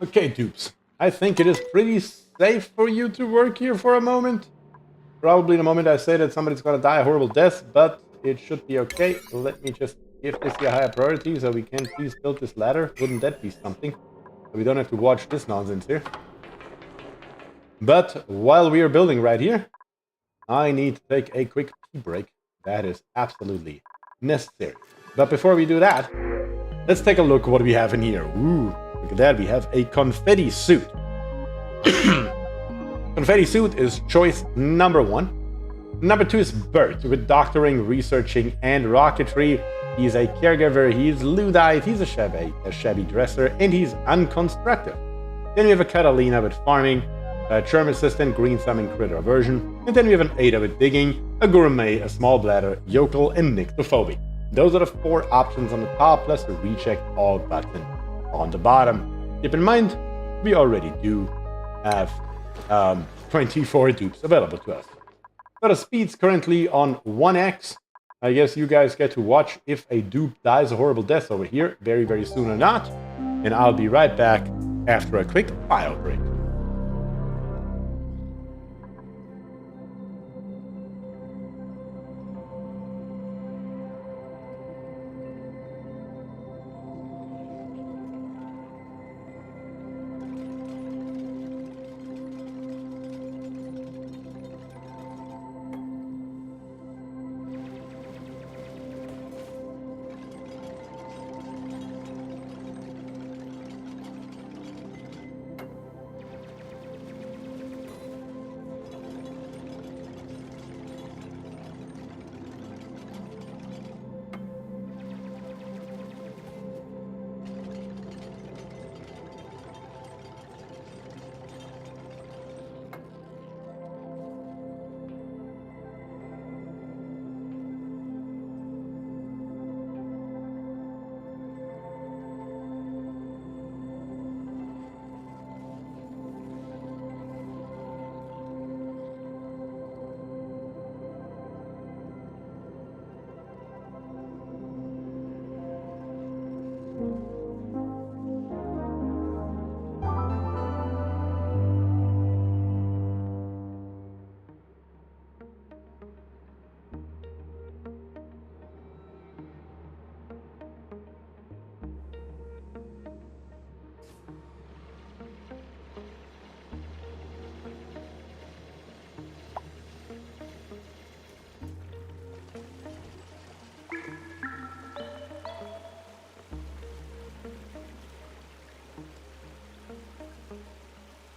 Okay, dupes. I think it is pretty safe for you to work here for a moment. Probably the moment I say that somebody's gonna die a horrible death, but it should be okay. Let me just give this a higher priority so we can please build this ladder. Wouldn't that be something? We don't have to watch this nonsense here. But while we are building right here, I need to take a quick pee break. That is absolutely necessary. But before we do that, let's take a look at what we have in here. Ooh, look at that. We have a confetti suit. Confetti suit is choice number 1. Number 2 is Bert, with doctoring, researching, and rocketry. He's a caregiver, he's Luddite, he's a shabby dresser, and he's unconstructive. Then we have a Catalina with farming, a charm assistant, green thumb, critter aversion, and then we have an Ada with digging, a gourmet, a small bladder, yokel, and nyctophobic. Those are the 4 options on the top, plus the recheck all button on the bottom. Keep in mind, we already do have 24 dupes available to us. So the speed's currently on 1x. I guess you guys get to watch if a dupe dies a horrible death over here, very, very soon or not. And I'll be right back after a quick bio break.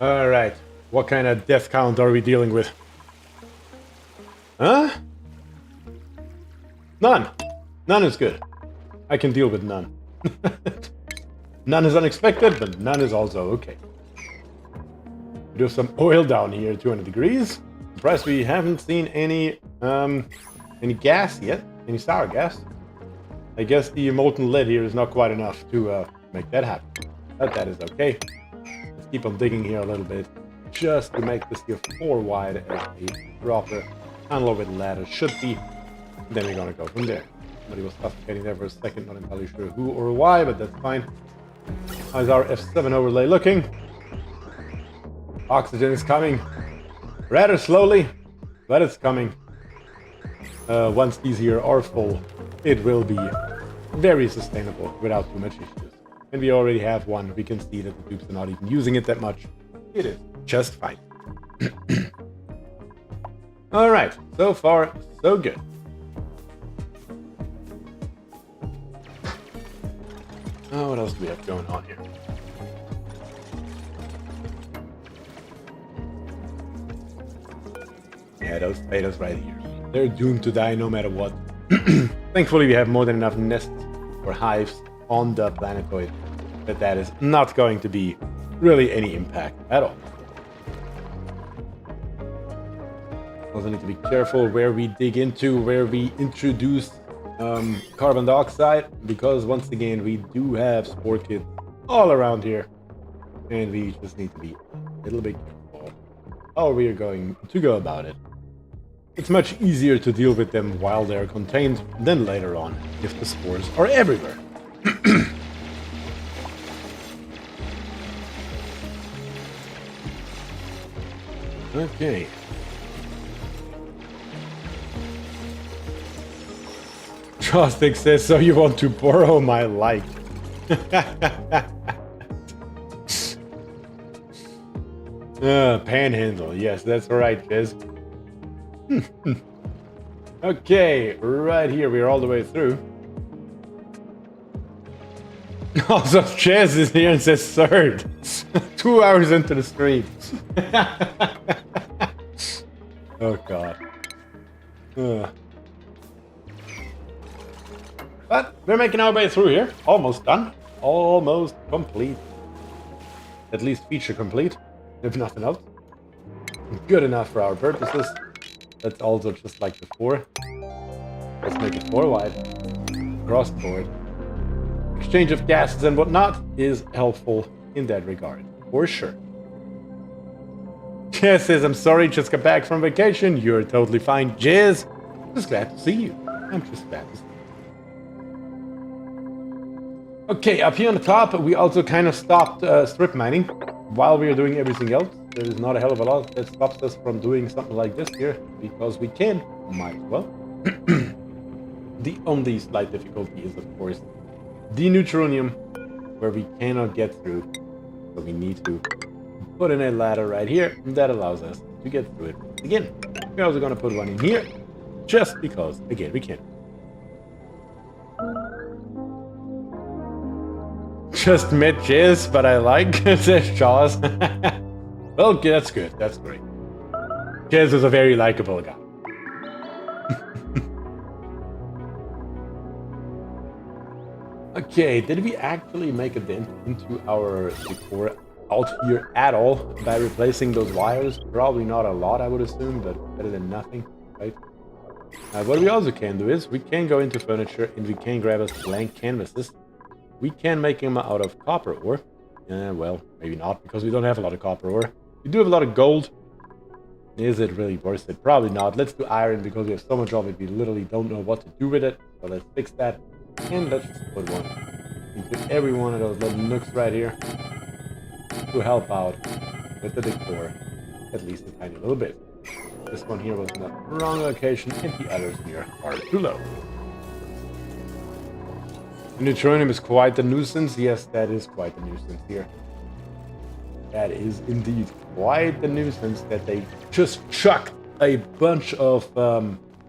Alright. What kind of death count are we dealing with? Huh? None. None is good. I can deal with none. None is unexpected, but none is also okay. We do have some oil down here, 200 degrees. Surprised we haven't seen any gas yet, any sour gas. I guess the molten lead here is not quite enough to make that happen. But that is okay. Let's keep on digging here a little bit, just to make this here 4 wide as a proper unloaded ladder should be. And then we're gonna go from there. Somebody was suffocating there for a second, not entirely sure who or why, but that's fine. How's our F7 overlay looking? Oxygen is coming. Rather slowly, but it's coming. Once these here are full, it will be very sustainable without too much issues. And we already have one. We can see that the tubes are not even using it that much. It is just fine. Alright, so far, so good. Oh, what else do we have going on here? Yeah, those potatoes right here. They're doomed to die no matter what. Thankfully, we have more than enough nests or hives on the planetoid that is not going to be really any impact at all. Also need to be careful where we dig into, where we introduce carbon dioxide, because once again we do have spore kits all around here, and we just need to be a little bit careful how we are going to go about it. It's much easier to deal with them while they're contained than later on if the spores are everywhere. Okay. Jostick says, so you want to borrow my light. Panhandle. Yes, that's right, Jez. Okay, right here. We're all the way through. Also, Jez is here and says third. 2 hours into the stream. Oh, God. But we're making our way through here. Almost done. Almost complete. At least feature complete, if nothing else. Good enough for our purposes. That's also just like before. Let's make it 4 wide. Across the board. Exchange of gases and whatnot is helpful in that regard, for sure. Jez says, I'm sorry, just got back from vacation. You're totally fine, Jez. Just glad to see you. I'm just glad to see you. Okay, up here on the top, we also kind of stopped strip mining while we are doing everything else. There is not a hell of a lot that stops us from doing something like this here, because we can, might as well. The only slight difficulty is, of course, the neutronium, where we cannot get through. So we need to put in a ladder right here, and that allows us to get through it again. We're also going to put one in here, just because, again, we can. Just met Jizz, but I like, says Jaws. Well, that's good. That's great. Jizz is a very likable guy. Okay, did we actually make a dent into our decor out here at all by replacing those wires? Probably not a lot, I would assume, but better than nothing, right? What we also can do is we can go into furniture and we can grab us blank canvases. We can make them out of copper ore. Well, maybe not, because we don't have a lot of copper ore. We do have a lot of gold. Is it really worth it? Probably not. Let's do iron, because we have so much of it, we literally don't know what to do with it. So let's fix that. And let's just put one into every one of those little nooks right here to help out with the decor, at least a tiny little bit. This one here was in the wrong location, and the others here are too low. The neutronium is quite a nuisance. Yes, that is quite a nuisance here. That is indeed quite the nuisance that they just chucked a bunch of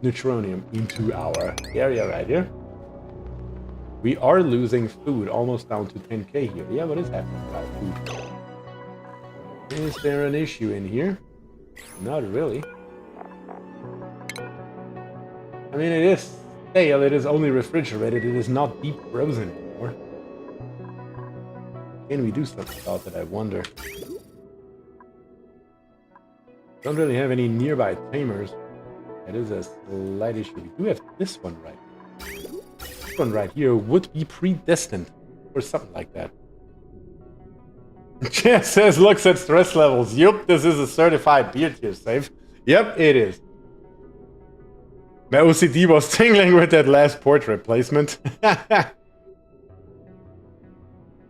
neutronium into our area right here. We are losing food, almost down to 10k here. Yeah, what is happening with our food? Is there an issue in here? Not really. I mean, it is stale, it is only refrigerated, it is not deep frozen anymore. Can we do something about that, I wonder? Don't really have any nearby tamers. That is a slight issue. We do have this one right here. This one right here would be predestined or something like that. Chad says, looks at stress levels. Yup, this is a certified BierTier save. Yep, it is. My OCD was tingling with that last portrait placement. I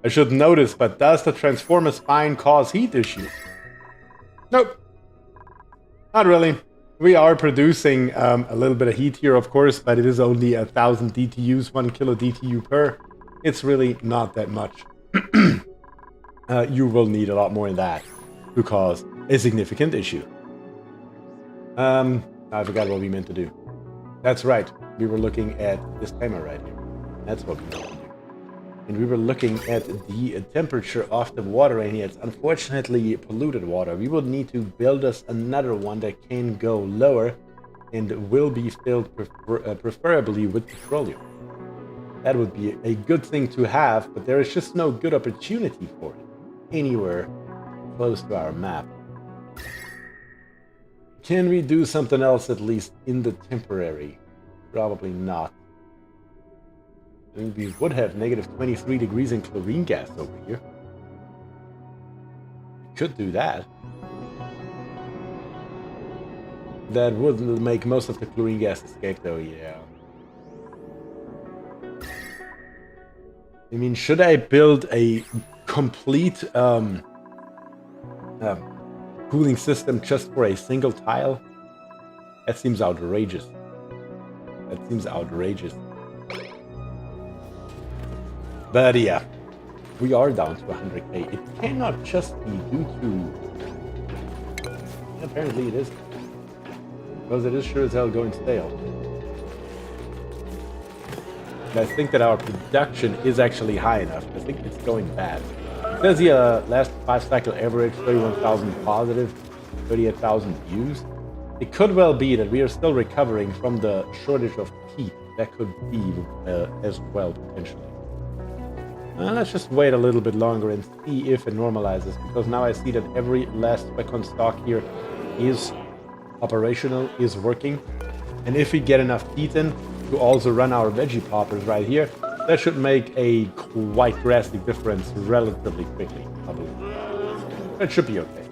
should notice, but does the Transformer spine cause heat issues? Nope. Not really. We are producing a little bit of heat here, of course, but it is only 1,000 DTUs, 1 kilo DTU per. It's really not that much. You will need a lot more than that to cause a significant issue. I forgot what we meant to do. That's right. We were looking at this timer right here. That's what we meant to do. And we were looking at the temperature of the water in here. It's unfortunately polluted water. We will need to build us another one that can go lower and will be filled preferably with petroleum. That would be a good thing to have, but there is just no good opportunity for it anywhere close to our map. Can we do something else at least in the temporary? Probably not. I mean, we would have negative 23 degrees in chlorine gas over here. We could do that. That would make most of the chlorine gas escape though, yeah. I mean, should I build a complete cooling system just for a single tile? That seems outrageous. That seems outrageous. But yeah, we are down to 100k. It cannot just be due to... Apparently it is. Because it is sure as hell going stale. I think that our production is actually high enough. I think it's going bad. It says here, last 5 cycle average, 31,000 positive, 38,000 views. It could well be that we are still recovering from the shortage of heat. That could be as well, potentially. Let's just wait a little bit longer and see if it normalizes, because now I see that every last spec on stock here is operational, is working. And if we get enough heat in to also run our veggie poppers right here, that should make a quite drastic difference relatively quickly, I believe. That should be okay.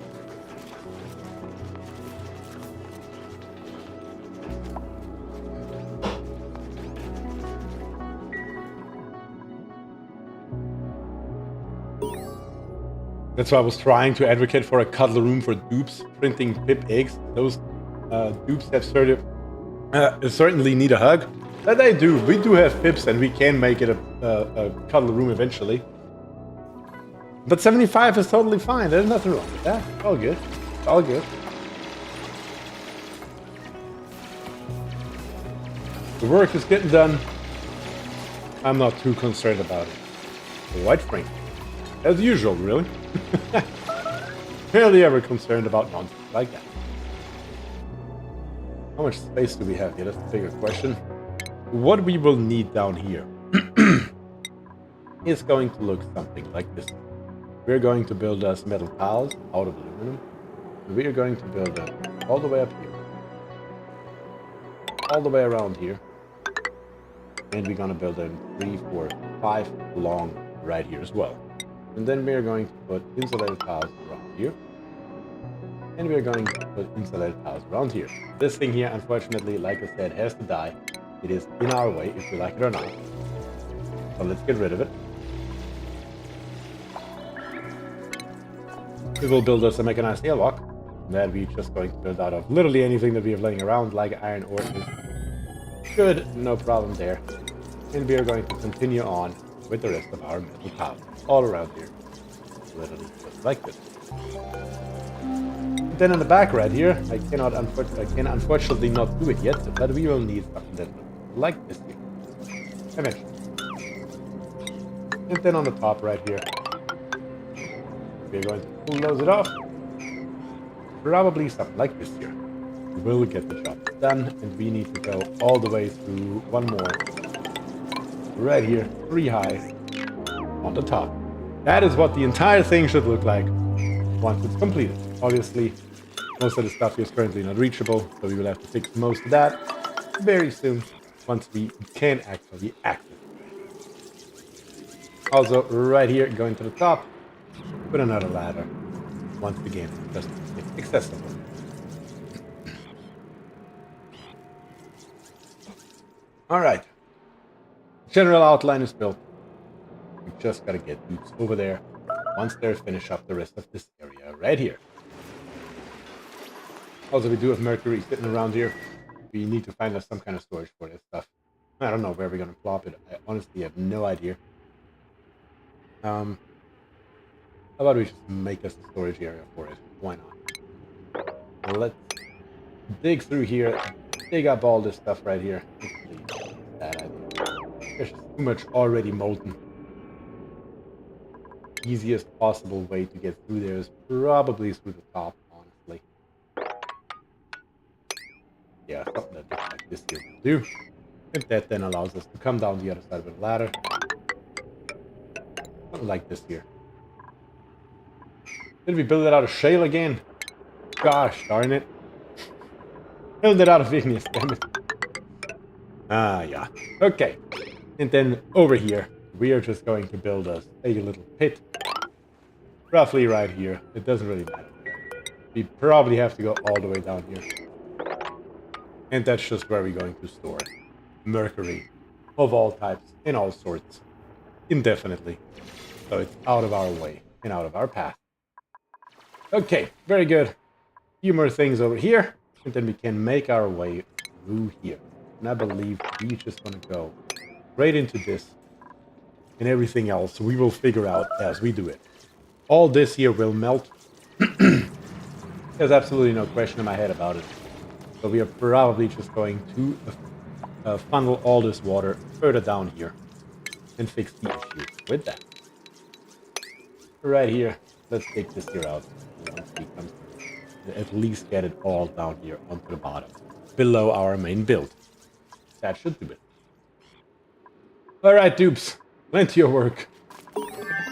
That's why I was trying to advocate for a cuddle room for dupes printing pip eggs. Those dupes have certainly need a hug. But they do. We do have pips and we can make it a cuddle room eventually. But 75 is totally fine. There's nothing wrong with that. All good. All good. The work is getting done. I'm not too concerned about it. Quite frankly. As usual, really. Barely ever concerned about nonsense like that. How much space do we have here? That's the bigger question. What we will need down here is going to look something like this. We're going to build us metal tiles out of aluminum. We are going to build them all the way up here. All the way around here. And we're going to build them 3, 4, 5 long right here as well. And then we are going to put insulated tiles around here. And we are going to put insulated tiles around here. This thing here, unfortunately, like I said, has to die. It is in our way, if you like it or not. So let's get rid of it. We will build us a mechanized airlock that we're just going to build out of literally anything that we have laying around, like iron ore is good, no problem there. And we are going to continue on with the rest of our metal tiles all around here. Literally just like this. Then in the back right here, I can unfortunately not do it yet, but we will need something that looks like this here. Eventually. And then on the top right here, we're going to close it off probably something like this here. We will get the job done, and we need to go all the way through one more. Right here, 3 high, on the top. That is what the entire thing should look like once it's completed. Obviously, most of the stuff here is currently not reachable, so we will have to fix most of that very soon, once we can actually access it. Also, right here, going to the top, put another ladder. Once again, just it's accessible. Alright. General outline is built. We just gotta get dudes over there. Once they're finished up the rest of this area right here. Also, we do have mercury sitting around here. We need to find us some kind of storage for this stuff. I don't know where we're gonna plop it. I honestly have no idea. How about we just make us a storage area for it? Why not? Well, let's dig through here, dig up all this stuff right here. Bad idea. There's too much already molten. Easiest possible way to get through there is probably through the top, honestly. Yeah, something that looks like this here will do. And that then allows us to come down the other side of the ladder. Something like this here. Did we build it out of shale again? Gosh darn it. Build it out of igneous, damn it. Ah, yeah. Okay. And then over here, we are just going to build us a little pit. Roughly right here. It doesn't really matter. We probably have to go all the way down here. And that's just where we're going to store mercury of all types and all sorts. Indefinitely. So it's out of our way and out of our path. Okay, very good. Few more things over here, and then we can make our way through here. And I believe we're just gonna go right into this, and everything else we will figure out as we do it. All this here will melt. There's absolutely no question in my head about it. So we are probably just going to funnel all this water further down here and fix the issue with that. Right here, let's take this here out. Once we come to at least get it all down here onto the bottom, below our main build. That should do it. Alright, dupes. Plenty of work.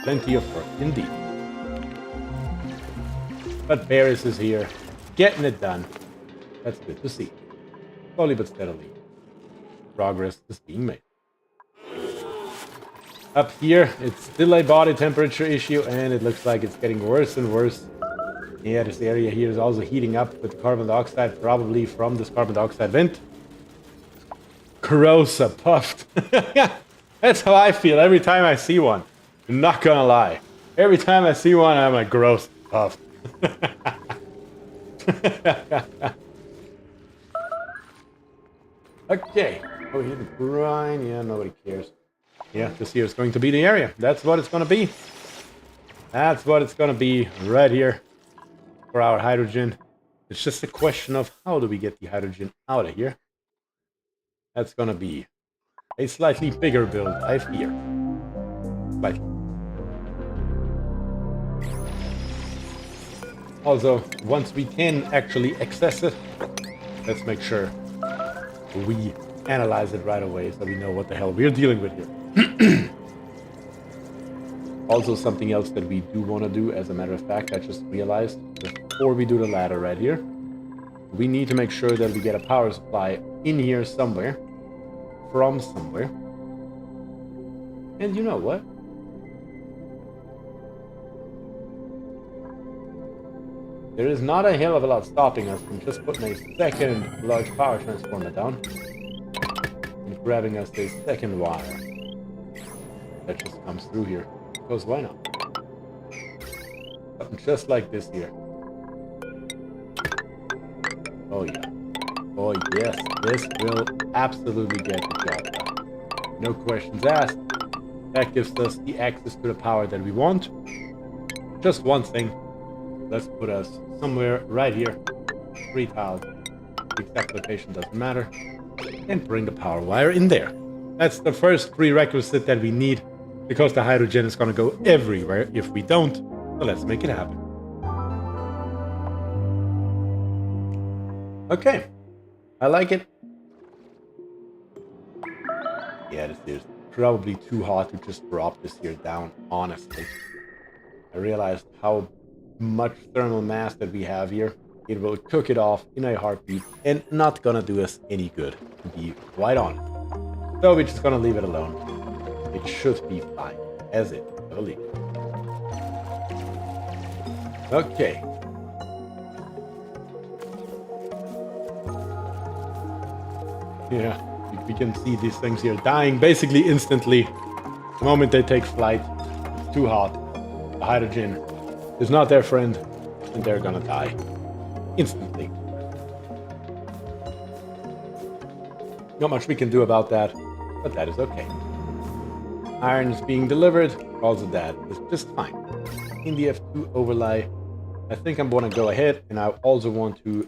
Plenty of work, indeed. But Barris is here, getting it done. That's good to see. Slowly but steadily, progress is being made. Up here, it's still a body temperature issue, and it looks like it's getting worse and worse. Yeah, this area here is also heating up with carbon dioxide, probably from this carbon dioxide vent. Corrosa puffed. That's how I feel every time I see one. I'm not gonna lie. Every time I see one, I'm like, gross puffed. Okay. Oh, here the brine. Yeah, nobody cares. Yeah, this here is going to be the area. That's what it's gonna be. That's what it's gonna be right here for our hydrogen. It's just a question of how do we get the hydrogen out of here. That's gonna be a slightly bigger build, I fear. Slightly. Also, once we can actually access it, let's make sure we analyze it right away so we know what the hell we're dealing with here. Also, something else that we do want to do, as a matter of fact, I just realized before we do the ladder right here, we need to make sure that we get a power supply in here somewhere, from somewhere. And you know what? There is not a hell of a lot stopping us from just putting a second large power transformer down and grabbing us a second wire that just comes through here. Because why not? Something just like this here. Oh yeah. Oh yes, this will absolutely get the job done. No questions asked. That gives us the access to the power that we want. Just one thing. Let's put us somewhere right here. 3 tiles. The exact location doesn't matter. And bring the power wire in there. That's the first prerequisite that we need, because the hydrogen is going to go everywhere if we don't. So let's make it happen. Okay, I like it. Yeah, this is probably too hard to just drop this here down, honestly. I realized how much thermal mass that we have here. It will cook it off in a heartbeat and not gonna do us any good, to be quite honest. So we're just gonna leave it alone. It should be fine, as it, I believe. Okay. Yeah, we can see these things here dying basically instantly. The moment they take flight, it's too hot. The hydrogen is not their friend, and they're gonna die. Instantly. Not much we can do about that, but that is okay. Iron is being delivered, also that is just fine. In the F2 overlay, I think I'm gonna go ahead, and I also want to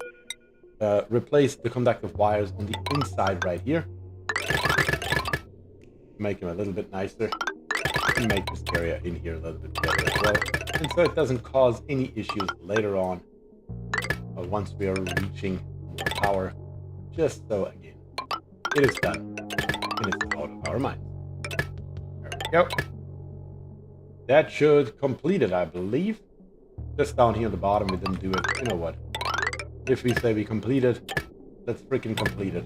replace the conductive wires on the inside right here. Make them a little bit nicer, and make this area in here a little bit better as well. And so it doesn't cause any issues later on, once we are reaching power. Just so, again, it is done, and it's out of our minds. There we go. That should complete it, I believe. Just down here at the bottom, we didn't do it. You know what? If we say we completed, let's freaking complete it.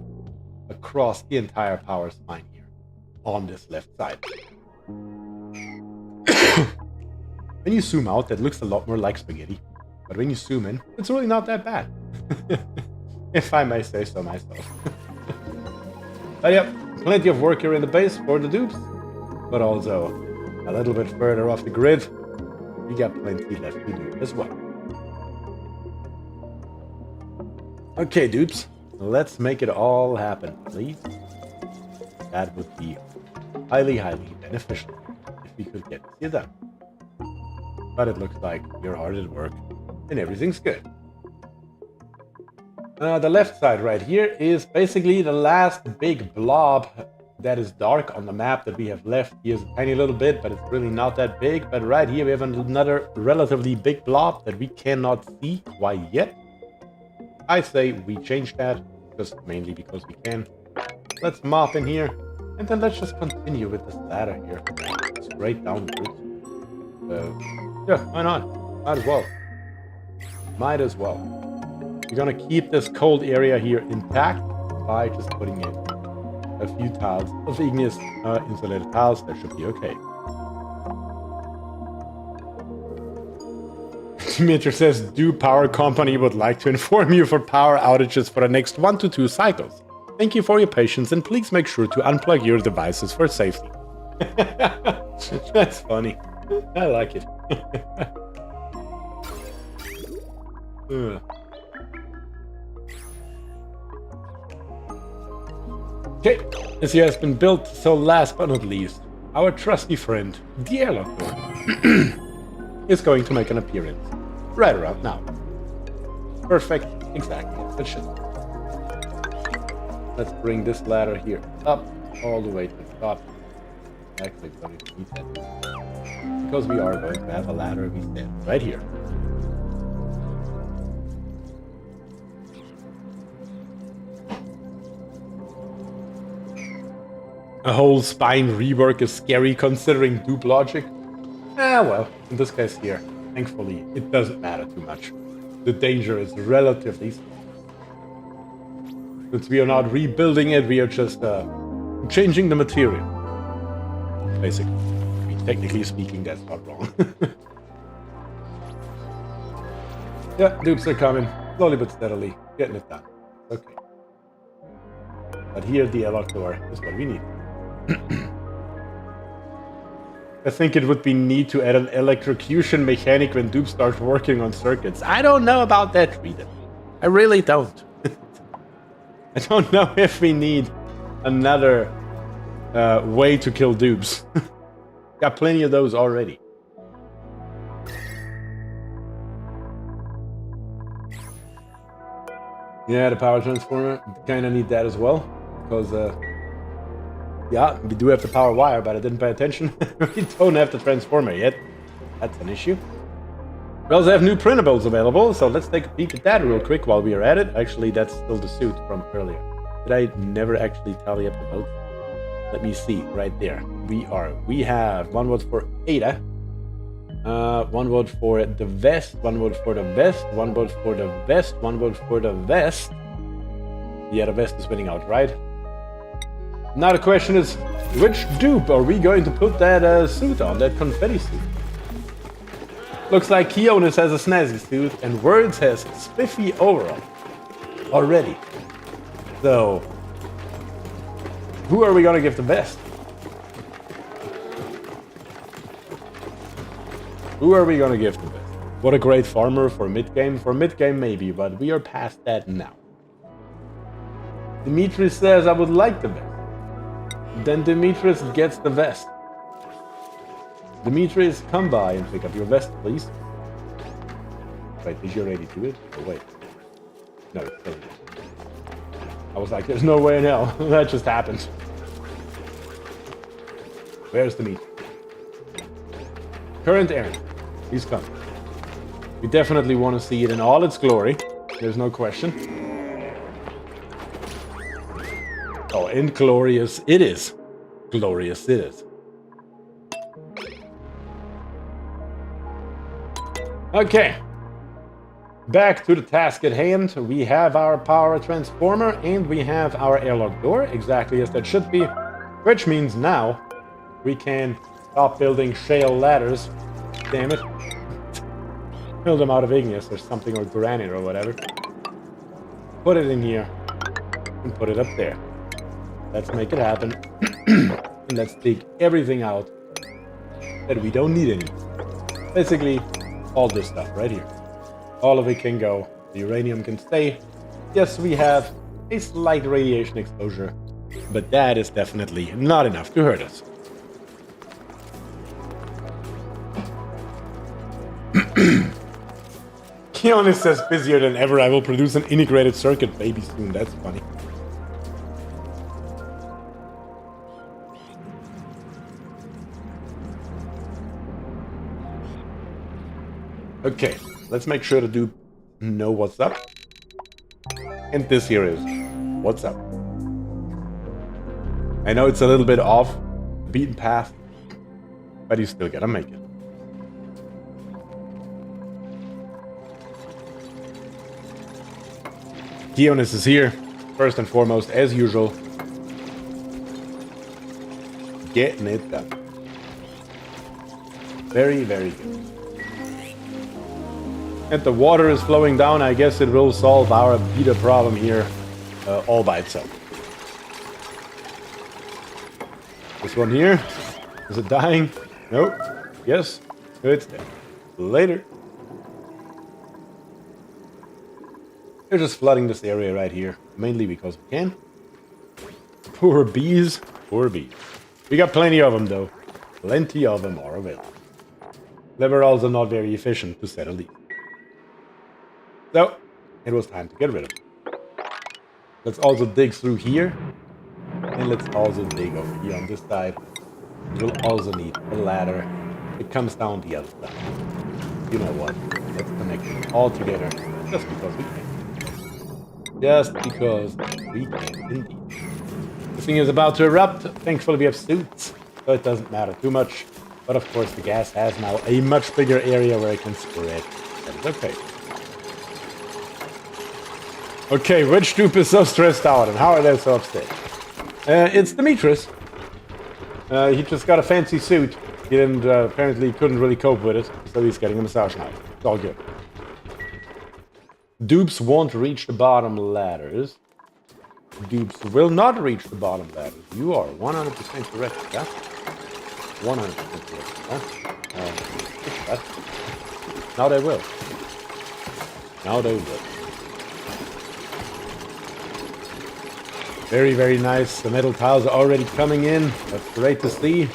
Across the entire power spine here, on this left side. When you zoom out, that looks a lot more like spaghetti. But when you zoom in, it's really not that bad. If I may say so myself. But yeah, plenty of work here in the base for the dupes. But also, a little bit further off the grid, we got plenty left to do as well. Okay, dupes, let's make it all happen, please. That would be highly, highly beneficial if we could get this done. But it looks like you're hard at work and everything's good. The left side right here is basically the last big blob that is dark on the map that we have left. Here's a tiny little bit, but it's really not that big. But right here we have another relatively big blob that we cannot see quite yet. I say we change that, just mainly because we can. Let's mop in here, and then let's just continue with this ladder here. Straight downwards. Yeah, why not? Might as well. Might as well. We're gonna keep this cold area here intact by just putting in a few tiles of igneous insulated tiles. That should be okay. Meteor says, "Do power company would like to inform you for power outages for the next 1 to 2 cycles. Thank you for your patience and please make sure to unplug your devices for safety." That's funny. I like it. Okay, this here has been built, so last but not least, our trusty friend, the airlock door, is going to make an appearance right around now. Perfect, exactly as it should. Let's bring this ladder here up, all the way to the top. Actually, we don't even need that, because we are going to have a ladder we stand right here. A whole spine rework is scary considering dupe logic. Well, in this case here, thankfully, it doesn't matter too much. The danger is relatively small. Since we are not rebuilding it, we are just changing the material. Basically. I mean, technically speaking, that's not wrong. Yeah, dupes are coming. Slowly but steadily. Getting it done. Okay. But here, the airlock door is what we need. I think it would be neat to add an electrocution mechanic when Dupe starts working on circuits. I don't know about that, Rita. I really don't. I don't know if we need another way to kill dupes. Got plenty of those already. Yeah, the power transformer. Kinda need that as well. Because, yeah, we do have the power wire, but I didn't pay attention. We don't have the transformer yet. That's an issue. We also have new printables available, so let's take a peek at that real quick while we are at it. Actually, that's still the suit from earlier. Did I never actually tally up the votes? Let me see, right there. We have 1 vote for Ada, 1 vote for the vest, 1 vote for the vest, 1 vote for the vest, 1 vote for the vest. Yeah, the vest is winning out, right? Now the question is, which dupe are we going to put that suit on, that confetti suit? Looks like Keonis has a snazzy suit, and Words has spiffy overall already. So, who are we gonna give the vest? Who are we gonna give the vest? What a great farmer for mid-game. For mid-game maybe, but we are past that now. Dimitris says I would like the vest. Then Dimitris gets the vest. Dimitris, come by and pick up your vest, please. Wait, did you already do it? Oh, wait. No, it's still not. I was like, there's no way in hell. That just happened. Where's Dimitri? Current errand. He's coming. We definitely want to see it in all its glory. There's no question. Oh, and glorious it is. Glorious it is. Okay. Back to the task at hand. We have our power transformer and we have our airlock door, exactly as that should be. Which means now we can stop building shale ladders. Damn it. Build them out of igneous or something, or granite or whatever. Put it in here and put it up there. Let's make it happen. And let's dig everything out that we don't need anymore. Basically, all this stuff right here. All of it can go. The uranium can stay. Yes, we have a slight radiation exposure, but that is definitely not enough to hurt us. Keonis says busier than ever. I will produce an integrated circuit baby soon. That's funny. Okay, let's make sure to know what's up. And this here is what's up. I know it's a little bit off the beaten path, but you still gotta make it. Keonis is here, first and foremost, as usual. Getting it done. Very, very good. And the water is flowing down. I guess it will solve our beta problem here all by itself. This one here, is it dying? Nope. Yes, it's dead. Later. They're just flooding this area right here, mainly because we can. Poor bees, poor bees. We got plenty of them though. Plenty of them are available. They were also not very efficient, to say the least. So, it was time to get rid of them. Let's also dig through here. And let's also dig over here on this side. We'll also need a ladder. It comes down the other side. You know what? Let's connect it all together. Just because we can. Just because we can indeed. This thing is about to erupt. Thankfully we have suits, so it doesn't matter too much. But of course the gas has now a much bigger area where it can spread. That is okay. Okay, which dupe is so stressed out and how are they so upset? It's Dimitris. He just got a fancy suit. He didn't, apparently couldn't really cope with it, so he's getting a massage now. It's all good. Dupes won't reach the bottom ladders. Dupes will not reach the bottom ladders. You are 100% correct, yeah? 100% correct, yeah? Now they will. Now they will. Very, very nice. The metal tiles are already coming in. That's great to see.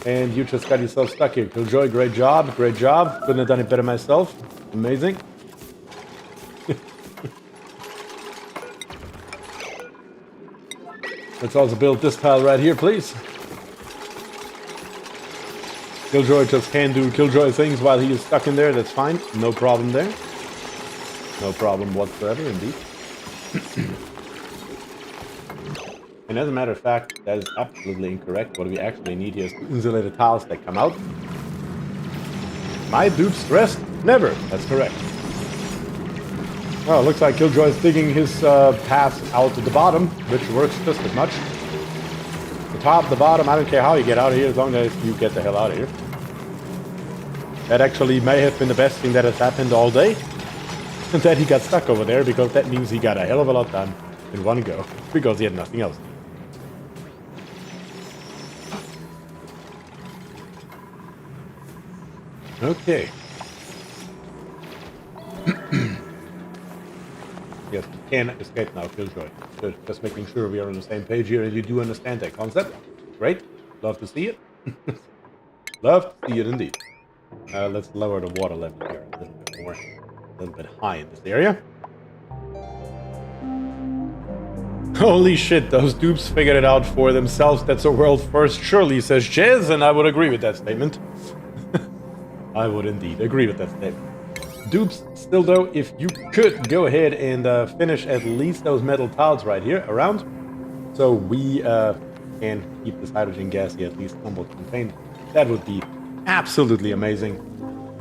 And you just got yourself stuck here. Killjoy, great job. Great job. Couldn't have done it better myself. Amazing. Let's also build this tile right here, please. Killjoy just can't do Killjoy things while he is stuck in there. That's fine. No problem there. No problem whatsoever, indeed. And as a matter of fact, that is absolutely incorrect. What we actually need here is to insulate the tiles that come out. My dude stressed? Never. That's correct. Well, it looks like Killjoy's digging his path out to the bottom, which works just as much. The top, the bottom, I don't care how you get out of here, as long as you get the hell out of here. That actually may have been the best thing that has happened all day. And that he got stuck over there, because that means he got a hell of a lot done in one go, because he had nothing else. Okay. Yes, we can escape now, Killjoy. Good. Just making sure we are on the same page here and you do understand that concept. Great. Love to see it. Love to see it indeed. Let's lower the water level here a little bit more. A little bit high in this area. Holy shit, those dupes figured it out for themselves. That's a world first, surely, says Jez, and I would agree with that statement. I would indeed agree with that statement. Dupes, still though, if you could go ahead and finish at least those metal tiles right here around, so we can keep this hydrogen gas here at least somewhat contained, that would be absolutely amazing.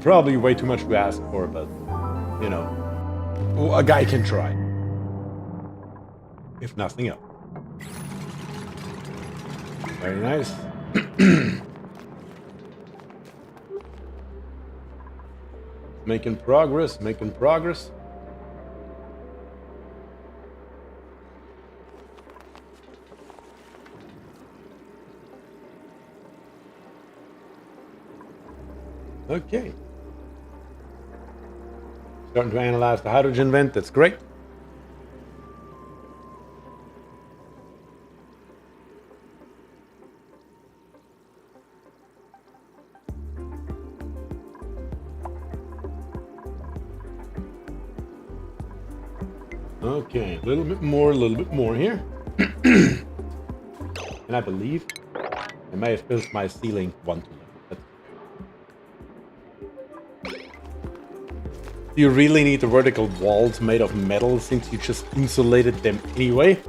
Probably way too much to ask for, but, you know, a guy can try. If nothing else. Very nice. Making progress, making progress. Okay. Starting to analyze the hydrogen vent, that's great. Okay, a little bit more here. And I believe I may have built my ceiling one too low. Do you really need the vertical walls made of metal since you just insulated them anyway?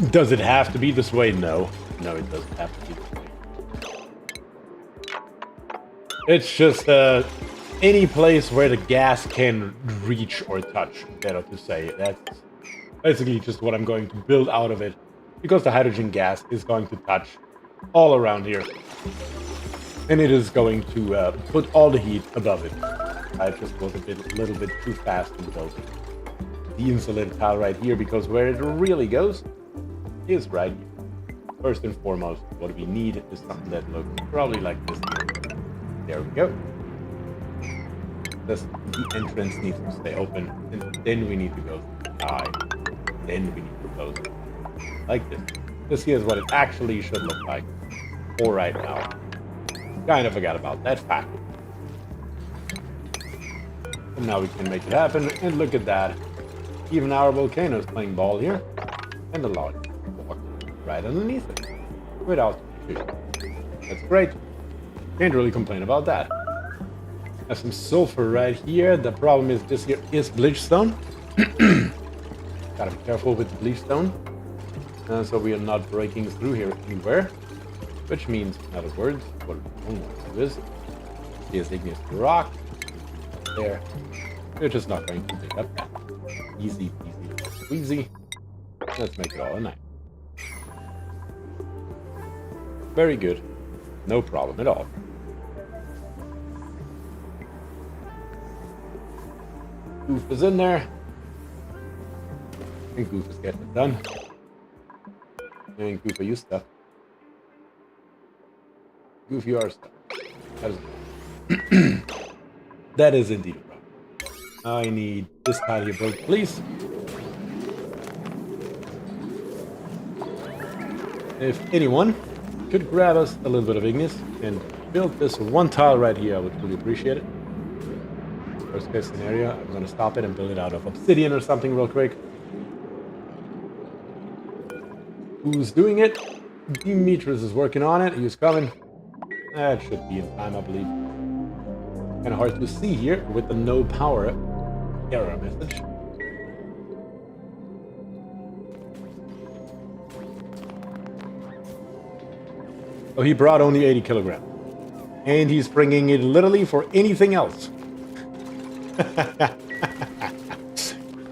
Does it have to be this way? No. No, it doesn't have to be this way. It's just any place where the gas can reach or touch, better to say. That's basically just what I'm going to build out of it, because the hydrogen gas is going to touch all around here. And it is going to put all the heat above it. I just was a little bit too fast in building the insulated tile right here, because where it really goes is right here. First and foremost, what we need is something that looks probably like this here. There we go. The entrance needs to stay open, and then we need to go through the eye. Then we need to close it. Like this. This here is what it actually should look like for right now. Kind of forgot about that fact. And now we can make it happen, and look at that. Even our volcano is playing ball here. And the log right underneath it. Without issue. That's great. Can't really complain about that. Have some sulfur right here. The problem is this here is bleachstone. Gotta be careful with the bleachstone. So we are not breaking through here anywhere. Which means, in other words, what we don't want to do is, here's igneous rock. There. We're just not going to pick up that. Easy peasy, squeezy. Let's make it all a night. Very good. No problem at all. Goof is in there. And Goof is getting it done. And Goof, are you stuck? Goof, you are stuck. That is that is indeed a problem. I need this tile here built, please. If anyone could grab us a little bit of igneous and build this one tile right here, I would really appreciate it. Worst case scenario, I'm going to stop it and build it out of obsidian or something real quick. Who's doing it? Demetrius is working on it. He's coming. That should be in time, I believe. Kind of hard to see here with the no power error message. Oh, he brought only 80 kilograms. And he's bringing it literally for anything else.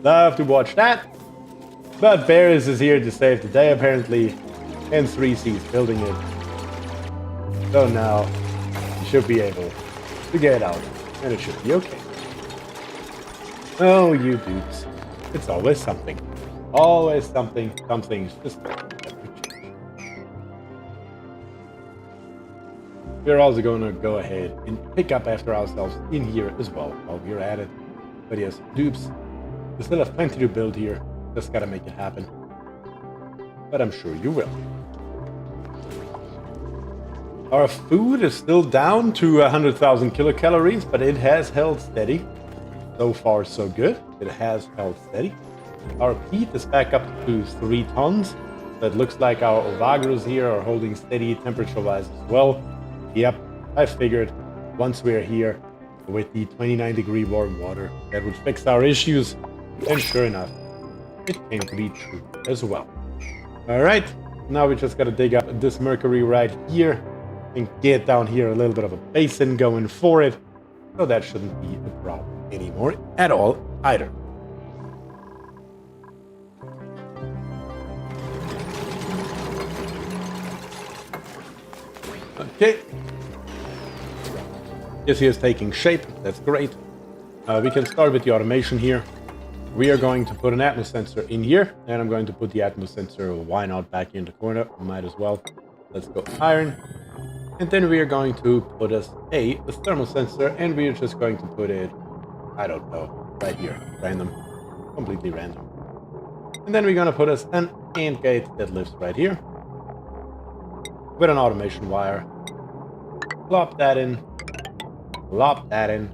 Love to watch that. But Barris is here to save the day, apparently. And 3C's building it. So now, he should be able to get out. And it should be okay. Oh, you dudes. It's always something. Always something. Something's just... We're also going to go ahead and pick up after ourselves in here as well while we're at it. But yes, dupes, we still have plenty to build here. Just gotta make it happen. But I'm sure you will. Our food is still down to 100,000 kilocalories, but it has held steady. So far, so good. It has held steady. Our peat is back up to 3 tons. So it looks like our ovagros here are holding steady temperature-wise as well. Yep, I figured once we're here with the 29-degree warm water, that would fix our issues. And sure enough, it came to be true as well. Alright, now we just gotta dig up this mercury right here and get down here a little bit of a basin going for it. So that shouldn't be a problem anymore at all either. Okay. This here is taking shape. That's great. We can start with the automation here. We are going to put an atmos sensor in here, and I'm going to put the atmos sensor, why not, back in the corner. Might as well. Let's go iron. And then we are going to put us a thermal sensor, and we are just going to put it, I don't know, right here. Random. Completely random. And then we're going to put us an AND gate that lives right here with an automation wire. Plop that in. Plop that in.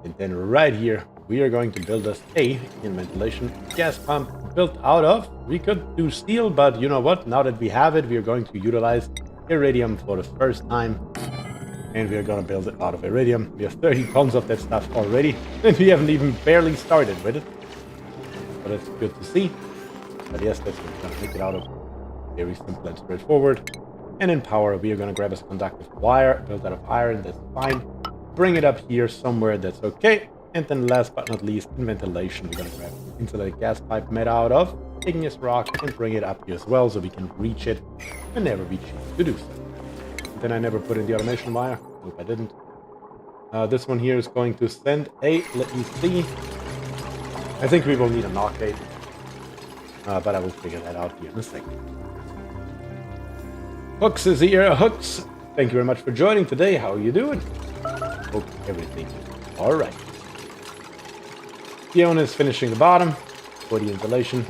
And then right here, we are going to build us a in ventilation gas pump built out of. We could do steel, but you know what? Now that we have it, we are going to utilize iridium for the first time. And we are going to build it out of iridium. We have 30 tons of that stuff already. And we haven't even barely started with it. But it's good to see. But yes, that's what we're going to make it out of. Very simple and straightforward. And in power, we are going to grab us a conductive wire built out of iron. That's fine. Bring it up here somewhere. That's okay. And then last but not least, in ventilation, we're going to grab an insulated gas pipe made out of igneous rock and bring it up here as well so we can reach it whenever we choose to do so. And then I never put in the automation wire. Hope I didn't. This one here is going to send a, let me see. I think we will need a knock gate. But I will figure that out here in a second. Hooks is here. Hooks, thank you very much for joining today. How are you doing? Hope everything is all right. Fiona is finishing the bottom for the insulation.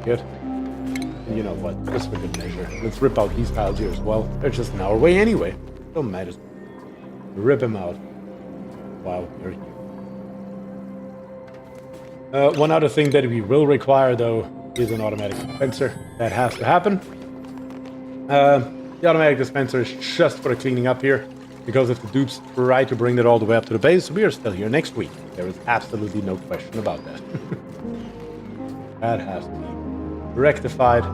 Good. And you know what? Just for good measure, let's rip out these tiles here as well. They're just in our way anyway. Don't matter. Rip them out while we're here. One other thing that we will require, though, is an automatic dispenser. That has to happen. The automatic dispenser is just for the cleaning up here. Because if the dupes try to bring that all the way up to the base, we are still here next week. There is absolutely no question about that. That has to be rectified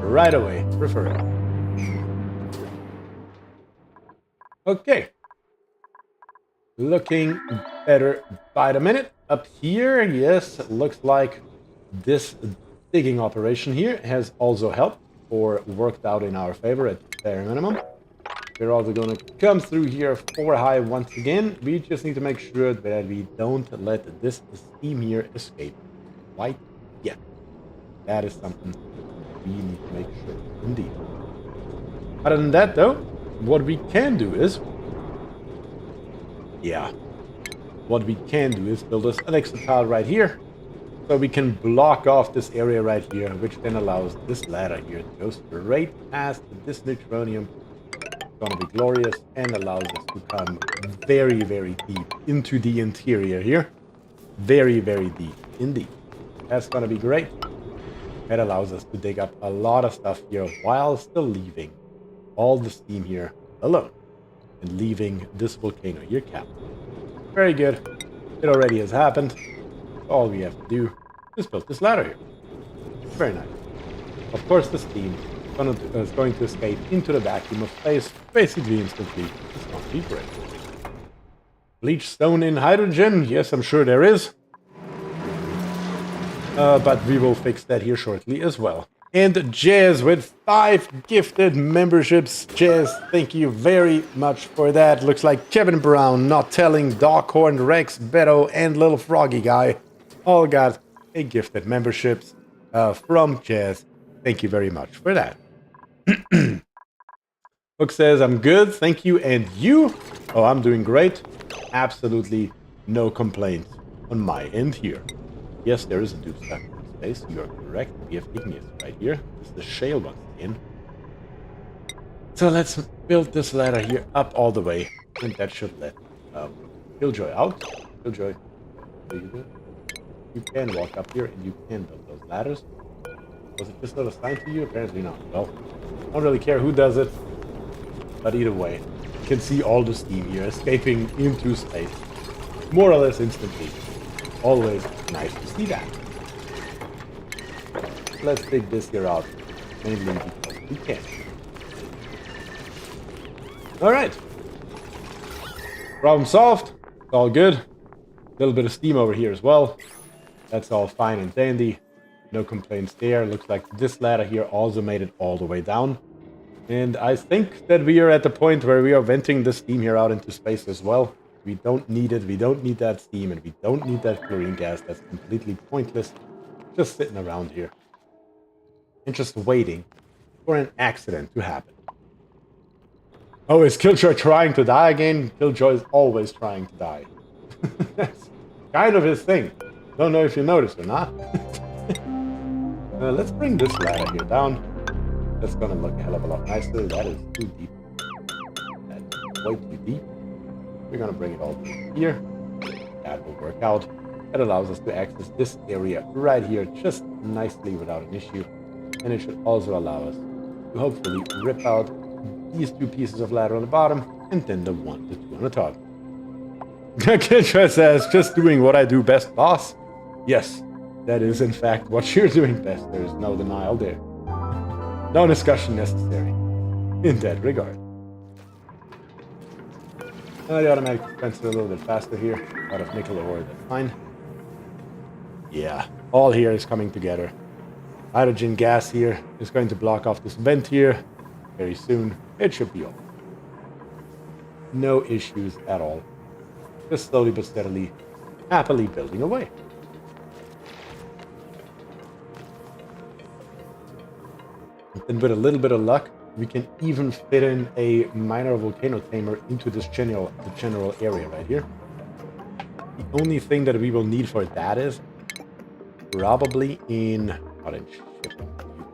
right away, preferably. Okay. Looking better by the minute. Up here, yes, it looks like this digging operation here has also helped or worked out in our favor at bare minimum. We're also going to come through here 4 high once again. We just need to make sure that we don't let this steam here escape quite yet. That is something we need to make sure, indeed. Other than that, though, what we can do is... What we can do is build us an extra tile right here. So we can block off this area right here, which then allows this ladder here to go straight past this neutronium. Gonna be glorious and allows us to come very, very deep into the interior here. Very, very deep indeed. That's gonna be great. That allows us to dig up a lot of stuff here while still leaving all the steam here alone. and leaving this volcano here capped. Very good. It already has happened. All we have to do is build this ladder here. Very nice. Of course, the steam is going to escape into the vacuum of space, basically instantly. It's going to be great. Bleach stone in hydrogen? Yes, I'm sure there is. But we will fix that here shortly as well. And Jazz with 5 gifted memberships. Jazz, thank you very much for that. Looks like Kevin Brown, Not Telling, Doghorn, Rex, Beto, and Little Froggy Guy all got a gifted memberships from Jazz. Thank you very much for that. Hook says, I'm good, thank you, and you? Oh, I'm doing great. Absolutely no complaints on my end here. Yes, there is a dupe stuck in space. You are correct. We have igneous right here. This is the shale once again. So let's build this ladder here up all the way. And that should let Killjoy out. Killjoy, what do you do? You can walk up here and you can build those ladders. Was it just not assigned to you? Apparently not. Well, I don't really care who does it. But either way, you can see all the steam here escaping into space. More or less instantly. Always nice to see that. Let's dig this here out, mainly because we can. Alright. Problem solved. It's all good. A little bit of steam over here as well. That's all fine and dandy. No complaints there. Looks like this ladder here also made it all the way down. And I think that we are at the point where we are venting the steam here out into space as well. We don't need it, we don't need that steam, and we don't need that chlorine gas. That's completely pointless. Just sitting around here. And just waiting for an accident to happen. Oh, is Killjoy trying to die again? Killjoy is always trying to die. That's kind of his thing. Don't know if you noticed or not. Let's bring this ladder here down. That's gonna look a hell of a lot nicer. That is too deep. That's way too deep. We're gonna bring it all through here. That will work out. That allows us to access this area right here just nicely without an issue. And it should also allow us to hopefully rip out these 2 pieces of ladder on the bottom and then the 1 to 2 on the top. Killjoy says, just doing what I do best, boss. Yes, that is in fact what you're doing best. There is no denial there. No discussion necessary in that regard. The automatic dispenser a little bit faster here. Out of nickel ore, that's fine. Yeah, all here is coming together. Hydrogen gas here is going to block off this vent here very soon. It should be over. No issues at all. Just slowly but steadily, happily building away. And with a little bit of luck, we can even fit in a minor volcano tamer into this general area right here. The only thing that we will need for that is probably in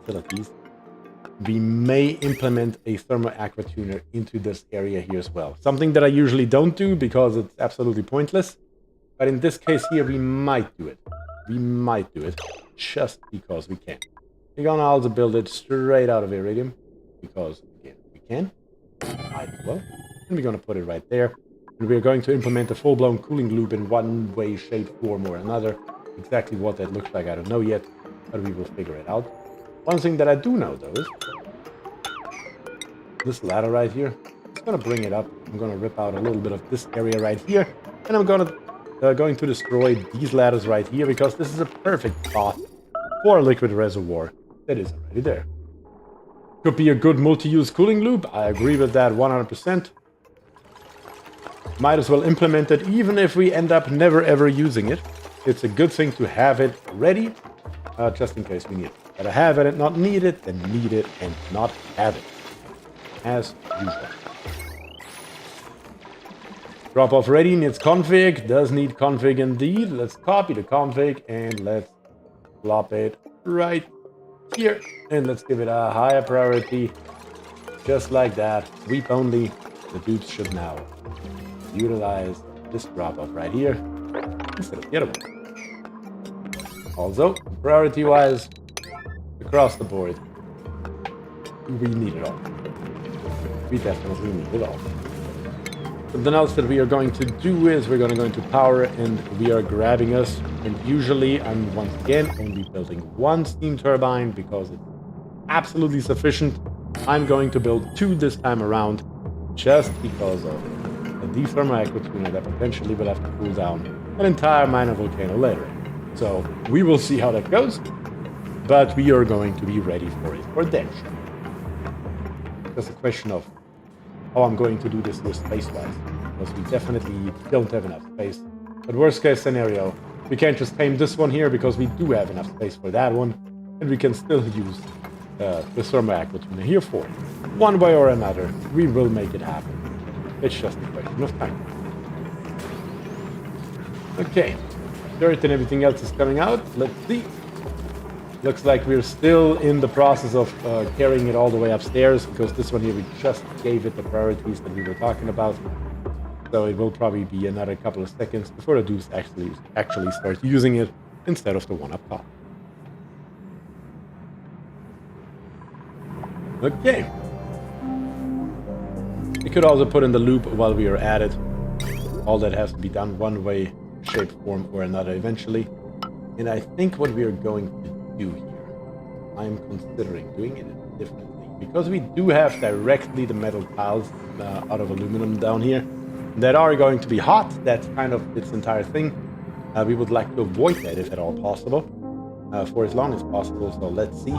utilities. We may implement a thermal aqua tuner into this area here as well. Something that I usually don't do because it's absolutely pointless. But in this case here, we might do it. We might do it just because we can. We're gonna also build it straight out of iridium. Because, again, we can. Might as well. And we're going to put it right there. And we're going to implement a full-blown cooling loop in one way, shape, form, or another. Exactly what that looks like, I don't know yet. But we will figure it out. One thing that I do know, though, is this ladder right here. I'm going to bring it up. I'm going to rip out a little bit of this area right here. And I'm going to destroy these ladders right here. Because this is a perfect spot for a liquid reservoir that is already there. Could be a good multi-use cooling loop. I agree with that 100%. Might as well implement it even if we end up never ever using it. It's a good thing to have it ready, just in case we need it. Better have it and not need it than need it and not have it. As usual. Drop off ready needs config. Does need config indeed. Let's copy the config and let's plop it right here. And let's give it a higher priority. Just like that. Sweep only. The dupes should now utilize this drop off right here instead of the other one. Also, priority wise, across the board, we need it all. We definitely need it all. Something else that we are going to do is we're going to go into power and we are grabbing us. And usually I'm once again only building one steam turbine because it's absolutely sufficient. I'm going to build 2 this time around just because of the thermal aqua tuner that potentially will have to cool down an entire minor volcano later. So we will see how that goes, but we are going to be ready for it for then. Just a question of how I'm going to do this here space-wise, because we definitely don't have enough space. But worst case scenario, we can't just tame this one here because we do have enough space for that one, and we can still use the thermal aqua tuner here for it. One way or another, we will make it happen. It's just a question of time. Okay, dirt and everything else is coming out. Let's see. Looks like we're still in the process of carrying it all the way upstairs, because this one here we just gave it the priorities that we were talking about. So it will probably be another couple of seconds before the dudes actually start using it instead of the one up top. Okay. We could also put in the loop while we are at it. All that has to be done one way, shape, form, or another eventually. And I think what we are going to do here, I'm considering doing it differently. Because we do have directly the metal tiles out of aluminum down here that are going to be hot. That's kind of its entire thing. We would like to avoid that if at all possible, for as long as possible. So let's see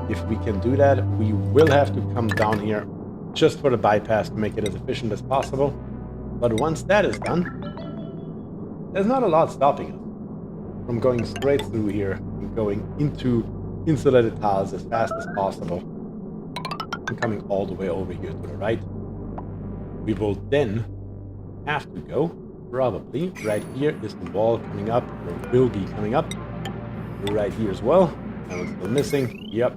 if we can do that. We will have to come down here just for the bypass to make it as efficient as possible. But once that is done, there's not a lot stopping us from going straight through here and going into insulated tiles as fast as possible and coming all the way over here to the right. We will then have to go, probably right here is the wall coming up, or will be coming up, right here as well. That one's still missing. Yep.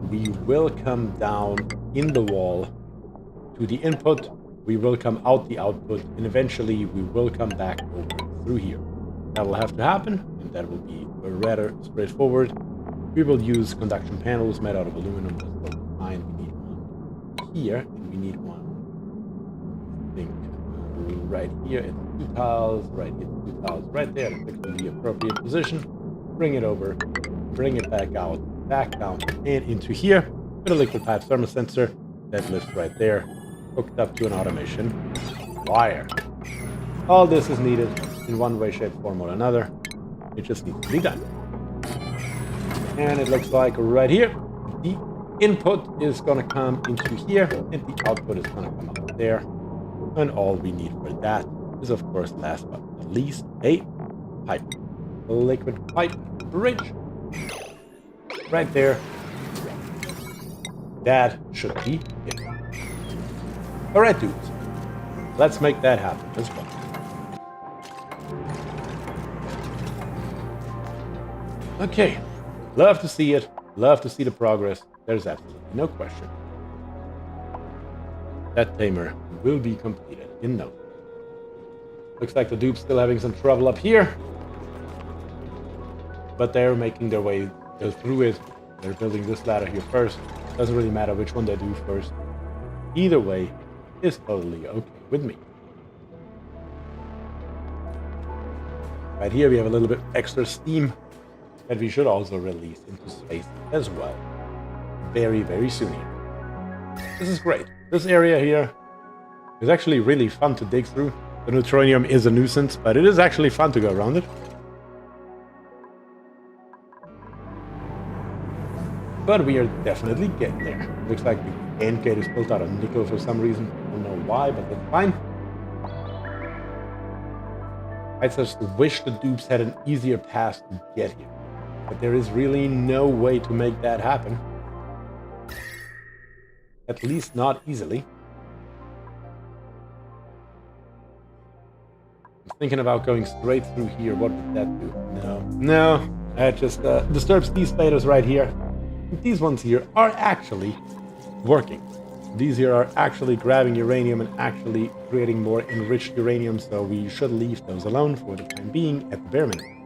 We will come down in the wall to the input, we will come out the output, and eventually we will come back over through here. That will have to happen, and that will be rather straightforward. We will use conduction panels made out of aluminum. That's totally fine. We need one here, and we need one, I think, right here. It's 2 tiles, right here, 2 tiles right there. That's actually the appropriate position. Bring it over, bring it back out, back down, and into here with a liquid pipe thermal sensor that lifts right there, hooked up to an automation wire. All this is needed in one way, shape, form, or another. It just needs to be done. And it looks like right here, the input is going to come into here, and the output is going to come out there. And all we need for that is, of course, last but not least, a pipe. A liquid pipe bridge. Right there. That should be it. Alright, dudes. Let's make that happen as well. Okay. Love to see it. Love to see the progress. There's absolutely no question. That tamer will be completed in no time. Looks like the dude's still having some trouble up here. But they're making their way through it. They're building this ladder here first. Doesn't really matter which one they do first. Either way is totally okay with me. Right here we have a little bit extra steam that we should also release into space as well. Very, very soon here. This is great. This area here is actually really fun to dig through. The neutronium is a nuisance, but it is actually fun to go around it. But we are definitely getting there. Looks like the end gate is built out of nickel for some reason. I don't know why, but that's fine. I just wish the dupes had an easier path to get here. But there is really no way to make that happen. At least not easily. I'm thinking about going straight through here. What would that do? No. That just disturbs these spaders right here. These ones here are actually working. These here are actually grabbing uranium and actually creating more enriched uranium, so we should leave those alone for the time being at the bare minimum.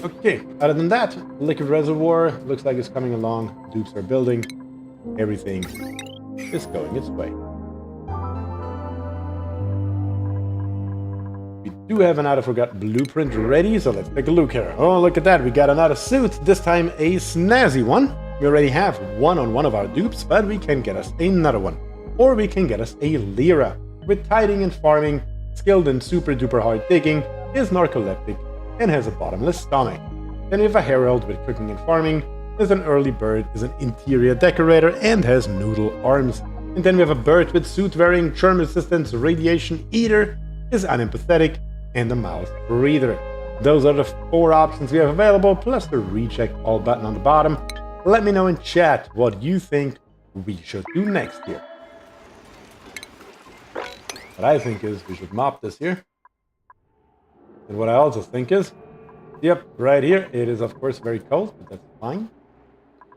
Okay, other than that, liquid reservoir looks like it's coming along. Dupes are building. everything is going its way. We do have another forgotten blueprint ready, so let's take a look here. Oh, look at that. We got another suit, this time a snazzy one. We already have one on one of our dupes, but we can get us another one. Or we can get us a Lyra, with tiding and farming, skilled in super duper hard digging, is narcoleptic, and has a bottomless stomach. Then we have a Herald with cooking and farming, is an early bird, is an interior decorator, and has noodle arms. And then we have a bird with suit wearing, charm resistance, radiation eater, is unempathetic, and a mouth breather. Those are the 4 options we have available, plus the recheck all button on the bottom. Let me know in chat what you think we should do next here. What I think is we should mop this here. And what I also think is, yep, right here, it is of course very cold, but that's fine.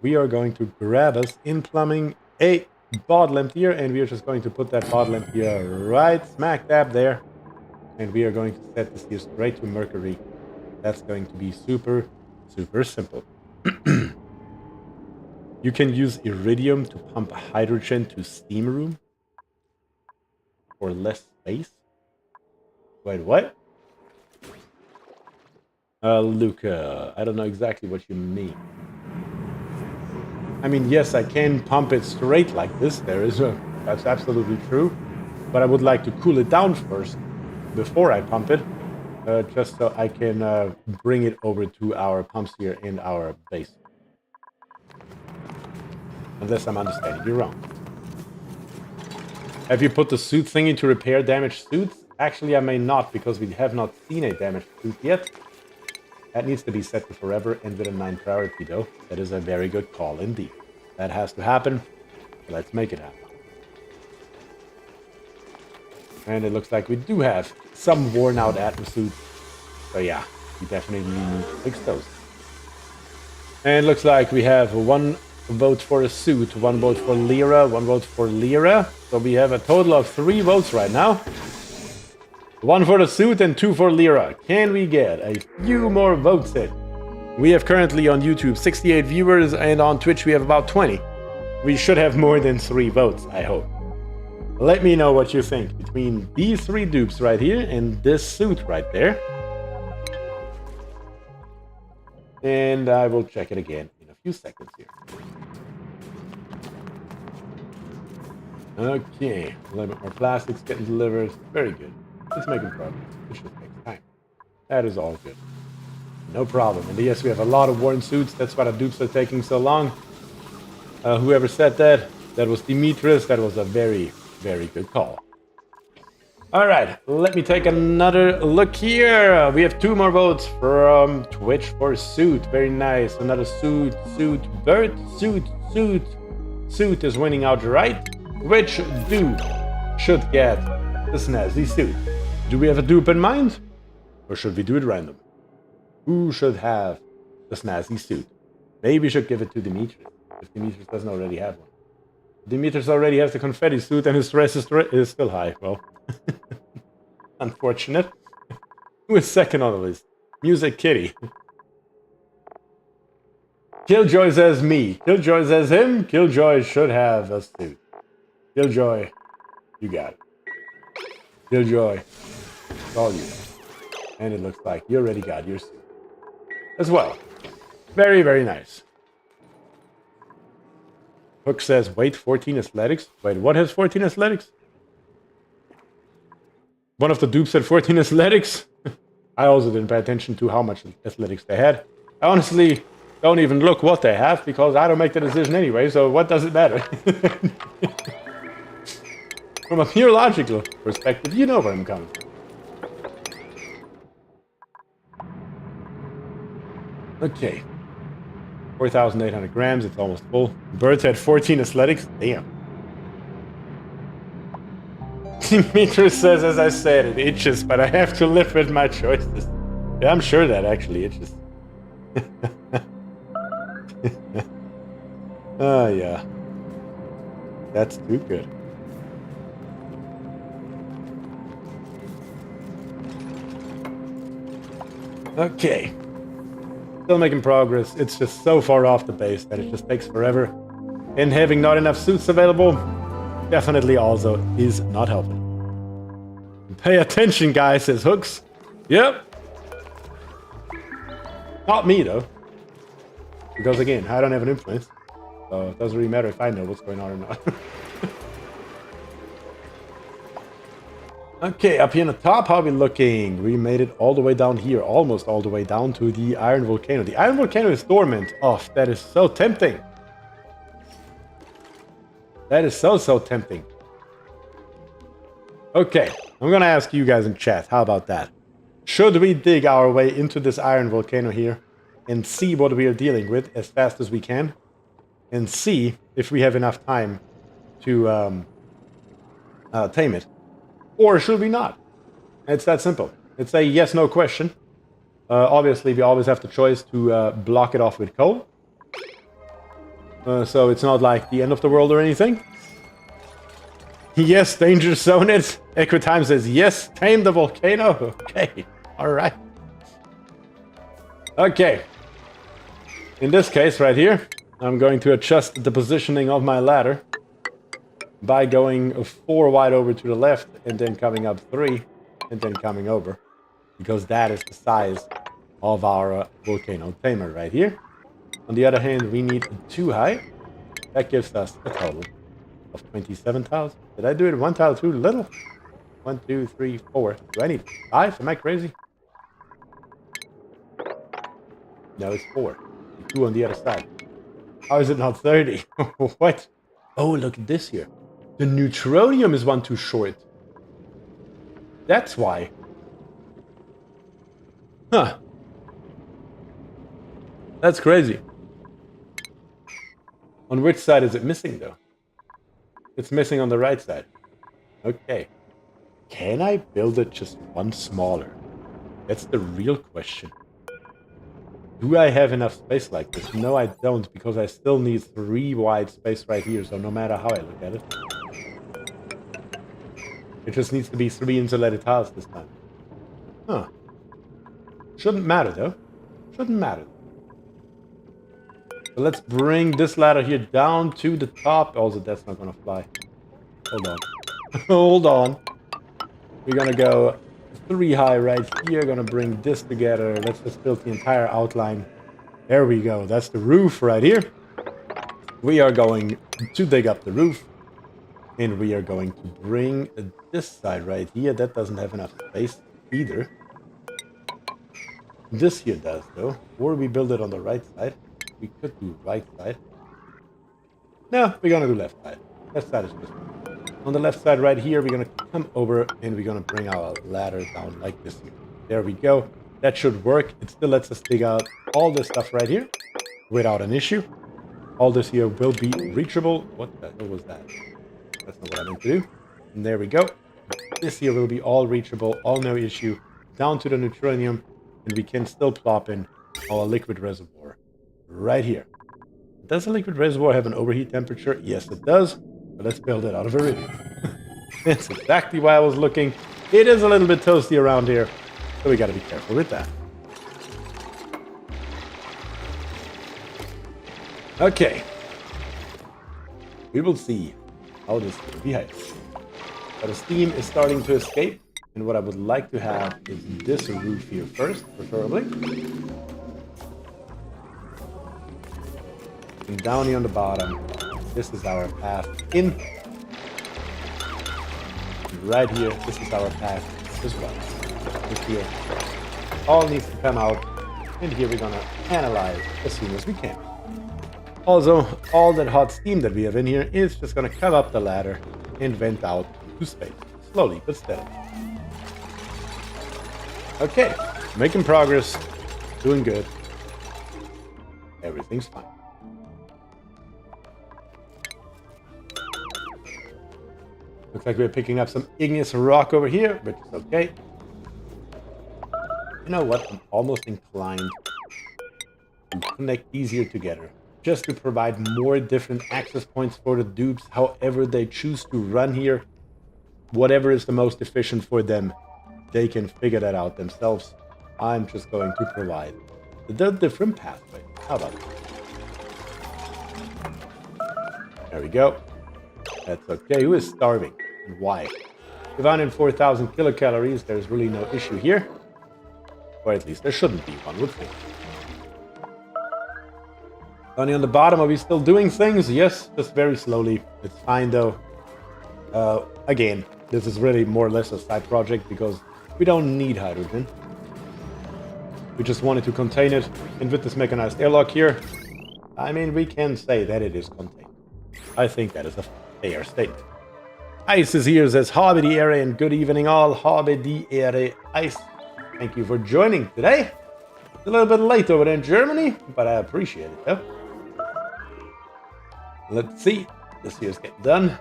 We are going to grab us in plumbing a bottle emptier, and we are just going to put that bottle emptier right smack dab there. And we are going to set this here straight to mercury. That's going to be super, super simple. You can use iridium to pump hydrogen to steam room for less space. Wait, what? Luca, I don't know exactly what you mean. I mean, yes, I can pump it straight like this. That's absolutely true. But I would like to cool it down first before I pump it, just so I can bring it over to our pumps here in our base. Unless I'm understanding you wrong. Have you put the suit thingy to repair damaged suits? Actually, I may not, because we have not seen a damaged suit yet. That needs to be set to forever and with a 9 priority though. That is a very good call indeed. That has to happen. Let's make it happen. And it looks like we do have some worn out atmos suits. So yeah, we definitely need to fix those. And it looks like we have 1 vote for a suit, 1 vote for Lyra, 1 vote for Lyra. So we have a total of 3 votes right now. 1 for the suit and 2 for Lyra. Can we get a few more votes in? We have currently on YouTube 68 viewers, and on Twitch we have about 20. We should have more than 3 votes, I hope. Let me know what you think between these 3 dupes right here and this suit right there. And I will check it again in a few seconds here. Okay, a little bit more plastics getting delivered. Very good. It's making progress. It just takes time. That is all good. No problem. And yes, we have a lot of worn suits. That's why the dupes are taking so long. Whoever said that, that was Demetrius. That was a very, very good call. All right, let me take another look here. We have 2 more votes from Twitch for suit. Very nice. Another suit, bird, suit is winning outright. Which dupe should get the snazzy suit? Do we have a dupe in mind? Or should we do it random? Who should have the snazzy suit? Maybe we should give it to Demetrius, if Demetrius doesn't already have one. Demetrius already has the confetti suit and his stress is still high. Well, unfortunate. Who is second on the list? Music Kitty. Killjoy says me. Killjoy says him. Killjoy should have a suit. Killjoy, you got it. Killjoy, it's all you. And it looks like you already got your suit as well. Very, very nice. Hook says, wait, 14 athletics? Wait, what has 14 athletics? One of the dupes said 14 athletics? I also didn't pay attention to how much athletics they had. I honestly don't even look what they have, because I don't make the decision anyway, so what does it matter? From a pure logical perspective, you know where I'm coming from. Okay. 4,800 grams, it's almost full. Birds had 14 athletics. Damn. Demetrius says, as I said, it itches, but I have to live with my choices. Yeah, I'm sure that actually itches. Oh, yeah. That's too good. Okay. Still making progress. It's just so far off the base that it just takes forever. and having not enough suits available definitely also is not helping. Pay attention, guys, says Hooks. Yep. Not me, though. Because, again, I don't have an influence. So it doesn't really matter if I know what's going on or not. Okay, up here on the top, how are we looking? We made it all the way down here. Almost all the way down to the Iron Volcano. The Iron Volcano is dormant. Oh, that is so tempting. That is so tempting. Okay, I'm gonna ask you guys in chat. How about that? Should we dig our way into this Iron Volcano here and see what we are dealing with as fast as we can? And see if we have enough time to tame it. Or should we not? It's that simple. It's a yes-no question. Obviously, we always have the choice to block it off with coal. So it's not like the end of the world or anything. Yes, danger zone it. Equitime says yes, tame the volcano. Okay, alright. Okay. In this case right here, I'm going to adjust the positioning of my ladder by going 4 wide over to the left and then coming up 3 and then coming over. Because that is the size of our volcano tamer right here. On the other hand, we need 2 high. That gives us a total of 27,000. Did I do it 1 tile too little? 1, 2, 3, 4. Do I need 5? Am I crazy? No, it's 4. 2 on the other side. How is it not 30? What? Oh, look at this here. The neutronium is 1 too short. That's why. Huh. That's crazy. On which side is it missing, though? It's missing on the right side. Okay. Can I build it just 1 smaller? That's the real question. Do I have enough space like this? No, I don't, because I still need 3 wide space right here, so no matter how I look at it. It just needs to be 3 insulated tiles this time. Huh. Shouldn't matter, though. Shouldn't matter. So let's bring this ladder here down to the top. Also, that's not gonna fly. Hold on. Hold on. We're gonna go 3 high right here. Gonna bring this together. Let's just build the entire outline. There we go. That's the roof right here. We are going to dig up the roof. And we are going to bring this side right here. That doesn't have enough space either. This here does, though. Or we build it on the right side. We could do right side. No, we're gonna do left side. Left side is just on the left side right here. We're gonna come over and we're gonna bring our ladder down like this here. There we go. That should work. It still lets us dig out all this stuff right here without an issue. All this here will be reachable. What the hell was that? That's not what I meant to do. And there we go. This here will be all reachable, all no issue, down to the neutronium, and we can still plop in our liquid reservoir right here. Does the liquid reservoir have an overheat temperature? Yes, it does. But let's build it out of iridium. That's exactly why I was looking. It is a little bit toasty around here, so we gotta be careful with that. Okay. We will see how this will behave. But the steam is starting to escape, and what I would like to have is this roof here first, preferably. And down here on the bottom, this is our path in. And right here, this is our path as well. This here all needs to come out, and here we're gonna analyze as soon as we can. Also, all that hot steam that we have in here is just gonna come up the ladder and vent out to space, slowly but steadily. Okay, making progress, doing good. Everything's fine. Looks like we're picking up some igneous rock over here, which is okay. You know what? I'm almost inclined to connect these here together, just to provide more different access points for the dupes, however they choose to run here. Whatever is the most efficient for them, they can figure that out themselves. I'm just going to provide the different pathway. How about that? There we go. That's okay. Who is starving? And why? With 104,000 kilocalories, there's really no issue here. Or at least there shouldn't be, one would think. Only on the bottom, are we still doing things? Yes, just very slowly. It's fine though. Again, this is really more or less a side project because we don't need hydrogen. We just wanted to contain it. And with this mechanized airlock here, I mean, we can say that it is contained. I think that is a fair statement. Ice is here, says Habe die Ehre, and good evening all. Habe die Ehre, Ice. Thank you for joining today. It's a little bit late over there in Germany, but I appreciate it though. Let's see. This here's getting done.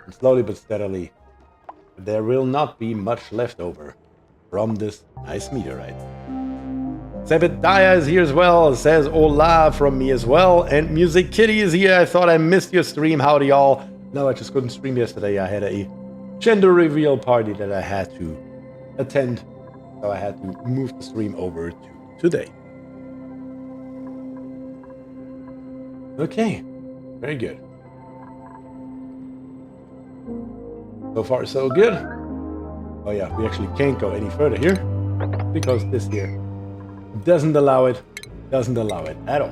And slowly but steadily, there will not be much left over from this nice meteorite. Zebediah is here as well, says hola from me as well. And Music Kitty is here. I thought I missed your stream. Howdy y'all. No, I just couldn't stream yesterday. I had a gender reveal party that I had to attend. So I had to move the stream over to today. Okay, very good. So far so good. Oh yeah, we actually can't go any further here because this here doesn't allow it at all.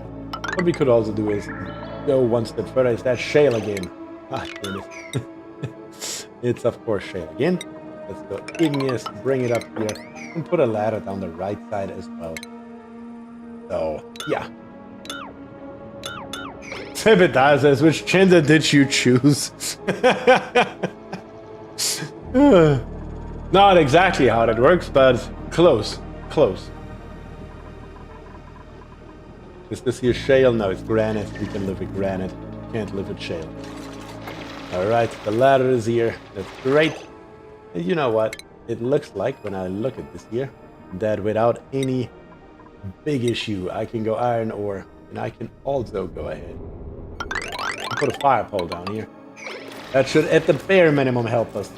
What we could also do is go one step further. Is that shale again? Ah, goodness. It's of course shale again. Let's go igneous, bring it up here, and put a ladder down the right side as well. So, yeah. Zebediah says, which gender did you choose? Not exactly how that works, but close. Close. Is this here shale? No, it's granite. We can live with granite. Can't live with shale. Alright, the ladder is here. That's great. And you know what? It looks like, when I look at this here, that without any big issue, I can go iron ore. And I can also go ahead and put a fire pole down here. That should, at the bare minimum, help us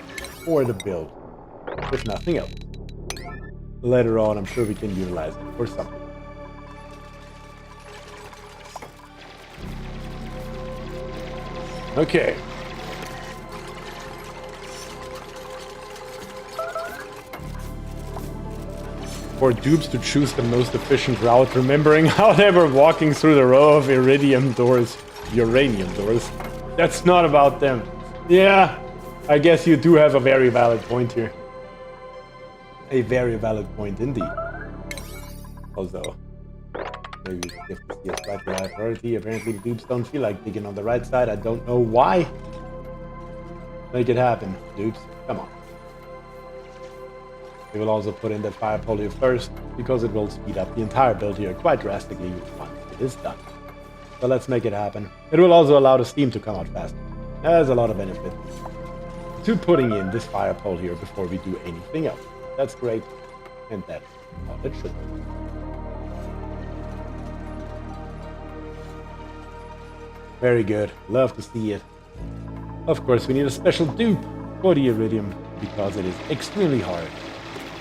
for the build. If nothing else. Later on, I'm sure we can utilize it for something. Okay. For dupes to choose the most efficient route, remembering how they were walking through the row of uranium doors. That's not about them. Yeah, I guess you do have a very valid point here. A very valid point indeed. Although, maybe if this is a slightly higher priority, apparently the dupes don't feel like digging on the right side. I don't know why. Make it happen, dupes. Come on. We will also put in that fire pole here first, because it will speed up the entire build here quite drastically once it is done. So let's make it happen. It will also allow the steam to come out faster. There's a lot of benefit to putting in this fire pole here before we do anything else. That's great, and that's how it should be. Very good. Love to see it. Of course, we need a special dupe for the iridium because it is extremely hard.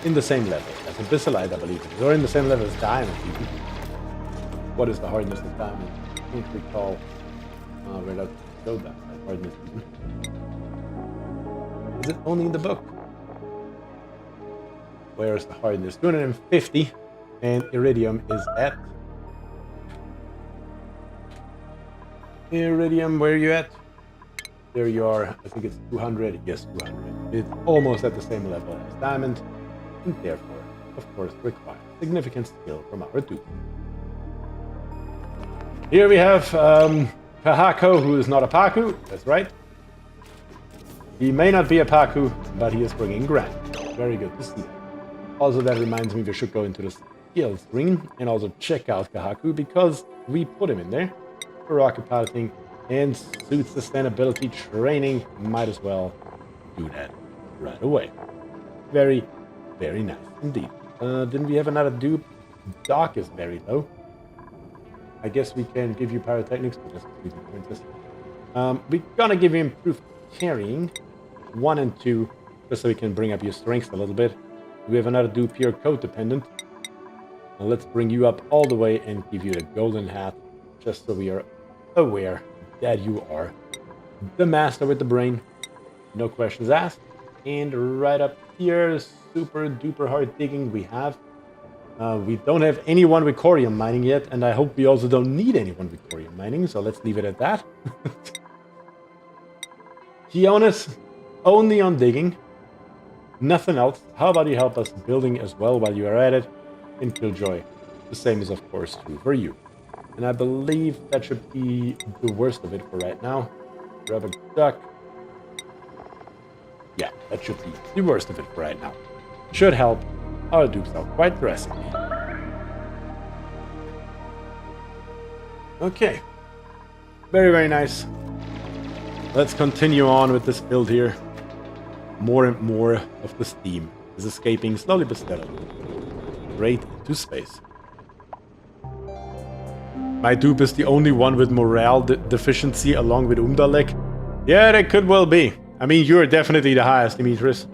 In the same level as abyssalite, I believe it is, or in the same level as diamond even. What is the hardness of diamond? I can't recall where that showed that hardness even. Is it only in the book? Where is the hardness? 250, and iridium is at... Iridium, where are you at? There you are. I think it's 200. Yes, 200. It's almost at the same level as diamond, and therefore, of course, requires significant skill from our dupe. Here we have Pahako, who is not a Paku. That's right. He may not be a Paku, but he is bringing granite. Very good to see that. Also, that reminds me we should go into the skill screen and also check out Kahaku because we put him in there for rocket piloting and suit sustainability training. Might as well do that right away. Very, very nice indeed. Didn't we have another dupe? Doc is very low. I guess we can give you pyrotechnics, but just excuse me, princess. We're gonna give you improved carrying 1 and 2, just so we can bring up your strength a little bit. We have another dupe here, code dependent. Now let's bring you up all the way and give you the golden hat, just so we are aware that you are the master with the brain. No questions asked. And right up here, super duper hard digging we have. We don't have anyone with corium mining yet, and I hope we also don't need anyone with corium mining, so let's leave it at that. Kionis, only on digging. Nothing else. How about you help us building as well while you are at it? And Killjoy. The same is of course true for you. And I believe that should be the worst of it for right now. Grab a duck. Yeah, that should be the worst of it for right now. Should help our dupes out quite drastically. Okay. Very, very nice. Let's continue on with this build here. More and more of the steam is escaping slowly but steadily. Straight into space. My dupe is the only one with morale deficiency along with Umdalek. Yeah, that could well be. I mean, you're definitely the highest, Demetrius.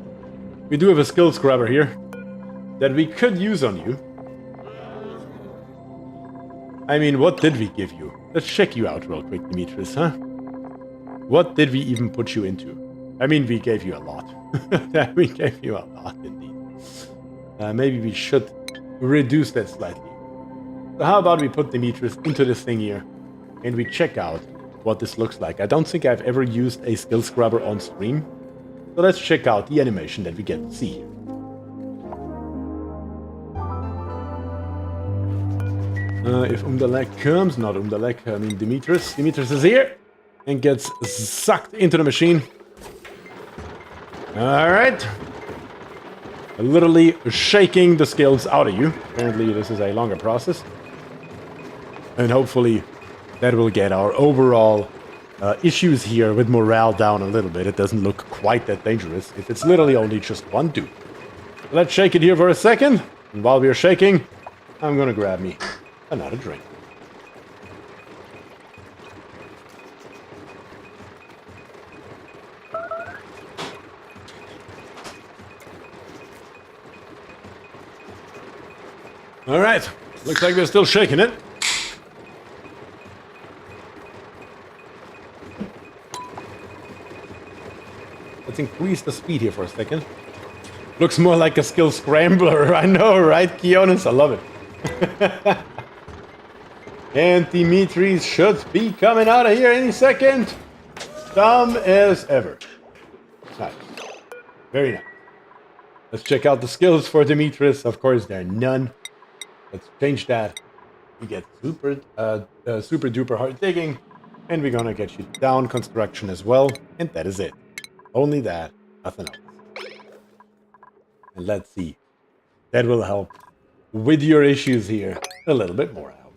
We do have a skill scrubber here that we could use on you. I mean, what did we give you? Let's check you out real quick, Demetrius, huh? What did we even put you into? I mean, we gave you a lot. We gave you a lot, indeed. Maybe we should reduce that slightly. So how about we put Demetrius into this thing here, and we check out what this looks like. I don't think I've ever used a skill scrubber on stream. So let's check out the animation that we get to see here. If Umdalek comes, not Umdalek, I mean Demetrius. Demetrius is here and gets sucked into the machine. Alright. Literally shaking the skills out of you. Apparently this is a longer process. And hopefully that will get our overall issues here with morale down a little bit. It doesn't look quite that dangerous if it's literally only just one dude. Let's shake it here for a second. And while we're shaking, I'm gonna grab me another drink. All right, looks like we're still shaking it. Let's increase the speed here for a second. Looks more like a skill scrambler. I know, right, Kionis? I love it. And Dimitris should be coming out of here any second. Dumb as ever. Nice. Very nice. Let's check out the skills for Dimitris. Of course, there are none. Let's change that. We get super duper hard digging. And we're gonna get you down construction as well. And that is it. Only that, nothing else. And let's see. That will help with your issues here a little bit more out.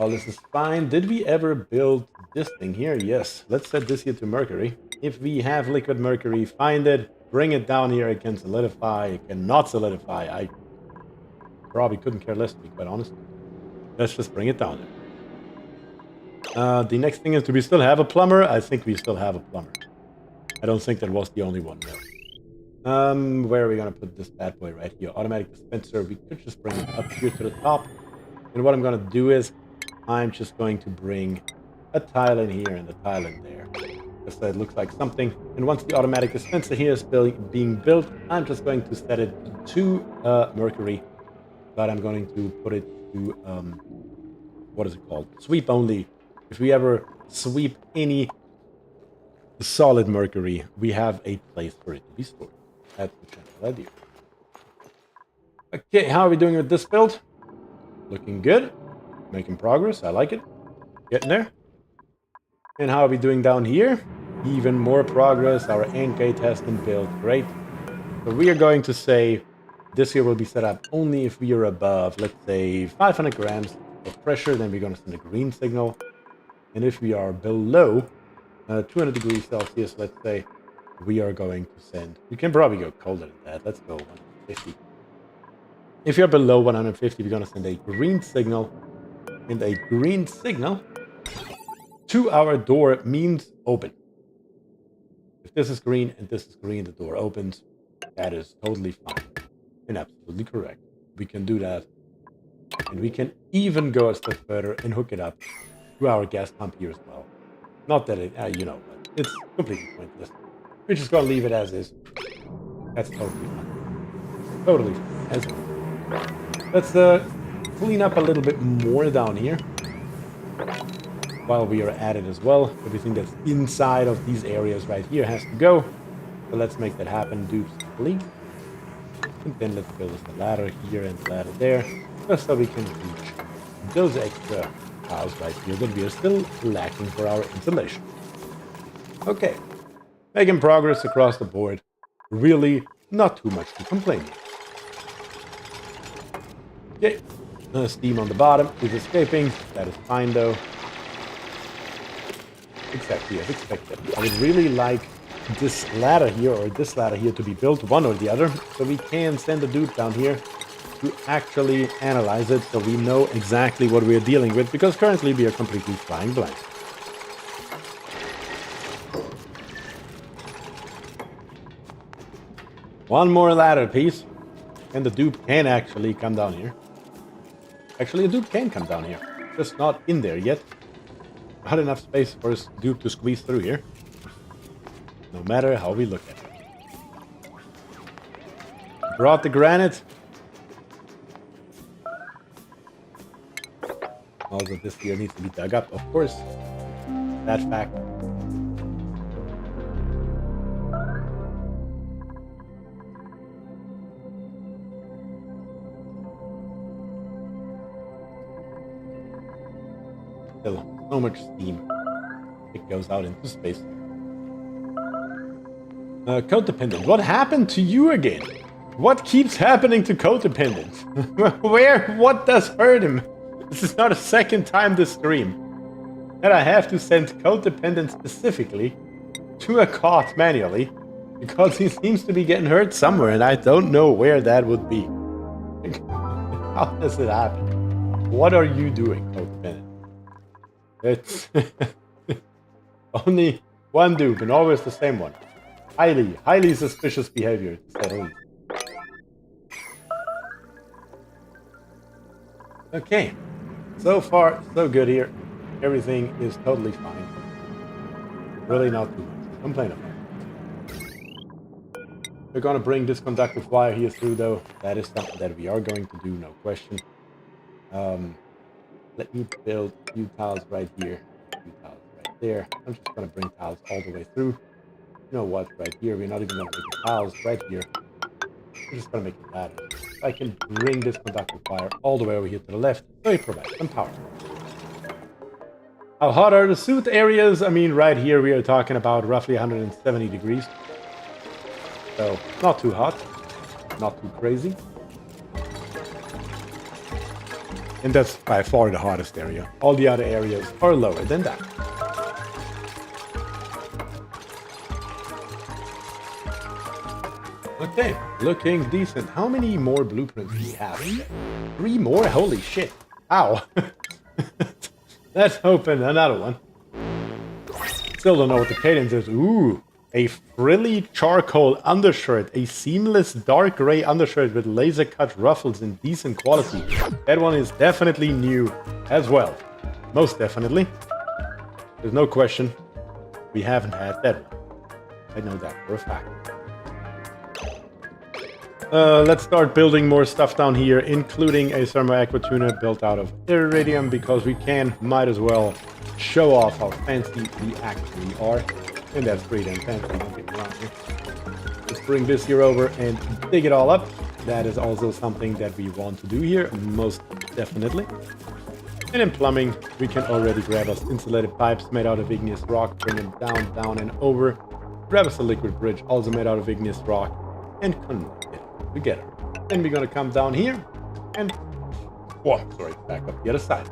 All this is fine. Did we ever build this thing here? Yes. Let's set this here to mercury. If we have liquid mercury, find it, bring it down here. It can solidify, it cannot solidify. I probably couldn't care less, to be quite honest. Let's just bring it down there. The next thing is, do we still have a plumber? I think we still have a plumber. I don't think that was the only one, no. Where are we gonna put this bad boy? Right here. Automatic dispenser. We could just bring it up here to the top. And what I'm gonna do is, I'm just going to bring a tile in here and a tile in there. Just so it looks like something. And once the automatic dispenser here is being built, I'm just going to set it to mercury. But I'm going to put it to, what is it called? Sweep only. If we ever sweep any solid mercury, we have a place for it to be stored. That's the general idea. Okay, how are we doing with this build? Looking good. Making progress. I like it. Getting there. And how are we doing down here? Even more progress. Our ant gate has been built. Great. So we are going to say this here will be set up only if we are above, let's say, 500 grams of pressure. Then we're going to send a green signal. And if we are below 200 degrees Celsius, let's say, we are going to send... You can probably go colder than that. Let's go 150. If you're below 150, we're going to send a green signal. And a green signal to our door means open. If this is green and this is green, the door opens. That is totally fine and absolutely correct. We can do that. And we can even go a step further and hook it up to our gas pump here as well. Not that it, you know, but it's completely pointless. We're just gonna leave it as is. That's totally fine. Totally fine. As well. Let's clean up a little bit more down here. While we are at it as well. Everything that's inside of these areas right here has to go. So let's make that happen, dude, simply. And then let's build us a ladder here and a ladder there. Just so we can reach those extra tiles right here that we are still lacking for our insulation. Okay. Making progress across the board. Really not too much to complain about. Okay. Steam on the bottom is escaping. That is fine though. Exactly as expected. I would really like this ladder here or this ladder here to be built, one or the other, so we can send a dude down here to actually analyze it so we know exactly what we are dealing with, because currently we are completely flying blind. One more ladder piece, and the dude can actually come down here. Actually, a dude can come down here, just not in there yet. Not enough space for a dude to squeeze through here. No matter how we look at it. Brought the granite. Also, this here needs to be dug up, of course. That fact. Still, so much steam. It goes out into space. Codependent. What happened to you again? What keeps happening to Codependent? What does hurt him? This is not a second time this stream that I have to send Codependent specifically to a cot manually because he seems to be getting hurt somewhere and I don't know where that would be. How does it happen? What are you doing, Codependent? It's only one dude and always the same one. Highly suspicious behavior, to say the least. Okay, so far so good here. Everything is totally fine. Really not too much to complain about. We're gonna bring this conductive wire here through though. That is something that we are going to do, no question. Let me build a few tiles right here, a few tiles right there. I'm just gonna bring tiles all the way through. You know what, right here, we're not even gonna make it tiles right here. We're just gonna make it ladder. I can bring this conductive wire all the way over here to the left, so it provides some power. How hot are the suit areas? I mean, right here we are talking about roughly 170 degrees. So, not too hot, not too crazy. And that's by far the hottest area. All the other areas are lower than that. Okay, looking decent. How many more blueprints do we have? 3 more? Holy shit. Ow. Let's open another one. Still don't know what the cadence is. Ooh, a frilly charcoal undershirt. A seamless dark gray undershirt with laser cut ruffles in decent quality. That one is definitely new as well. Most definitely. There's no question. We haven't had that one. I know that for a fact. Let's start building more stuff down here, including a thermo aqua tuner built out of iridium, because we might as well show off how fancy we actually are. And that's pretty damn fancy, don't get me wrong here. Let's bring this here over and dig it all up. That is also something that we want to do here, most definitely. And in plumbing, we can already grab us insulated pipes made out of igneous rock, bring them down and over. Grab us a liquid bridge, also made out of igneous rock, and connect it together. Then we're gonna come down here and back up the other side.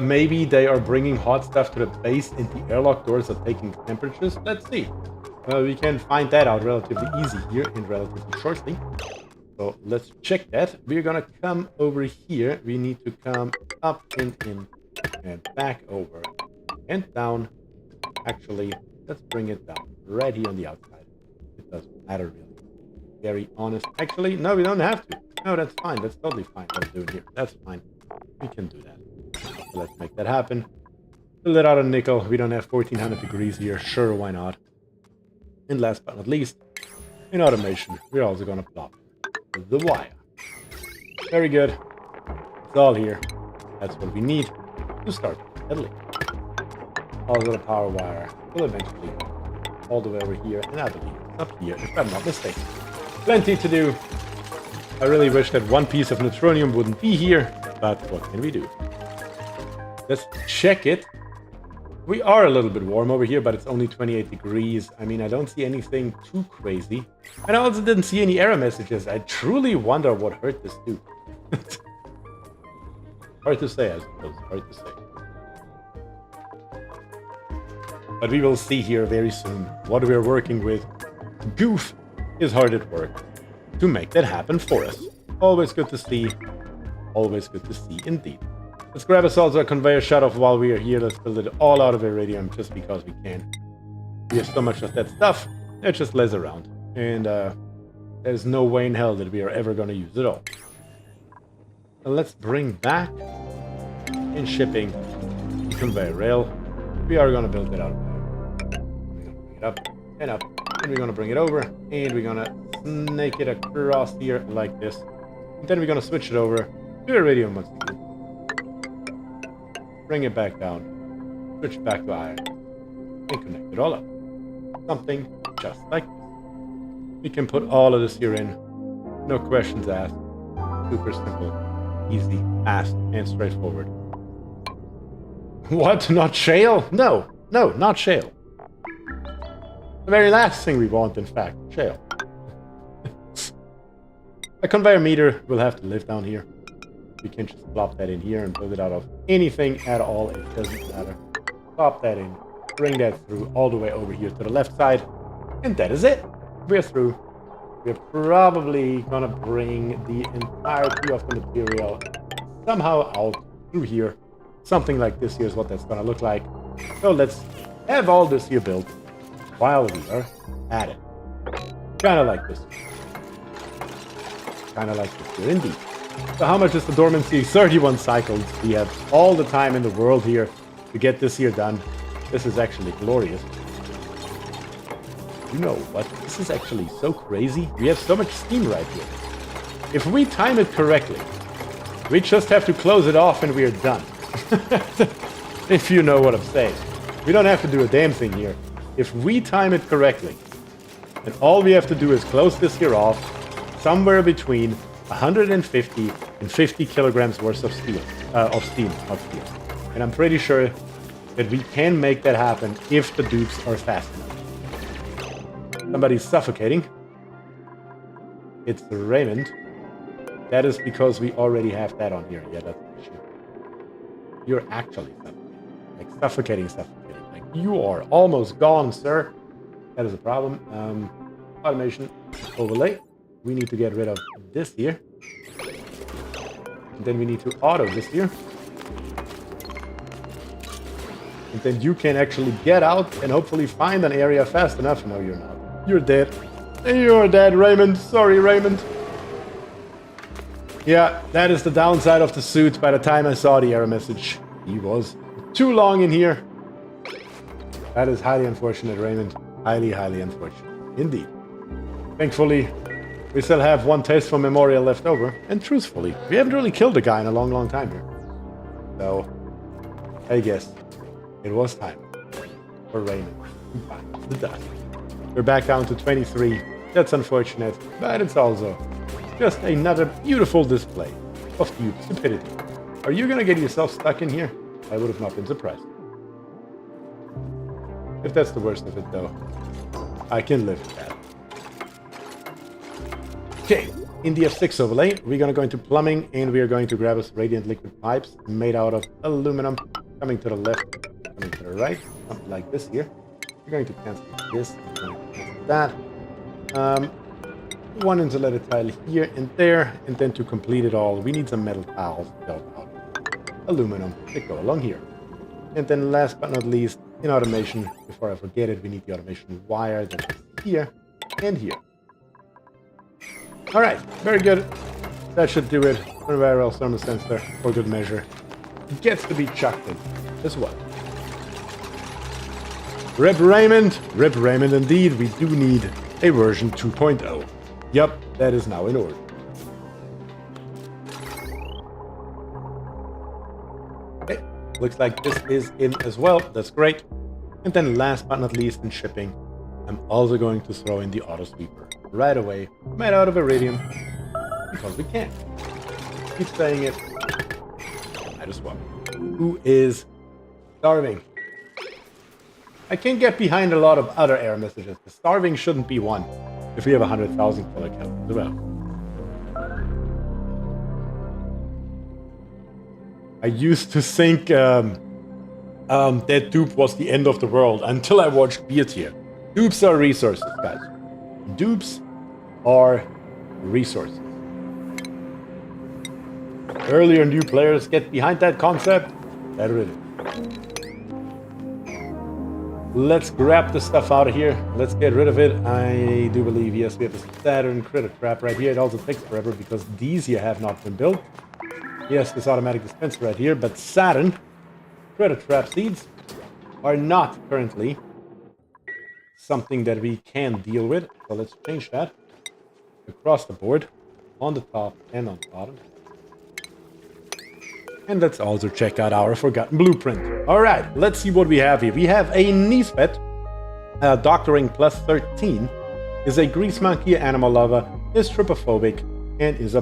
Maybe they are bringing hot stuff to the base and the airlock doors are taking temperatures. Let's see. We can find that out relatively easy here and relatively shortly. So let's check that. We're gonna come over here. We need to come up and in and back over and down. Actually, let's bring it down right here on the outside. It doesn't matter really. Very honest. Actually, no, we don't have to. No, that's fine. That's totally fine what I'm doing here. That's fine. We can do that. So let's make that happen. Build it out of nickel. We don't have 1400 degrees here. Sure, why not? And last but not least, in automation, we're also going to plop the wire. Very good. It's all here. That's what we need to start pedaling. Also the power wire will eventually go all the way over here, and I believe up here, if I'm not mistaken. Plenty to do. I really wish that one piece of neutronium wouldn't be here, but what can we do? Let's check it. We are a little bit warm over here, but it's only 28 degrees. I mean, I don't see anything too crazy. And I also didn't see any error messages. I truly wonder what hurt this dude. Hard to say, I suppose. Hard to say. But we will see here very soon what we're working with. Goof is hard at work to make that happen for us. Always good to see. Always good to see indeed. Let's grab us also a conveyor shut-off while we are here. Let's build it all out of iridium just because we can. We have so much of that stuff. It just lays around. And there's no way in hell that we are ever going to use it all. And let's bring back in shipping the conveyor rail. We are going to build it out. We're going to bring it up and up. And we're going to bring it over. And we're going to snake it across here like this. And then we're going to switch it over to iridium once again. Bring it back down. Switch back to iron. And connect it all up. Something just like this. We can put all of this here in. No questions asked. Super simple, easy, fast, and straightforward. What? Not shale? No, not shale. The very last thing we want, in fact, shale. A conveyor meter will have to live down here. We can just plop that in here and build it out of anything at all. It doesn't matter. Plop that in. Bring that through all the way over here to the left side. And that is it. We're through. We're probably gonna bring the entirety of the material somehow out through here. Something like this here is what that's gonna look like. So let's have all this here built while we are at it. Kinda like this. Kinda like this here indeed. So how much is the dormancy? 31 cycles. We have all the time in the world here to get this here done. This is actually glorious. You know what? This is actually so crazy. We have so much steam right here. If we time it correctly, we just have to close it off and we are done. If you know what I'm saying. We don't have to do a damn thing here. If we time it correctly, then all we have to do is close this here off somewhere between 150 and 50 kilograms worth of steam. And I'm pretty sure that we can make that happen if the dupes are fast enough. Somebody's suffocating. It's Raymond. That is because we already have that on here. Yeah, that's the issue. You're actually suffocating. Like suffocating. Like you are almost gone, sir. That is a problem. Automation overlay. We need to get rid of this here. And then we need to auto this here. And then you can actually get out and hopefully find an area fast enough. No, you're not. You're dead. You're dead, Raymond. Sorry, Raymond. Yeah, that is the downside of the suit. By the time I saw the error message, he was too long in here. That is highly unfortunate, Raymond. Highly, highly unfortunate. Indeed. Thankfully, we still have one tasteful memorial left over. And truthfully, we haven't really killed a guy in a long, long time here. So, I guess it was time for Raymond to find the dust. We're back down to 23. That's unfortunate, but it's also just another beautiful display of deep stupidity. Are you gonna get yourself stuck in here? I would have not been surprised. If that's the worst of it, though, I can live with that. Okay, in the F6 overlay, we're gonna go into plumbing, and we are going to grab us radiant liquid pipes made out of aluminum, coming to the left, coming to the right, something like this here. We're going to cancel this, we're going to cancel that. One insulated tile here and there, and then to complete it all, we need some metal tiles built out. Aluminum that go along here. And then last but not least, in automation, before I forget it, we need the automation wire that is here and here. Alright, very good. That should do it. Viral thermal sensor for good measure. It gets to be chucked in as well. Rip Raymond indeed. We do need a version 2.0. Yup, that is now in order. Okay, looks like this is in as well. That's great. And then last but not least in shipping, I'm also going to throw in the auto sweeper right away, made out of iridium, because we can. Keep saying it. Might as well. Who is starving? I can get behind a lot of other error messages, but starving shouldn't be one if we have 100,000 color count as well. I used to think that dupe was the end of the world until I watched BierTier. Dupes are resources, guys. Dupes are resources. Earlier new players get behind that concept, better it is. Let's grab the stuff out of here. Let's get rid of it. I do believe, yes, we have a Saturn critter trap right here. It also takes forever because these here have not been built. Yes, this automatic dispenser right here, but Saturn critter trap seeds are not currently something that we can deal with. So let's change that across the board, on the top and on the bottom. And let's also check out our forgotten blueprint. All right, let's see what we have here. We have a Nispet, doctoring plus 13, is a grease monkey, animal lover, is trypophobic, and is a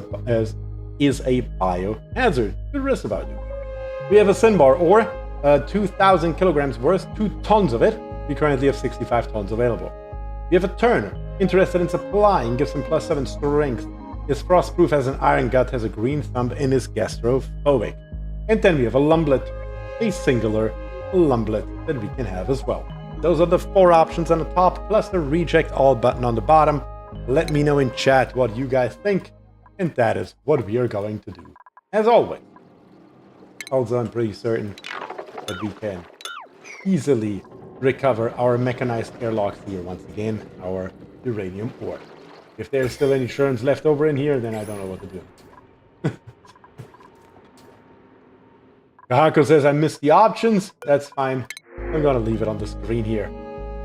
biohazard. The rest about it. We have a Sinbar ore, 2,000 kilograms worth, 2 tons of it. We currently have 65 tons available. We have a Turner, interested in supplying, gives him plus 7 strength, is frostproof, has an iron gut, has a green thumb, and is gastrophobic. And then we have a Lumblet, a singular Lumblet that we can have as well. Those are the 4 options on the top, plus the reject all button on the bottom. Let me know in chat what you guys think, and that is what we are going to do, as always. Also, I'm pretty certain that we can easily recover our mechanized airlocks here once again, our uranium ore. If there's still any sherms left over in here, then I don't know what to do. Kahako says I missed the options. That's fine. I'm gonna leave it on the screen here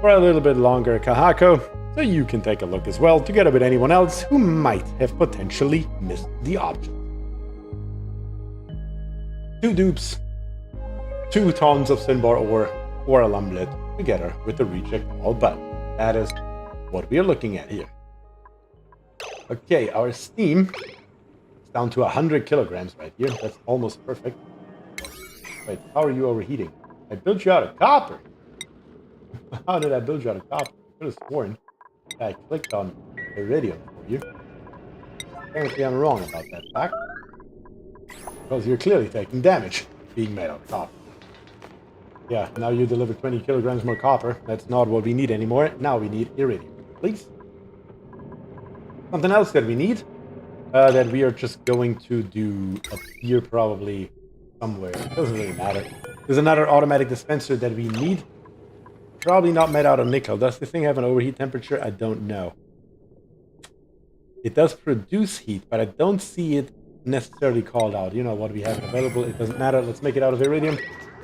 for a little bit longer, Kahako, so you can take a look as well, together with anyone else who might have potentially missed the options. 2 dupes, 2 tons of Sinbar ore, or a Lumblet, together with the reject all button. That is what we are looking at here. Okay, our steam is down to 100 kilograms right here. That's almost perfect. Wait, how are you overheating? I built you out of copper. How did I build you out of copper? I could have sworn I clicked on iridium for you. Apparently I'm wrong about that fact. Because you're clearly taking damage being made out of copper. Yeah, now you deliver 20 kilograms more copper. That's not what we need anymore. Now we need iridium, please. Something else that we need, that we are just going to do up here probably somewhere. It doesn't really matter. There's another automatic dispenser that we need. Probably not made out of nickel. Does the thing have an overheat temperature? I don't know. It does produce heat, but I don't see it necessarily called out. You know what we have available. It doesn't matter. Let's make it out of iridium.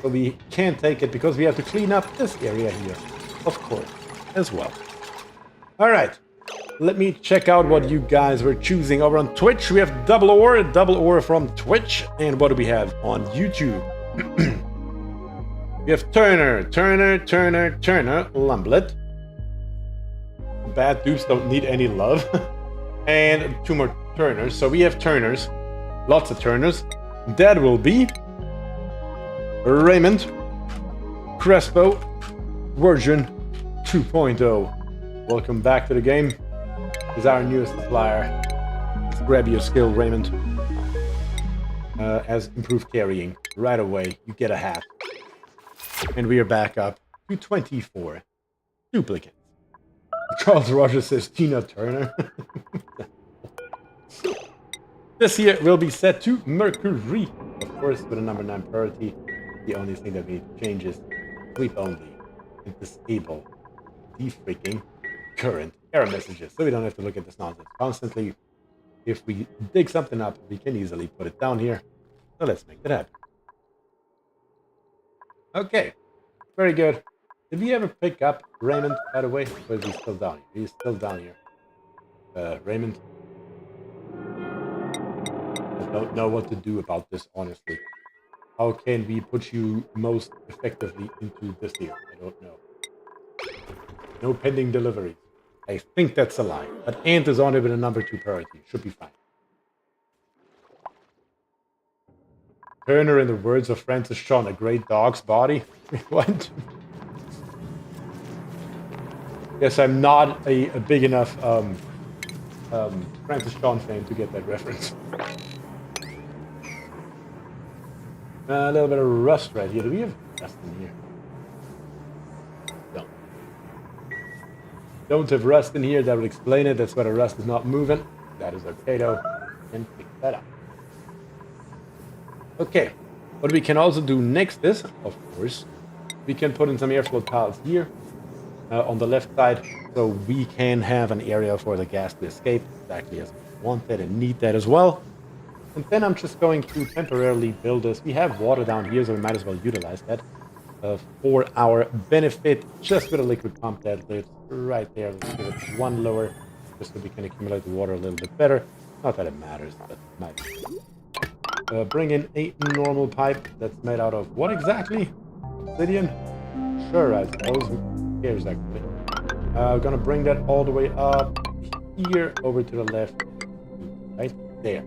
But we can't take it because we have to clean up this area here, of course, as well. All right. Let me check out what you guys were choosing over on Twitch. We have double ore from Twitch. And what do we have on YouTube? We have Turner, Lumblet. Bad dupes don't need any love. And 2 more Turners. So we have Turners. Lots of Turners. That will be Raymond, Crespo, version 2.0. Welcome back to the game. Is our newest supplier. Let's grab your skill, Raymond. As improved carrying. Right away, you get a hat. And we are back up to 24 duplicants. Charles Rogers says Tina Turner. This here will be set to Mercury. Of course, with a number 9 priority. The only thing that we need to change is sleep only and disable the freaking current error messages, so we don't have to look at this nonsense constantly. if we dig something up, we can easily put it down here. So let's make that happen. Okay, very good. Did we ever pick up Raymond, by the way? Or is he still down here? He's still down here. Raymond. I don't know what to do about this, honestly. How can we put you most effectively into this here? I don't know. No pending deliveries. I think that's a lie. But Ant is on it with a number 2 priority. Should be fine. Turner, in the words of Francis Shawn, a great dog's body. What? Yes, I'm not a big enough Francis Shawn fan to get that reference. A little bit of rust right here. Do we have rust in here? No. Don't have rust in here. That would explain it. That's why the rust is not moving. That is okay though. And pick that up. Okay. What we can also do next is, of course, we can put in some airflow tiles here on the left side, so we can have an area for the gas to escape exactly as we want that and need that as well. And then I'm just going to temporarily build this. We have water down here, so we might as well utilize that for our benefit, just with a liquid pump that lives right there. Let's give it 1 lower, just so we can accumulate the water a little bit better. Not that it matters, but it might. Bring in a normal pipe that's made out of what exactly? Obsidian? Sure, I suppose. Who cares, actually? I'm gonna bring that all the way up here, over to the left, right there.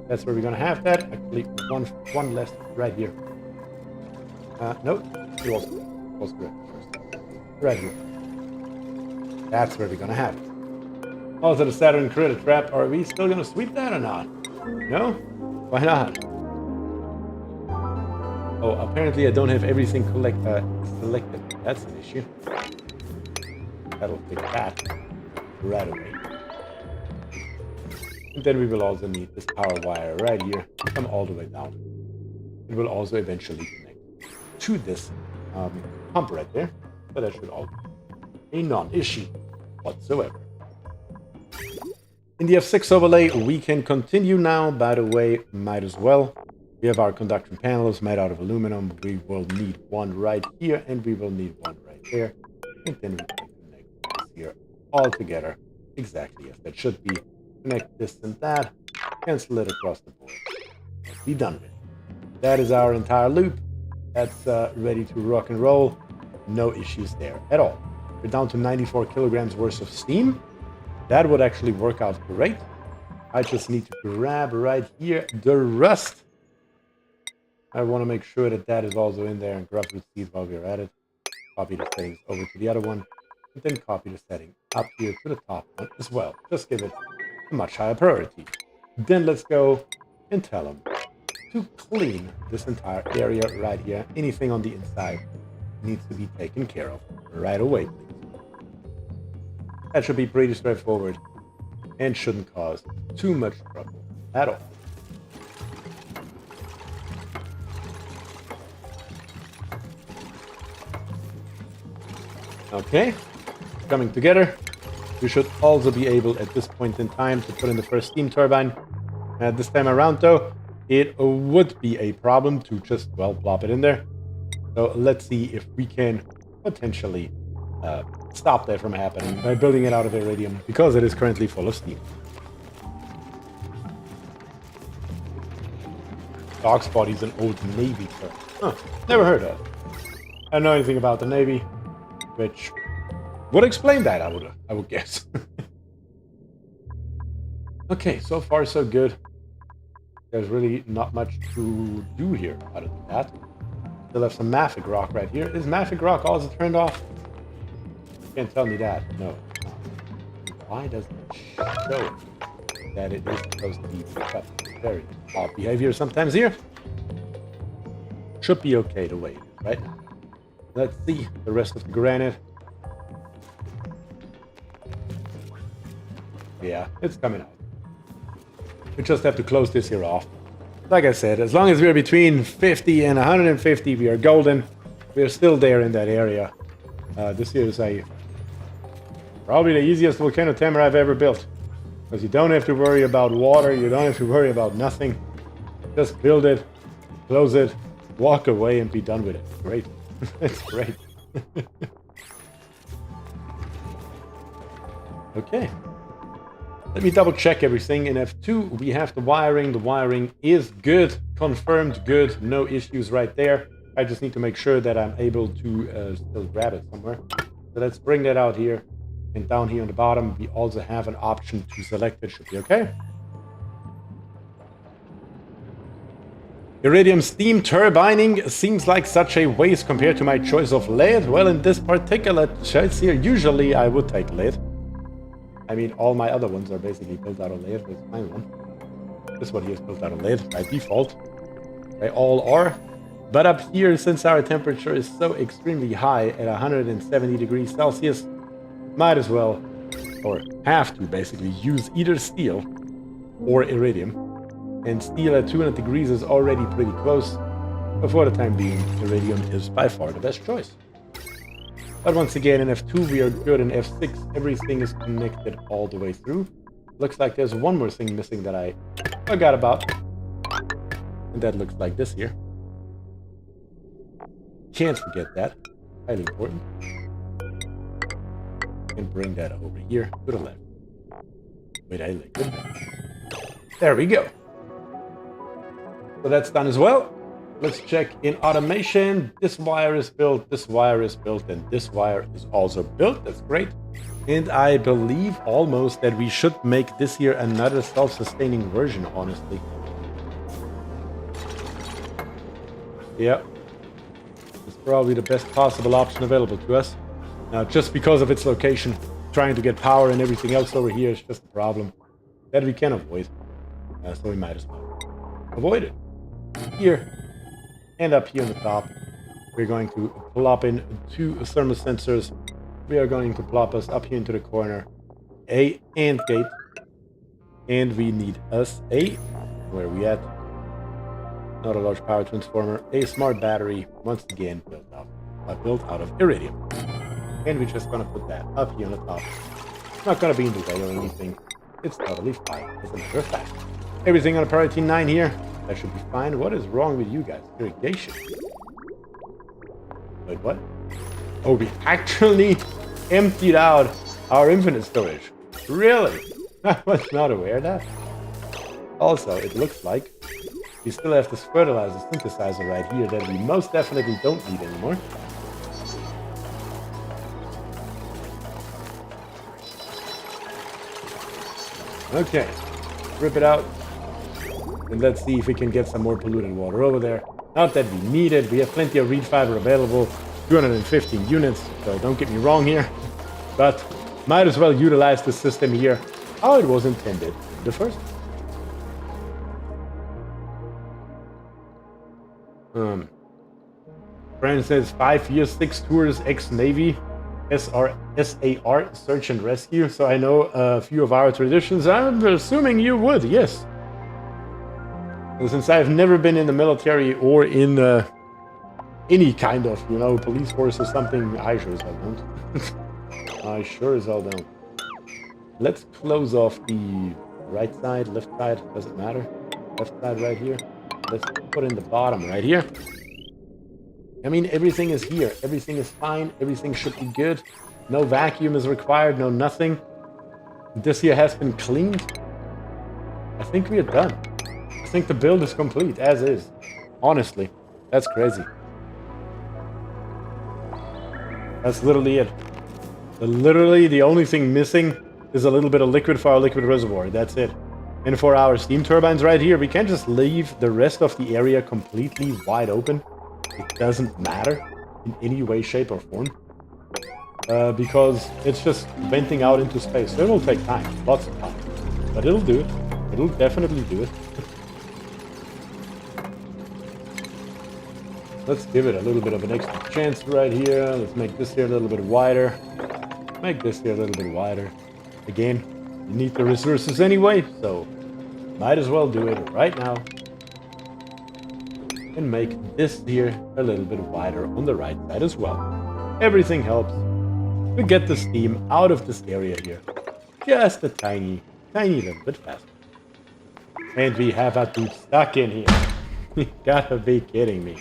That's where we're gonna have that. Actually, one less right here. Nope. You also do it first. Right here. That's where we're gonna have it. Also, the Saturn Critter Trap. Are we still gonna sweep that or not? No? Why not? Oh, apparently I don't have everything selected. That's an issue. That'll fix that right away. And then we will also need this power wire right here to come all the way down. It will also eventually connect to this pump right there, but that should all be a non-issue whatsoever. In the F6 overlay, we can continue now. By the way, might as well. We have our conduction panels made out of aluminum. We will need one right here, and we will need one right there. And then we can connect this here all together, exactly as that should be. Connect this and that, cancel it across the board. Be done with it. That is our entire loop. That's ready to rock and roll. No issues there at all. We're down to 94 kilograms worth of steam. That would actually work out great. I just need to grab right here the rust. I want to make sure that that is also in there and grab the seed while we're at it. Copy the settings over to the other one. And then copy the setting up here to the top one as well. Just give it a much higher priority. Then let's go and tell them to clean this entire area right here. Anything on the inside needs to be taken care of right away, please. That should be pretty straightforward and shouldn't cause too much trouble at all. Okay, coming together. We should also be able at this point in time to put in the first steam turbine. This time around though, it would be a problem to just, well, plop it in there. So let's see if we can potentially stop that from happening by building it out of iridium, because it is currently full of steam. Dog's body is an old Navy term. Huh, never heard of it. I don't know anything about the Navy, which would explain that, I would guess. Okay, so far so good. There's really not much to do here other than that. Still have some mafic rock right here. Is mafic rock also turned off? You can't tell me that. No. Why does it show that it is supposed to be picked up? Very odd behavior sometimes here. Should be okay to wait, right? Let's see the rest of the granite. Yeah, it's coming out. We just have to close this here off. Like I said, as long as we're between 50 and 150, we are golden. We're still there in that area. This here is probably the easiest volcano tamer I've ever built. Because you don't have to worry about water, you don't have to worry about nothing. Just build it, close it, walk away and be done with it. Great. That's great. Okay. Let me double check everything. In F2 we have the wiring. The wiring is good. Confirmed good. No issues right there. I just need to make sure that I'm able to still grab it somewhere. So let's bring that out here. And down here on the bottom we also have an option to select it. Should be okay. Iridium steam turbining seems like such a waste compared to my choice of lead. Well, in this particular choice here, usually I would take lead. I mean, all my other ones are basically built out of lead. Let's find one. This one here is built out of lead by default. They all are. But up here, since our temperature is so extremely high at 170 degrees Celsius, might as well, or have to basically, use either steel or iridium. And steel at 200 degrees is already pretty close. But for the time being, iridium is by far the best choice. But once again, in F2 we are good. In F6 everything is connected all the way through. Looks like there's one more thing missing that I forgot about. And that looks like this here. Can't forget that. Highly important. And bring that over here to the left. Wait, I like it. There we go. So that's done as well. Let's check in automation. This wire is built, this wire is built, and this wire is also built. That's great. And I believe almost that we should make this here another self-sustaining version, honestly. Yeah. It's probably the best possible option available to us. Now, just because of its location, trying to get power and everything else over here is just a problem that we can avoid. So we might as well avoid it. Here. And up here on the top, we're going to plop in 2 thermal sensors. We are going to plop us up here into the corner a AND gate. And we need us a, where are we at? Not a large power transformer, a smart battery, once again built out of iridium. And we're just going to put that up here on the top. It's not going to be in the way or anything. It's totally fine, as a matter of fact. Everything on a priority 9 here. That should be fine. What is wrong with you guys? Irrigation. Wait, what? Oh, we actually emptied out our infinite storage. Really? I was not aware of that. Also, it looks like we still have this fertilizer synthesizer right here that we most definitely don't need anymore. Okay. Rip it out. And let's see if we can get some more polluted water over there. Not that we need it. We have plenty of reed fiber available. 215 units. So don't get me wrong here. But might as well utilize the system here how it was intended in the first. Brandon says 5 years, 6 tours, ex-Navy, SAR, search and rescue. So I know a few of our traditions. I'm assuming you would, yes. Since I've never been in the military or in any kind of, police force or something, I sure as hell don't. I sure as hell don't. Let's close off the right side, left side, doesn't matter. Left side right here. Let's put in the bottom right here. I mean, everything is here. Everything is fine. Everything should be good. No vacuum is required, no nothing. This here has been cleaned. I think we are done. I think the build is complete, as is. Honestly, that's crazy. That's literally it. Literally, the only thing missing is a little bit of liquid for our liquid reservoir. That's it. And for our steam turbines right here, we can just leave the rest of the area completely wide open. It doesn't matter in any way, shape, or form. Because it's just venting out into space. So it'll take time, lots of time. But it'll do it. It'll definitely do it. Let's give it a little bit of an extra chance right here. Let's make this here a little bit wider. Make this here a little bit wider. Again, you need the resources anyway, so might as well do it right now. And make this here a little bit wider on the right side as well. Everything helps to get the steam out of this area here. Just a tiny tiny little bit faster. And we have a dude stuck in here. You gotta be kidding me.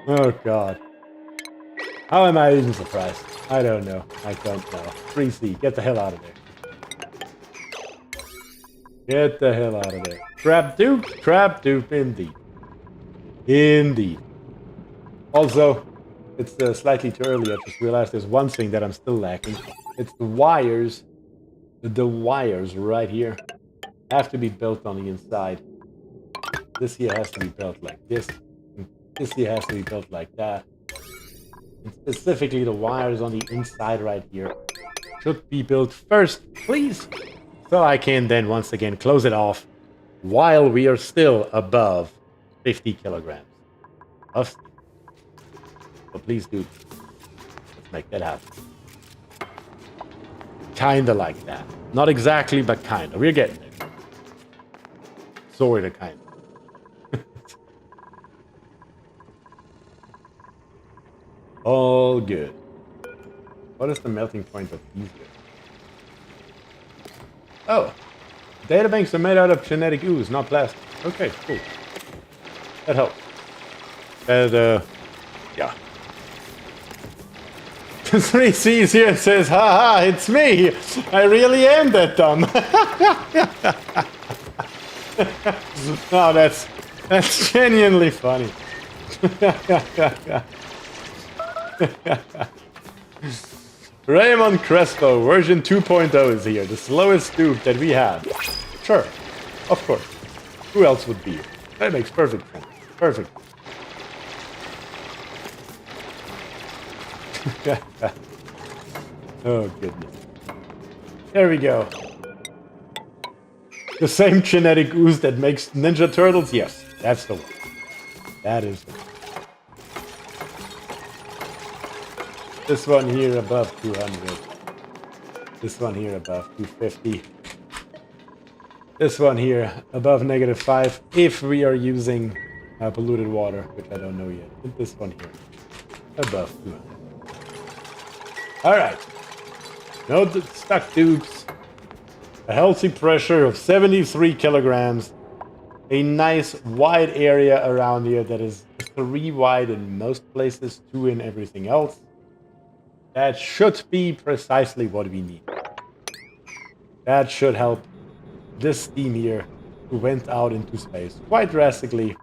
Oh god. How am I even surprised? I don't know. I don't know. 3C, get the hell out of there. Get the hell out of there. Trap dupe indeed. Indeed. Also, it's slightly too early. I just realized there's one thing that I'm still lacking. It's the wires. The wires right here have to be built on the inside. This here has to be built like this. This here has to be built like that. And specifically the wires on the inside right here should be built first, please. So I can then once again close it off while we are still above 50 kilograms of steel. So please do. Let's make that happen. Kinda like that. Not exactly, but kinda. We're getting there. Sorta, kinda. All good. What is the melting point of these here? Oh. Databanks are made out of genetic ooze, not plastic. Okay, cool. That helps. That, yeah. 3C's here says, haha, it's me! I really am that dumb. Oh, that's genuinely funny. Raymond Crespo, version 2.0 is here, the slowest dupe that we have. Sure, of course. Who else would be? That makes perfect sense. Perfect. Oh, goodness. There we go. The same genetic ooze that makes Ninja Turtles? Yes, that's the one. That is the one. This one here above 200. This one here above 250. This one here above -5 if we are using polluted water, which I don't know yet. And this one here above 200. Alright. No stuck dupes. A healthy pressure of 73 kilograms. A nice wide area around here that is 3 wide in most places, 2 in everything else. That should be precisely what we need. That should help this steam here, who went out into space quite drastically,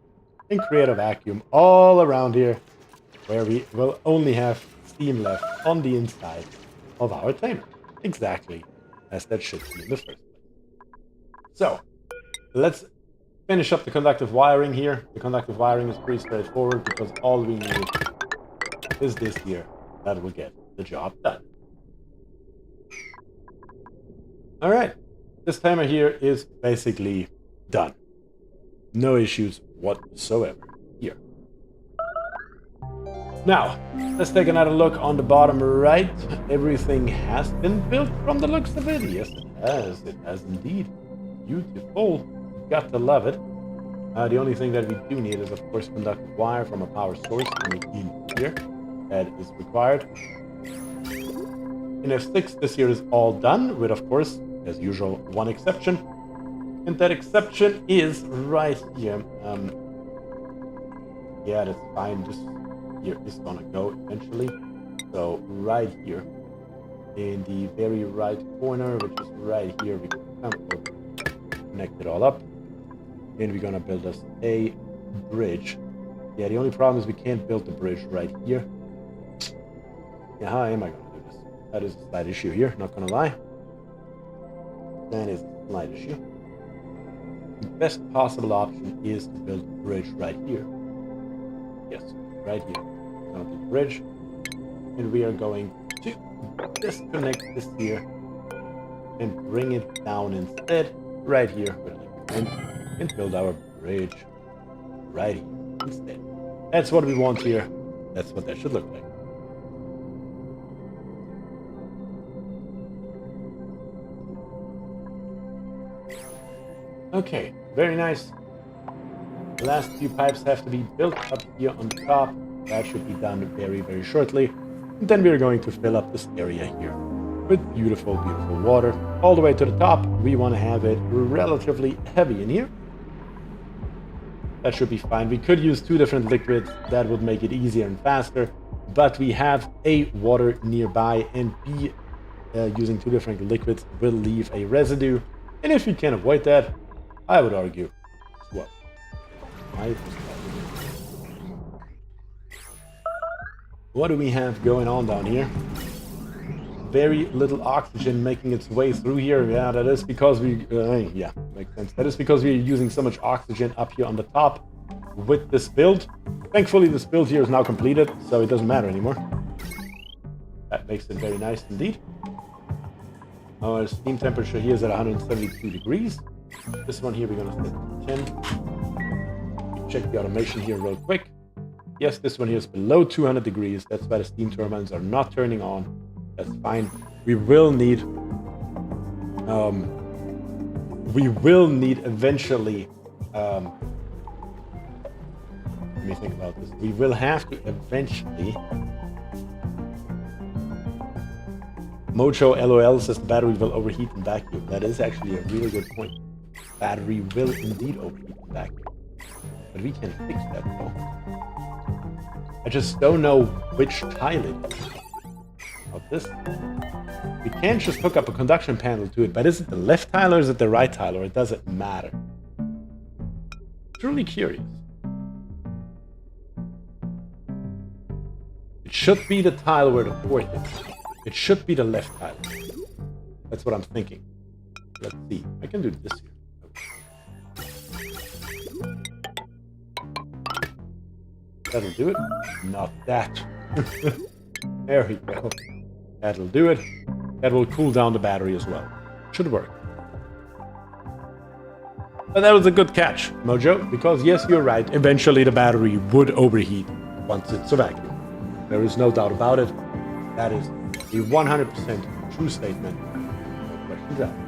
and create a vacuum all around here, where we will only have steam left on the inside of our tamer. Exactly as that should be in the first place. So, let's finish up the conductive wiring here. The conductive wiring is pretty straightforward because all we need is this here. That will get the job done. Alright, this timer here is basically done. No issues whatsoever here. Now, let's take another look on the bottom right. Everything has been built from the looks of it. Yes, it has. It has indeed. Beautiful. Got to love it. The only thing that we do need is, of course, conductive wire from a power source in here. That is required. In F6, this here is all done, with, of course, as usual, one exception. And that exception is right here. Yeah, that's fine. This here is gonna go eventually. So right here, in the very right corner, which is right here, we can connect it all up. And we're gonna build us a bridge. Yeah, the only problem is we can't build the bridge right here. Yeah, how am I gonna do this? That is a slight issue here, not gonna lie. That is a slight issue. The best possible option is to build a bridge right here. Yes, right here. We're gonna build a bridge. And we are going to disconnect this here and bring it down instead, right here, and build our bridge right here instead. That's what we want here. That's what that should look like. Okay, very nice. The last few pipes have to be built up here on top. That should be done very, very shortly. And then we're going to fill up this area here with beautiful, beautiful water. All the way to the top, we want to have it relatively heavy in here. That should be fine. We could use 2 different liquids. That would make it easier and faster. But we have A, water nearby, and B, using 2 different liquids will leave a residue. And if we can avoid that, I would argue as well. What do we have going on down here? Very little oxygen making its way through here. Yeah, that is because we... yeah, makes sense. That is because we're using so much oxygen up here on the top with this build. Thankfully, this build here is now completed, so it doesn't matter anymore. That makes it very nice indeed. Our steam temperature here is at 172 degrees. This one here we're going to set to 10. Check the automation here real quick. Yes, this one here is below 200 degrees. That's why the steam turbines are not turning on. That's fine. We will need eventually, let me think about this. We will have to eventually, Mojo LOL says the battery will overheat in vacuum. That is actually a really good point. Battery will indeed overheat in vacuum. But we can fix that though. I just don't know which tile it is. This. We can't just hook up a conduction panel to it, but is it the left tile or is it the right tile, or it doesn't matter? Truly curious. It should be the tile where the port is. It should be the left tile. That's what I'm thinking. Let's see. I can do this here. That'll do it. Not that. There we go. That'll do it. That will cool down the battery as well. Should work. But that was a good catch, Mojo, because yes, you're right. Eventually the battery would overheat once it's a vacuum. There is no doubt about it. That is a 100% true statement. No questions asked.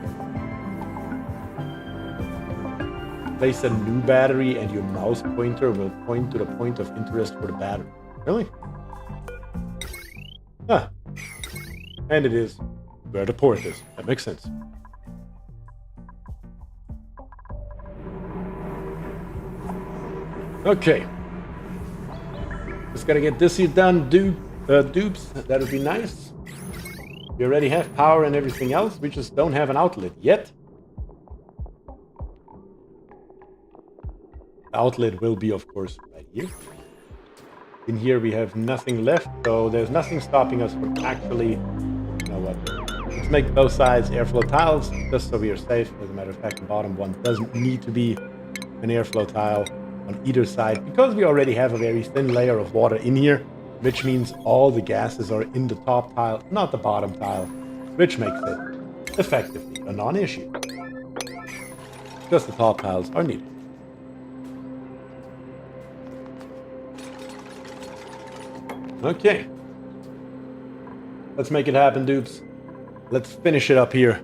Place a new battery and your mouse pointer will point to the point of interest for the battery. Really? Huh. And it is where the port is. That makes sense. Okay. Just gotta get this here done, dupes. That would be nice. We already have power and everything else. We just don't have an outlet yet. The outlet will be, of course, right here. In here we have nothing left, so there's nothing stopping us from actually, you know what, let's make both sides airflow tiles, just so we are safe. As a matter of fact, the bottom one doesn't need to be an airflow tile on either side, because we already have a very thin layer of water in here, which means all the gases are in the top tile, not the bottom tile, which makes it effectively a non-issue. Just the top tiles are needed. Okay. Let's make it happen, dudes. Let's finish it up here.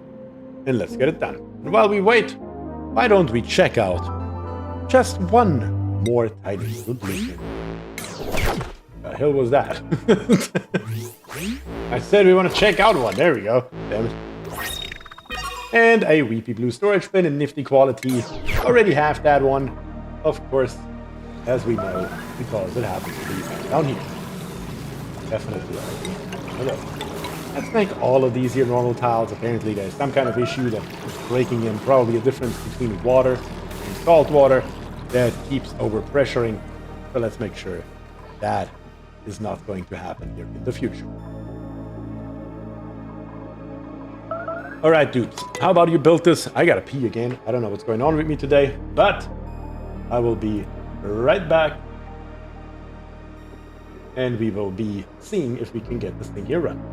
And let's get it done. And while we wait, why don't we check out just one more tiny little duplicant? The hell was that? I said we want to check out one. There we go. Damn it. And a weepy blue storage bin in nifty quality. Already have that one. Of course, as we know, because it happens to be down here. Definitely. Hello. Let's make all of these here normal tiles. Apparently there's some kind of issue that is breaking in. Probably a difference between water and salt water that keeps overpressuring. So let's make sure that is not going to happen here in the future. Alright, dudes. How about you build this? I gotta pee again. I don't know what's going on with me today, but I will be right back. And we will be seeing if we can get this thing here running.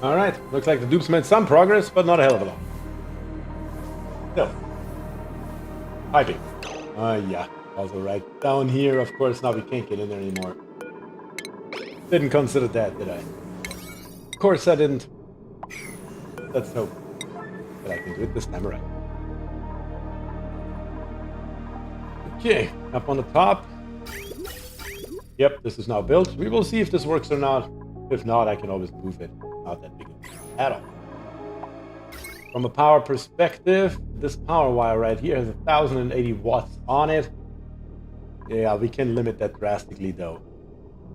Alright, looks like the dupes made some progress, but not a hell of a lot. Still. Piping. Yeah. Also right down here, of course, now we can't get in there anymore. Didn't consider that, did I? Of course I didn't. Let's hope that I can do it this time around. Okay, up on the top. Yep, this is now built. We will see if this works or not. If not, I can always move it. Not that big at all. From a power perspective, this power wire right here has 1080 watts on it. Yeah, we can limit that drastically though.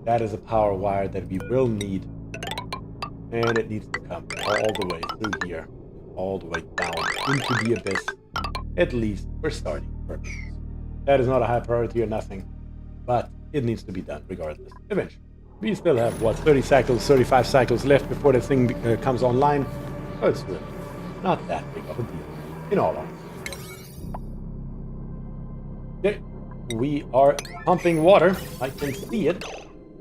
That is a power wire that we will need. And it needs to come all the way through here. All the way down into the abyss. At least for starting purposes. That is not a high priority or nothing. But it needs to be done regardless. Eventually. We still have, what, 30 cycles, 35 cycles left before the thing comes online. So it's really not that big of a deal, in all honesty. Okay, we are pumping water. I can see it.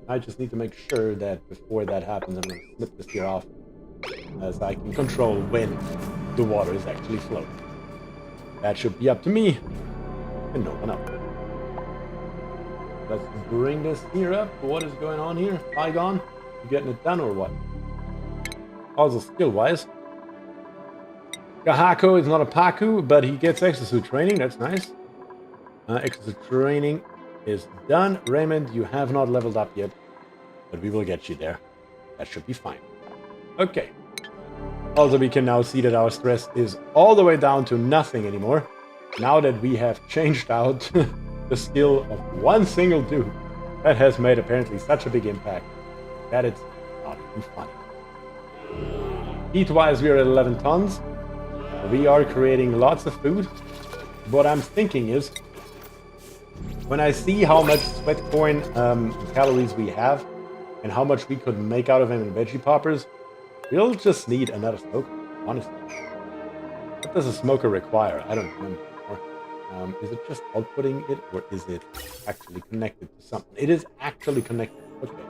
I just need to make sure that before that happens, I'm going to snip this here off, as I can control when the water is actually flowing. That should be up to me, and no one else. Let's bring this here up. What is going on here? Bygone? You getting it done or what? Also skill-wise. Gahako is not a Paku, but he gets exosuit training. That's nice. Exosuit training is done. Raymond, you have not leveled up yet, but we will get you there. That should be fine. Okay. Also, we can now see that our stress is all the way down to nothing anymore. Now that we have changed out the skill of one single dude, that has made apparently such a big impact that it's not even funny. Heat-wise, we are at 11 tons. We are creating lots of food. What I'm thinking is, when I see how much sweat coin calories we have, and how much we could make out of them in veggie poppers, we'll just need another smoker, honestly. What does a smoker require? I don't remember. Is it just outputting it, or is it actually connected to something? It is actually connected. Okay.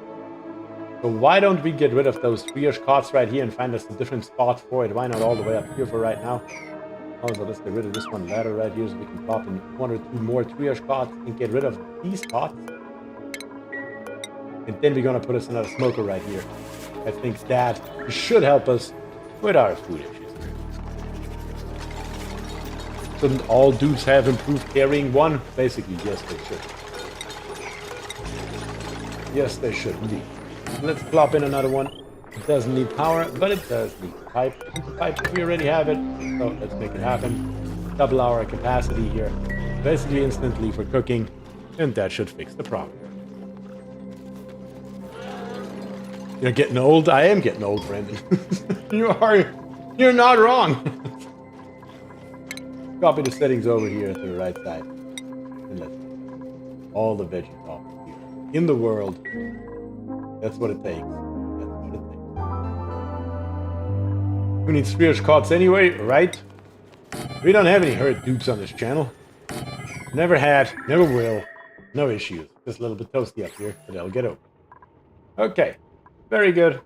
So why don't we get rid of those triage cots right here and find us a different spot for it? Why not all the way up here for right now? Also, let's get rid of this one ladder right here so we can pop in one or two more triage cots and get rid of these cots. And then we're going to put us another smoker right here. I think that should help us with our food issues. Shouldn't all dudes have improved carrying one? Basically, yes, they should. Yes, they should indeed. Let's plop in another one. It doesn't need power, but it does need pipe. Pipe, we already have it, so let's make it happen. Double our capacity here. Basically instantly for cooking, and that should fix the problem. You're getting old? I am getting old, Brandon. You're not wrong. Copy the settings over here to the right side. And let's all the veggie toppers here in the world. That's what it takes. That's what it takes. Who needs triage cots anyway, right? We don't have any hurt dupes on this channel. Never had, never will. No issues. Just a little bit toasty up here, but I'll get over it. Okay. Very good.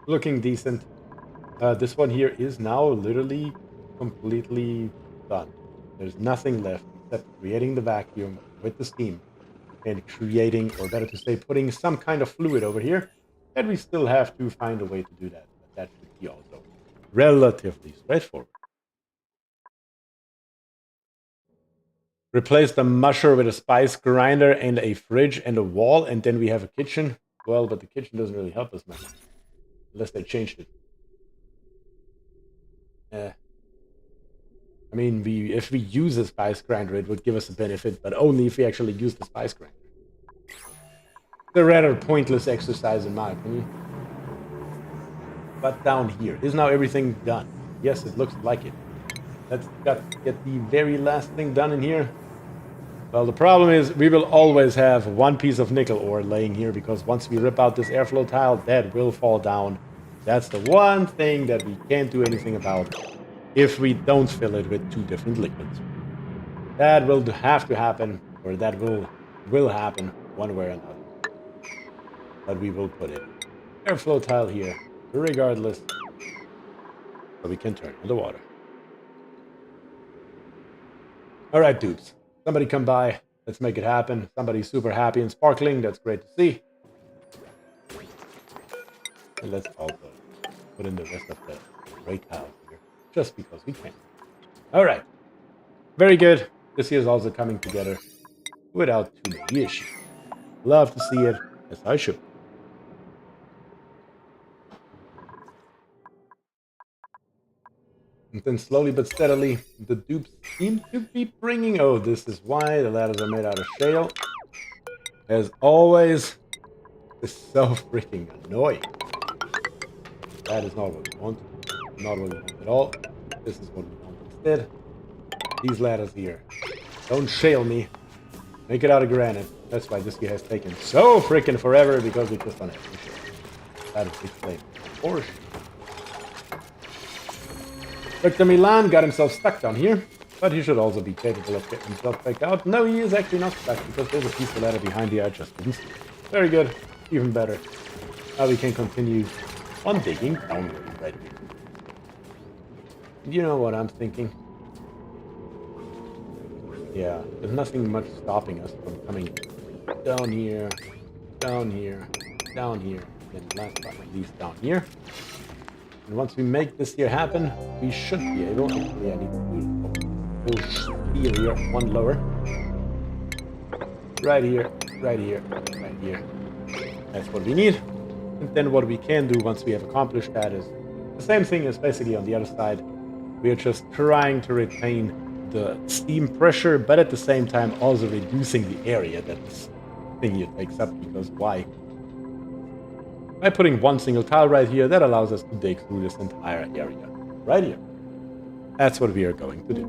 Looking decent. This one here is now literally completely done. There's nothing left except creating the vacuum with the steam and creating, or better to say, putting some kind of fluid over here. And we still have to find a way to do that. But that should be also relatively straightforward. Replace the musher with a spice grinder and a fridge and a wall, and then we have a kitchen. Well, but the kitchen doesn't really help us much. Unless they changed it. I mean, if we use a spice grinder, it would give us a benefit, but only if we actually use the spice grinder. It's a rather pointless exercise in my opinion. But down here, is now everything done? Yes, it looks like it. Let's get the very last thing done in here. Well, the problem is we will always have one piece of nickel ore laying here, because once we rip out this airflow tile, that will fall down. That's the one thing that we can't do anything about if we don't fill it with two different liquids. That will have to happen, or that will happen one way or another. But we will put it. Airflow tile here. regardless, so we can turn on the water. Alright, dudes. Somebody come by. Let's make it happen. Somebody's super happy and sparkling. That's great to see. And let's also put in the rest of the gray tiles here, just because we can. Alright. Very good. This here is also coming together without too many issues. Love to see it, as I should. And then slowly but steadily, the dupes seem to be bringing... Oh, this is why the ladders are made out of shale. As always, it's so freaking annoying. That is not what we want. Not what we want at all. This is what we want instead. These ladders here. Don't shale me. Make it out of granite. That's why this here has taken so freaking forever, because we just don't have any shale. That is explained. Of course. Dr. Milan got himself stuck down here, but he should also be capable of getting himself back out. No, he is actually not stuck, because there's a piece of ladder behind here I just didn't see. Very good. Even better. Now we can continue on digging downward right here. You know what I'm thinking? Yeah, there's nothing much stopping us from coming down here, down here, down here, and last but not least down here. And once we make this here happen, we should be able... Actually, I need to do full steel here, one lower. Right here, right here, right here. That's what we need. And then what we can do once we have accomplished that is the same thing as basically on the other side. We're just trying to retain the steam pressure, but at the same time also reducing the area that this thing here takes up, because why? By putting one single tile right here, that allows us to dig through this entire area. Right here. That's what we are going to do.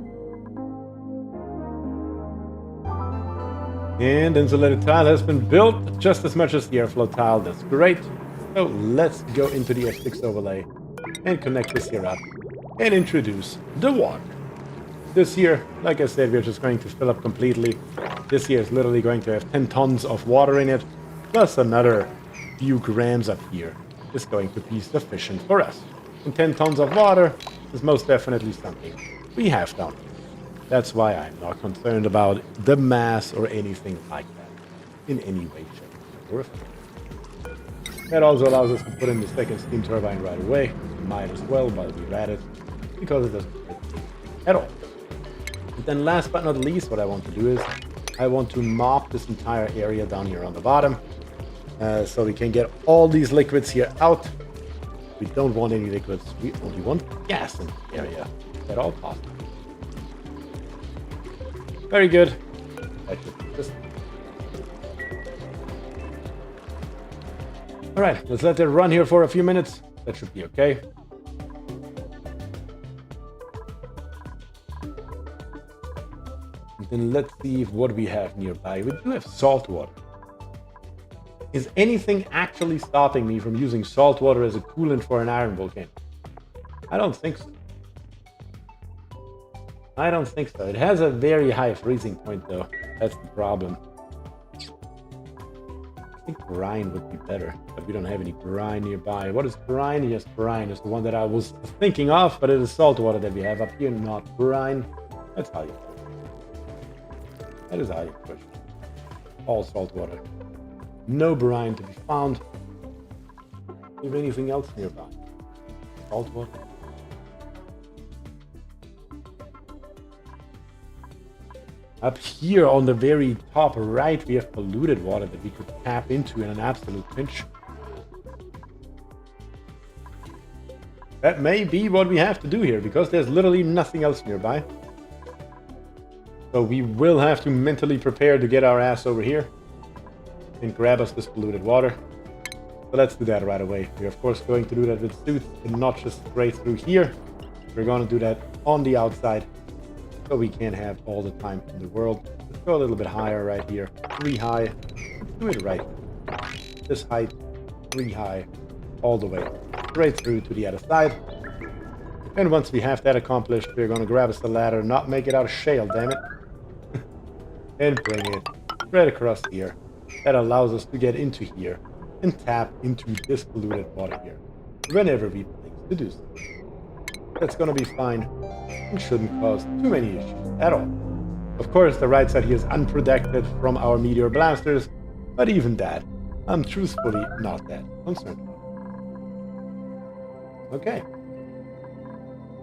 And insulated tile has been built just as much as the airflow tile. That's great. So let's go into the F6 overlay and connect this here up and introduce the water. This here, like I said, we're just going to fill up completely. This here is literally going to have 10 tons of water in it, plus another few grams up here is going to be sufficient for us. And 10 tons of water is most definitely something we have down here. That's why I'm not concerned about the mass or anything like that in any way, shape, or form. That also allows us to put in the second steam turbine right away. We might as well while we're at it, because it doesn't fit at all. And then last but not least, what I want to do is I want to mop this entire area down here on the bottom. So we can get all these liquids here out. We don't want any liquids. We only want gas in the area at all possible. Very good. That should be just... Alright, let's let it run here for a few minutes. That should be okay. And then let's see what we have nearby. We do have salt water. Is anything actually stopping me from using salt water as a coolant for an iron volcano? I don't think so. I don't think so. It has a very high freezing point, though. That's the problem. I think brine would be better, but we don't have any brine nearby. What is brine? Yes, brine is the one that I was thinking of, but it is salt water that we have up here, not brine. That's how you push. That is how you push. All salt water. No brine to be found. Do you have anything else nearby? Salt water? Up here on the very top right, we have polluted water that we could tap into in an absolute pinch. That may be what we have to do here, because there's literally nothing else nearby. So we will have to mentally prepare to get our ass over here and grab us this polluted water. So let's do that right away. We're of course going to do that with suits and not just straight through here. We're going to do that on the outside, so we can't have all the time in the world. Let's go a little bit higher right here. 3 high. Do it right. This height, 3 high, all the way straight through to the other side. And once we have that accomplished, we're going to grab us the ladder, not make it out of shale, damn it, and bring it right across here. That allows us to get into here and tap into this polluted water here. whenever we place to do so. That's gonna be fine and shouldn't cause too many issues at all. Of course, the right side here is unprotected from our meteor blasters, but even that, I'm truthfully not that concerned about. Okay.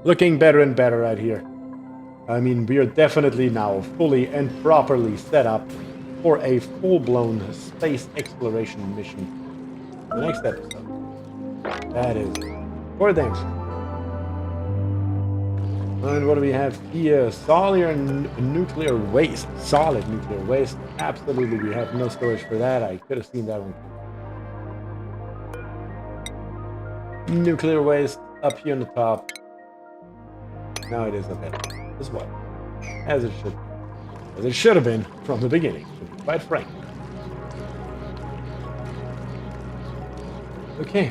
Looking better and better right here. I mean, we are definitely now fully and properly set up for a full-blown space exploration mission. The next episode. That is for damn sure. And what do we have here? Solid nuclear waste. Solid nuclear waste. Absolutely, we have no storage for that. I could have seen that one. Nuclear waste up here on the top. Now it is a bit as well. As it should be. As it should have been from the beginning, to be quite frank. Okay.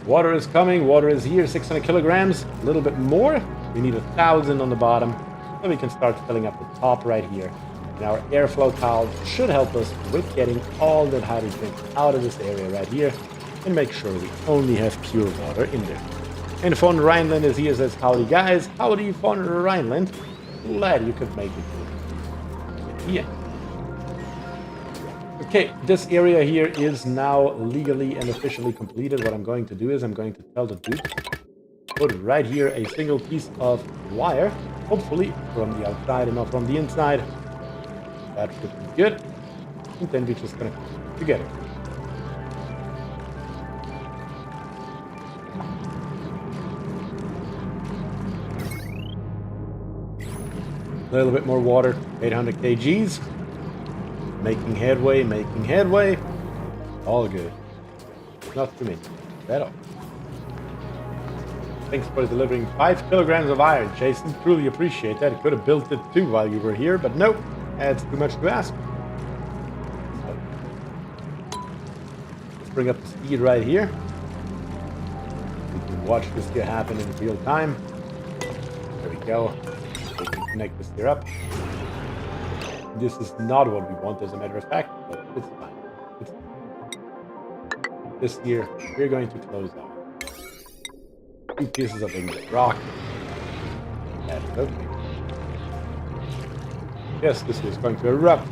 Water is coming, water is here, 600 kilograms, a little bit more. We need 1,000 on the bottom, so we can start filling up the top right here. And our airflow towel should help us with getting all that hydrogen out of this area right here, and make sure we only have pure water in there. And Von Rhineland is here, says, howdy guys, howdy Von Rhineland. Glad you could make it. Yeah. Okay, this area here is now legally and officially completed. What I'm going to do is I'm going to tell the Duke, put right here a single piece of wire, hopefully from the outside and not from the inside. That should be good. And then we're just going to put it together. A little bit more water, 800 kgs. Making headway, making headway. All good. Not too many at all. Thanks for delivering 5 kilograms of iron, Jason. Truly appreciate that. I could have built it too while you were here, but nope. That's too much to ask. Let's bring up the speed right here. We can watch this here happen in real time. There we go. We can connect this here up. This is not what we want, as a matter of fact, but it's fine. It's fine. This here, we're going to close out 2 pieces of English rock. That's okay. Yes, this is going to erupt.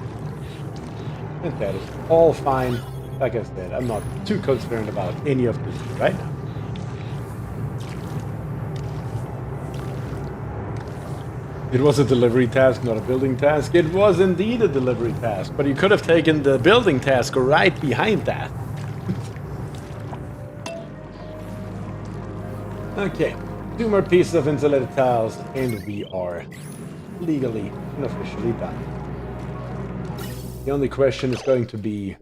And that is all fine. Like I said, I'm not too concerned about any of this right now. It was a delivery task, not a building task. It was indeed a delivery task, but you could have taken the building task right behind that. Okay, 2 more pieces of insulated tiles, and we are legally and officially done. The only question is going to be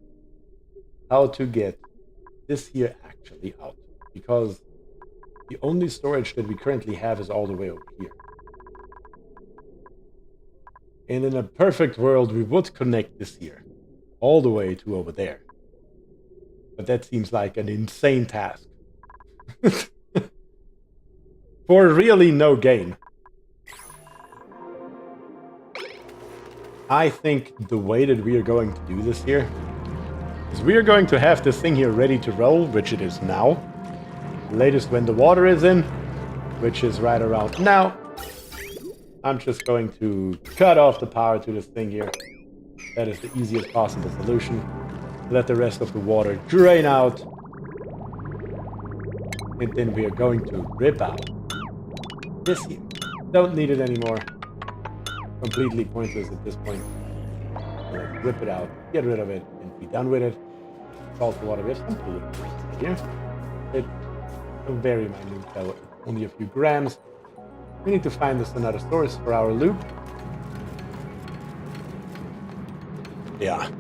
how to get this here actually out, because the only storage that we currently have is all the way over here. And in a perfect world, we would connect this here all the way to over there. But that seems like an insane task. For really no gain. I think the way that we are going to do this here is we are going to have this thing here ready to roll, which it is now. Latest when the water is in, which is right around now. I'm just going to cut off the power to this thing here. That is the easiest possible solution. Let the rest of the water drain out. And then we are going to rip out this here. Don't need it anymore. Completely pointless at this point. Let's rip it out, get rid of it, and be done with it. Salt the water with some cooling here. It's very minute, though, only a few grams. We need to find us another source for our loop. Yeah.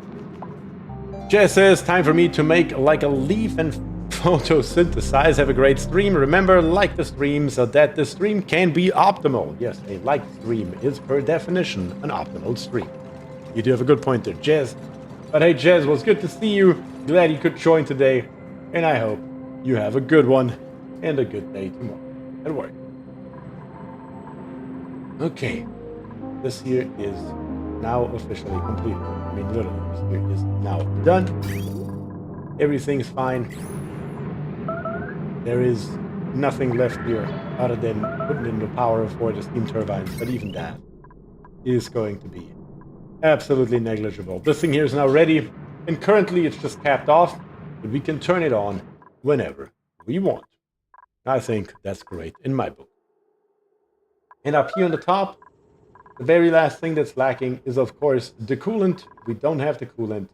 Jess says, time for me to make like a leaf and photosynthesize. Have a great stream. Remember, like the stream so that the stream can be optimal. Yes, a like stream is per definition an optimal stream. You do have a good point there, Jez. But hey, Jez, was good to see you. Glad you could join today. And I hope you have a good one and a good day tomorrow at work. Okay, this here is now officially completed. I mean, literally, this here is now done. Everything's fine. There is nothing left here other than putting in the power for the steam turbines, but even that is going to be absolutely negligible. This thing here is now ready, and currently it's just capped off, but we can turn it on whenever we want. I think that's great in my book. And up here on the top, the very last thing that's lacking is, of course, the coolant. We don't have the coolant.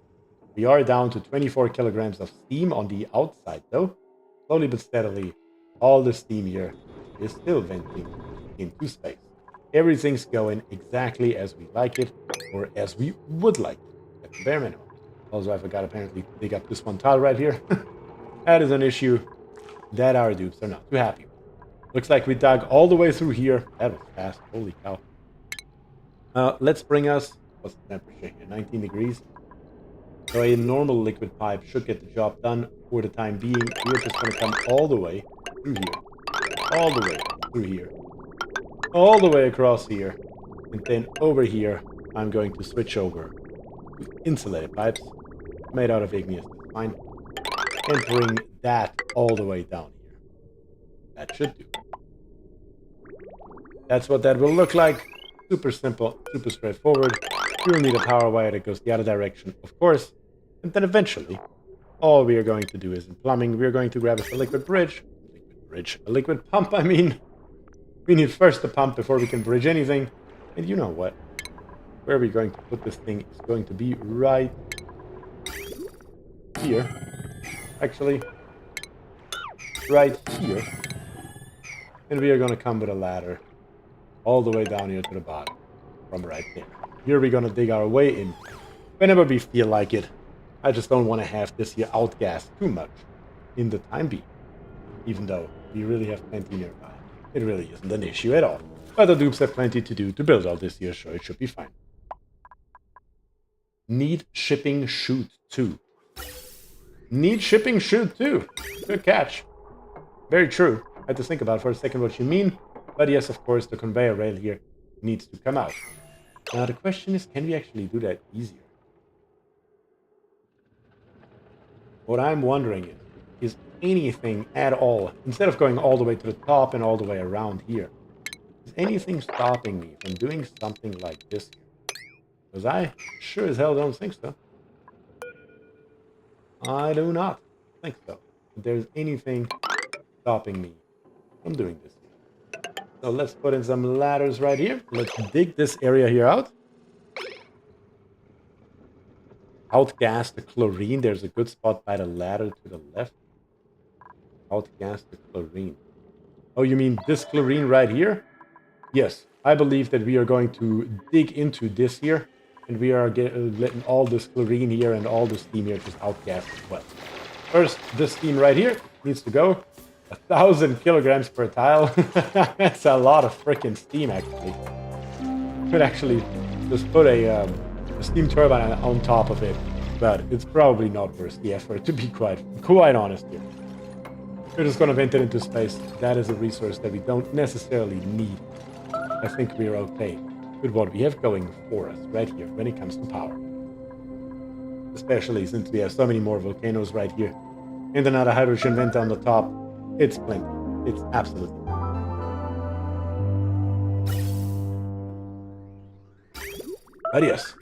We are down to 24 kilograms of steam on the outside, though. Slowly but steadily, all the steam here is still venting into space. Everything's going exactly as we like it, or as we would like it, at the bare minimum. Also, I forgot apparently to dig up this one tile right here. That is an issue that our dupes are not too happy with. Looks like we dug all the way through here. That was fast. Holy cow. Let's bring us... What's the temperature here? 19 degrees. So a normal liquid pipe should get the job done for the time being. We're just going to come all the way through here. All the way through here. All the way across here. And then over here, I'm going to switch over to insulated pipes made out of igneous. Fine. And bring that all the way down here. That should do. That's what that will look like. Super simple, super straightforward. You'll need a power wire that goes the other direction, of course. And then eventually, all we are going to do is in plumbing, we are going to grab us a liquid bridge. A liquid pump, I mean. We need first the pump before we can bridge anything. And you know what? Where we're going to put this thing is going to be right here. Actually, right here. And we are going to come with a ladder all the way down here to the bottom, from right there. Here we're going to dig our way in whenever we feel like it. I just don't want to have this here outgassed too much in the time being, even though we really have plenty nearby. It really isn't an issue at all. But the dupes have plenty to do to build all this here, so it should be fine. Need shipping chute 2. Need shipping chute 2. Good catch. Very true. I had to think about for a second what you mean. But yes, of course, the conveyor rail here needs to come out. Now the question is, can we actually do that easier? What I'm wondering is anything at all, instead of going all the way to the top and all the way around here, is anything stopping me from doing something like this here? Because I sure as hell don't think so. I do not think so. If there's anything stopping me from doing this. So let's put in some ladders right here. Let's dig this area here out. Outgas the chlorine. There's a good spot by the ladder to the left. Outgas the chlorine. Oh, you mean this chlorine right here? Yes, I believe that we are going to dig into this here. And we are letting all this chlorine here and all the steam here just outgas as well. First, this steam right here needs to go. 1,000 kilograms per tile. That's a lot of freaking steam, actually. Could actually just put a steam turbine on top of it, but it's probably not worth the effort, to be quite honest here. We're just going to vent it into space. That is a resource that we don't necessarily need. I think we're okay with what we have going for us right here when it comes to power. Especially since we have so many more volcanoes right here. And another hydrogen vent on the top. It's plenty. It's absolutely plenty. But yes,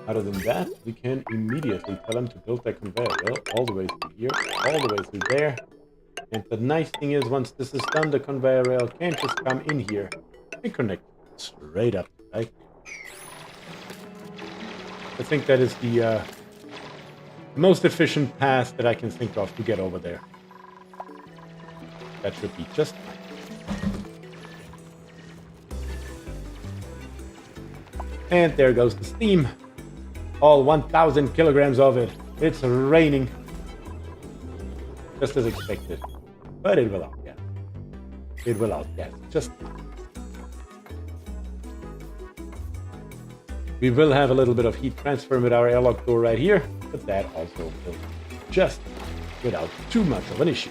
other than that, we can immediately tell them to build that conveyor belt all the way through here, all the way through there. And the nice thing is, once this is done, the conveyor rail can just come in here and connect straight up, right? I think that is the most efficient path that I can think of to get over there. That should be just fine. And there goes the steam. All 1,000 kilograms of it. It's raining. Just as expected. But it will outgas. It will outgas. Just fine. We will have a little bit of heat transfer with our airlock door right here, but that also will just without too much of an issue.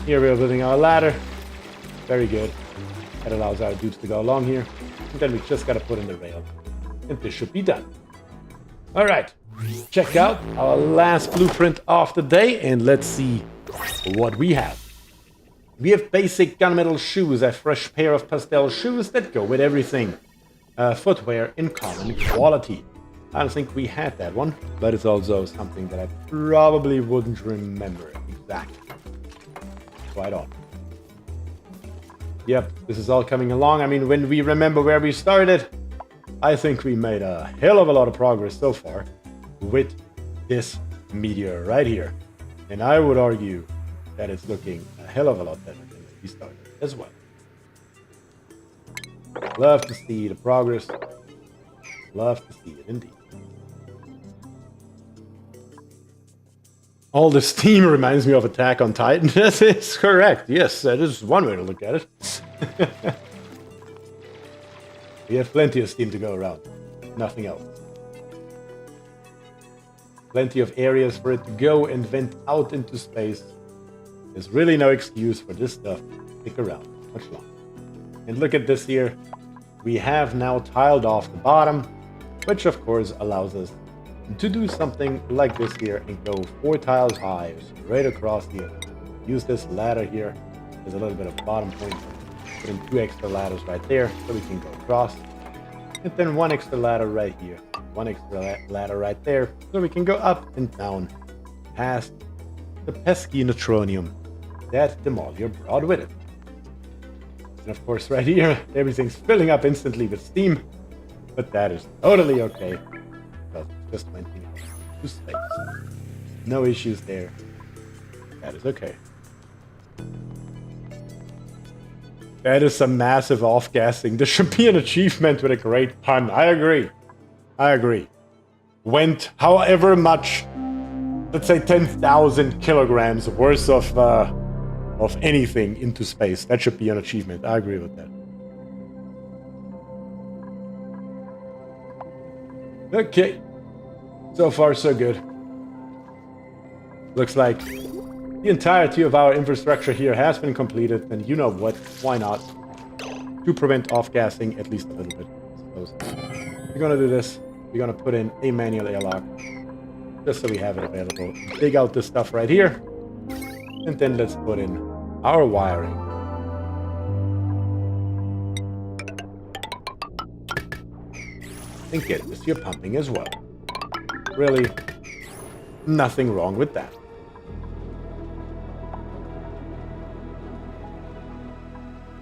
Here we are building our ladder. Very good. That allows our dudes to go along here. And then we just got to put in the rail. And this should be done. All right. Check out our last blueprint of the day. And let's see what we have. We have basic gunmetal shoes, a fresh pair of pastel shoes that go with everything. Footwear in common quality. I don't think we had that one, but it's also something that I probably wouldn't remember exactly. Quite on. Yep, this is all coming along. I mean, when we remember where we started, I think we made a hell of a lot of progress so far with this meteor right here. And I would argue that it's looking a hell of a lot better than we started as well. Love to see the progress. Love to see it indeed. All the steam reminds me of Attack on Titan. That is correct. Yes, that is one way to look at it. We have plenty of steam to go around. Nothing else. Plenty of areas for it to go and vent out into space. There's really no excuse for this stuff to stick around much longer. And look at this here. We have now tiled off the bottom, which of course allows us to do something like this here and go 4 tiles high straight across here. Use this ladder here as a little bit of bottom point. Put in 2 extra ladders right there so we can go across. And then 1 extra ladder right here. 1 extra ladder right there so we can go up and down past the pesky neutronium that Demolior brought with it. And of course right here, everything's filling up instantly with steam, but that is totally okay. Because it just went into space. No issues there. That is okay. That is some massive off-gassing. This should be an achievement with a great pun. I agree. I agree. Went however much, let's say 10,000 kilograms worth of anything into space. That should be an achievement. I agree with that. Okay. So far, so good. Looks like the entirety of our infrastructure here has been completed, and you know what? Why not? To prevent off-gassing at least a little bit, I suppose. We're gonna do this. We're gonna put in a manual airlock, just so we have it available. Dig out this stuff right here, and then let's put in our wiring. And get this here pumping as well. Really, nothing wrong with that.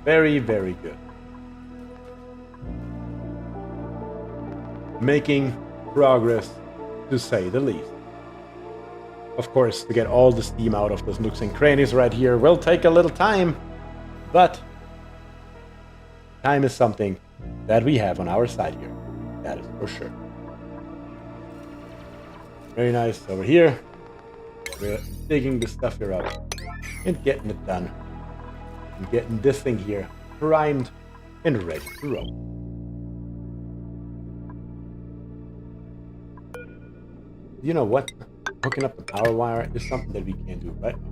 Very, very good. Making progress, to say the least. Of course, to get all the steam out of those nooks and crannies right here will take a little time, but time is something that we have on our side here. That is for sure. Very nice over here. We're digging this stuff here out and getting it done. And getting this thing here primed and ready to roll. You know what? Hooking up the power wire is something that we can do right now.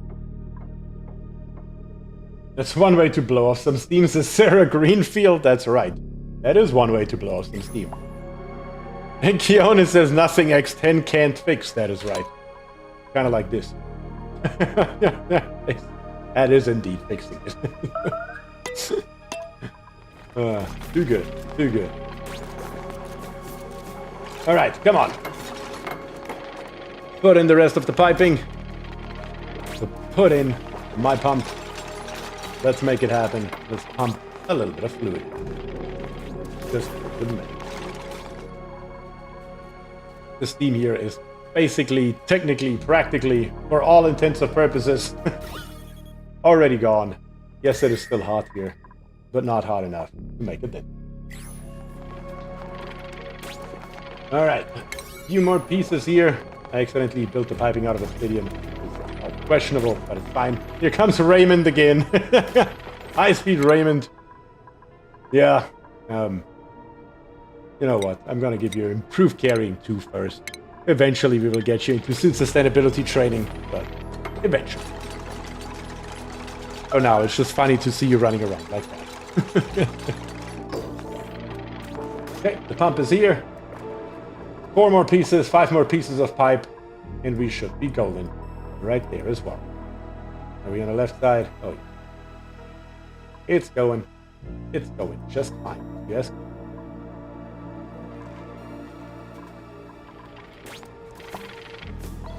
That's one way to blow off some steam, says Sarah Greenfield. That's right. That is one way to blow off some steam. And Keone says nothing X10 can't fix. That is right. Kind of like this. That is indeed fixing it. Too good. Too good. Alright, come on. Put in the rest of the piping. So put in my pump. Let's make it happen. Let's pump a little bit of fluid. Just a minute. The steam here is basically, technically, practically, for all intents and purposes, already gone. Yes, it is still hot here, but not hot enough to make a dent. Alright, a few more pieces here. I accidentally built the piping out of obsidian. It's questionable, but it's fine. Here comes Raymond again. High-speed Raymond. Yeah, you know what? I'm gonna give you improved carrying 2 first. Eventually we will get you into sustainability training, but eventually. Oh no, it's just funny to see you running around like that. Okay, the pump is here. 4 more pieces, 5 more pieces of pipe, and we should be golden right there as well. Are we on the left side? Oh, yeah. It's going just fine. Yes.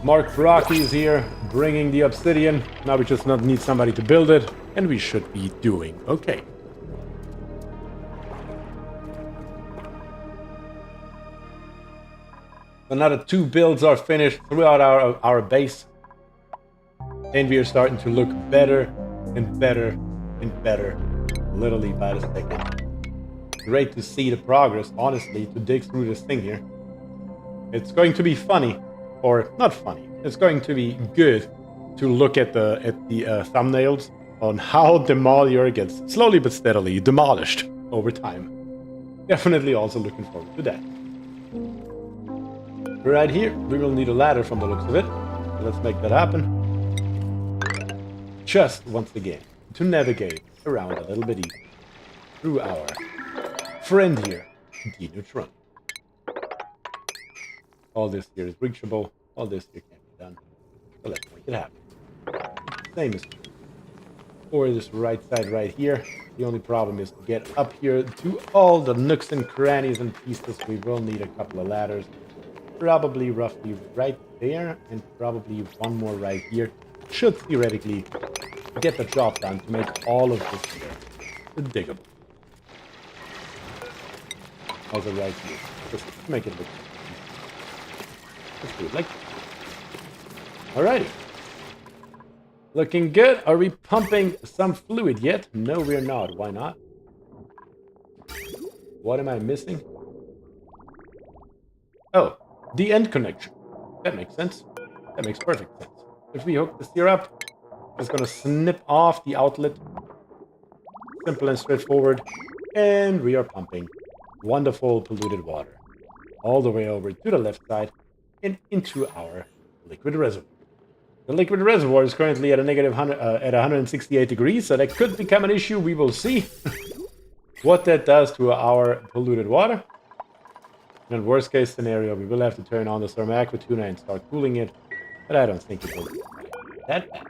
Mark Rocky is here, bringing the obsidian. Now we just not need somebody to build it, and we should be doing okay. Another 2 builds are finished throughout our base, and we are starting to look better and better and better, literally by the second. Great to see the progress, honestly, to dig through this thing here. It's going to be funny, or not funny. It's going to be good to look at the thumbnails on how Demolior gets slowly but steadily demolished over time. Definitely also looking forward to that. Right here, we will need a ladder from the looks of it. So let's make that happen. Just once again, to navigate around a little bit easier through our friend here, the neutron. All this here is reachable. All this here can be done. So let's make it happen. Same as for this right side right here. The only problem is to get up here to all the nooks and crannies and pieces. We will need a couple of ladders. Probably roughly right there, and probably one more right here. Should theoretically get the job done to make all of this here diggable. Also right here. Just to make it look easy. Let's do it like that. Alrighty. Looking good. Are we pumping some fluid yet? No, we're not. Why not? What am I missing? Oh. The end connection. That makes sense. That makes perfect sense. If we hook this here up, it's going to snip off the outlet. Simple and straightforward. And we are pumping wonderful polluted water all the way over to the left side and into our liquid reservoir. The liquid reservoir is currently at a negative 168 degrees, so that could become an issue. We will see what that does to our polluted water. In worst case scenario, we will have to turn on the thermal aqua tuner and start cooling it, but I don't think it will be that bad.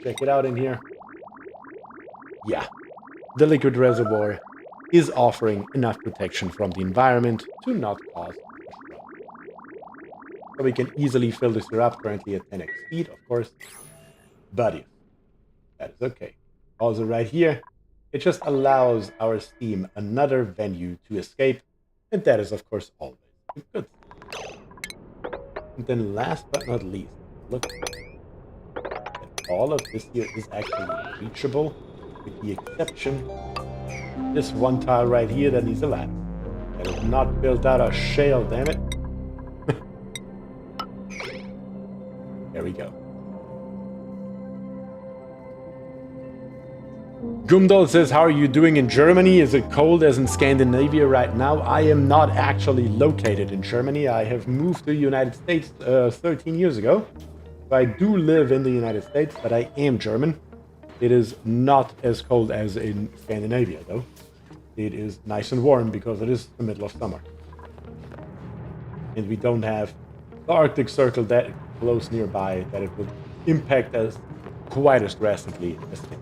Check it out in here. Yeah, the liquid reservoir is offering enough protection from the environment to not cause trouble. So we can easily fill this here up, currently at 10x speed, of course. But yes, that is okay. Also right here, it just allows our steam another venue to escape. And that is, of course, always good. And then last but not least, look that all of this here is actually reachable, with the exception this one tile right here that needs a ladder. That is not built out of shale, damn it. There we go. Gumdal says, how are you doing in Germany? Is it cold as in Scandinavia right now? I am not actually located in Germany. I have moved to the United States 13 years ago. So I do live in the United States, but I am German. It is not as cold as in Scandinavia, though. It is nice and warm because it is the middle of summer. And we don't have the Arctic Circle that close nearby that it would impact us quite as drastically as it.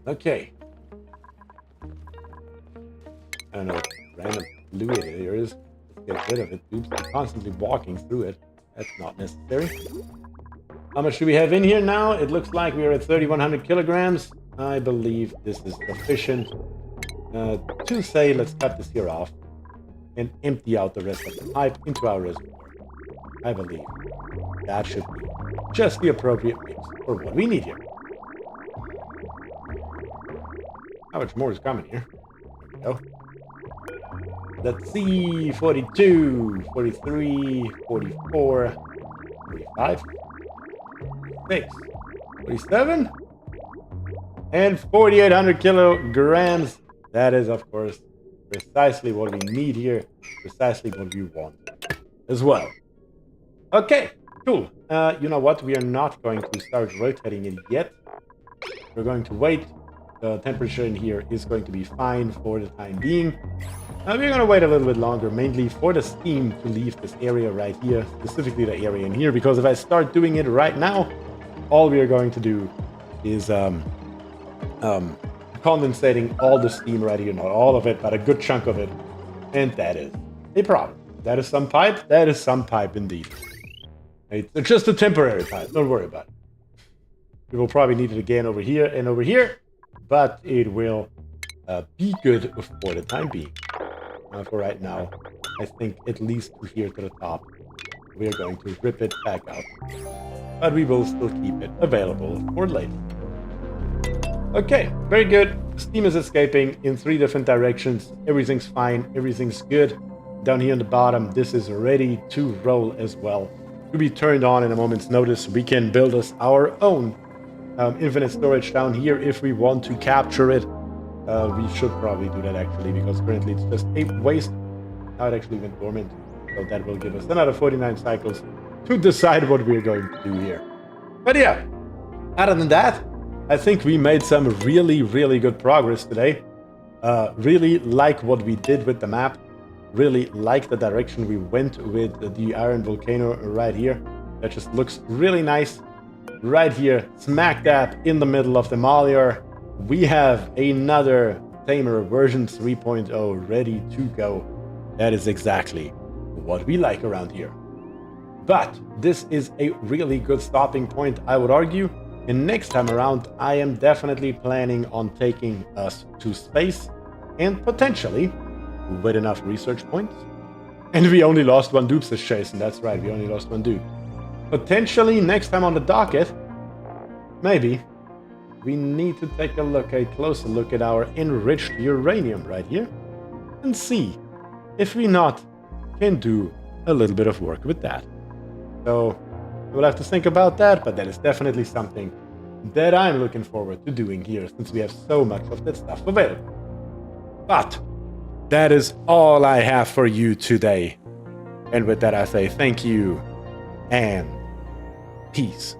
Okay. I don't know what random fluid it is. Let's get rid of it. Oops, I'm constantly walking through it. That's not necessary. How much do we have in here now? It looks like we are at 3,100 kilograms. I believe this is sufficient to say let's cut this here off and empty out the rest of the pipe into our reservoir. I believe that should be just the appropriate mix for what we need here. How much more is coming here? There we go. Let's see. 42, 43, 44, 45, 46, 47, and 4,800 kilograms. That is, of course, precisely what we need here. Precisely what we want as well. Okay, cool. You know what? We are not going to start rotating it yet. We're going to wait The temperature in here is going to be fine for the time being. We're going to wait a little bit longer, mainly for the steam to leave this area right here, specifically the area in here, because if I start doing it right now, all we are going to do is condensating all the steam right here. Not all of it, but a good chunk of it. And that is a problem. That is some pipe. That is some pipe indeed. It's just a temporary pipe. Don't worry about it. We will probably need it again over here and over here, but it will be good for the time being. For right now, I think at least to here to the top, we are going to rip it back out. But we will still keep it available for later. Okay, very good. Steam is escaping in 3 different directions. Everything's fine. Everything's good. Down here on the bottom, this is ready to roll as well. To be turned on in a moment's notice. We can build us our own infinite storage down here if we want to capture it. We should probably do that actually, because currently it's just a waste. Now it actually went dormant. So that will give us another 49 cycles to decide what we're going to do here. But yeah, other than that, I think we made some really, really good progress today. Really like what we did with the map. Really like the direction we went with the Iron Volcano right here. That just looks really nice. Right here, smack dab in the middle of the Demolior, we have another Tamer version 3.0 ready to go. That is exactly what we like around here. But this is a really good stopping point, I would argue. And next time around, I am definitely planning on taking us to space and potentially with enough research points. And we only lost 1 dude, says Jason. That's right, we only lost 1 dude. Potentially next time on the docket, maybe we need to take a closer look at our enriched uranium right here and see if we not can do a little bit of work with that. So we'll have to think about that, but that is definitely something that I'm looking forward to doing here since we have so much of that stuff available. But that is all I have for you today. And with that I say thank you and peace.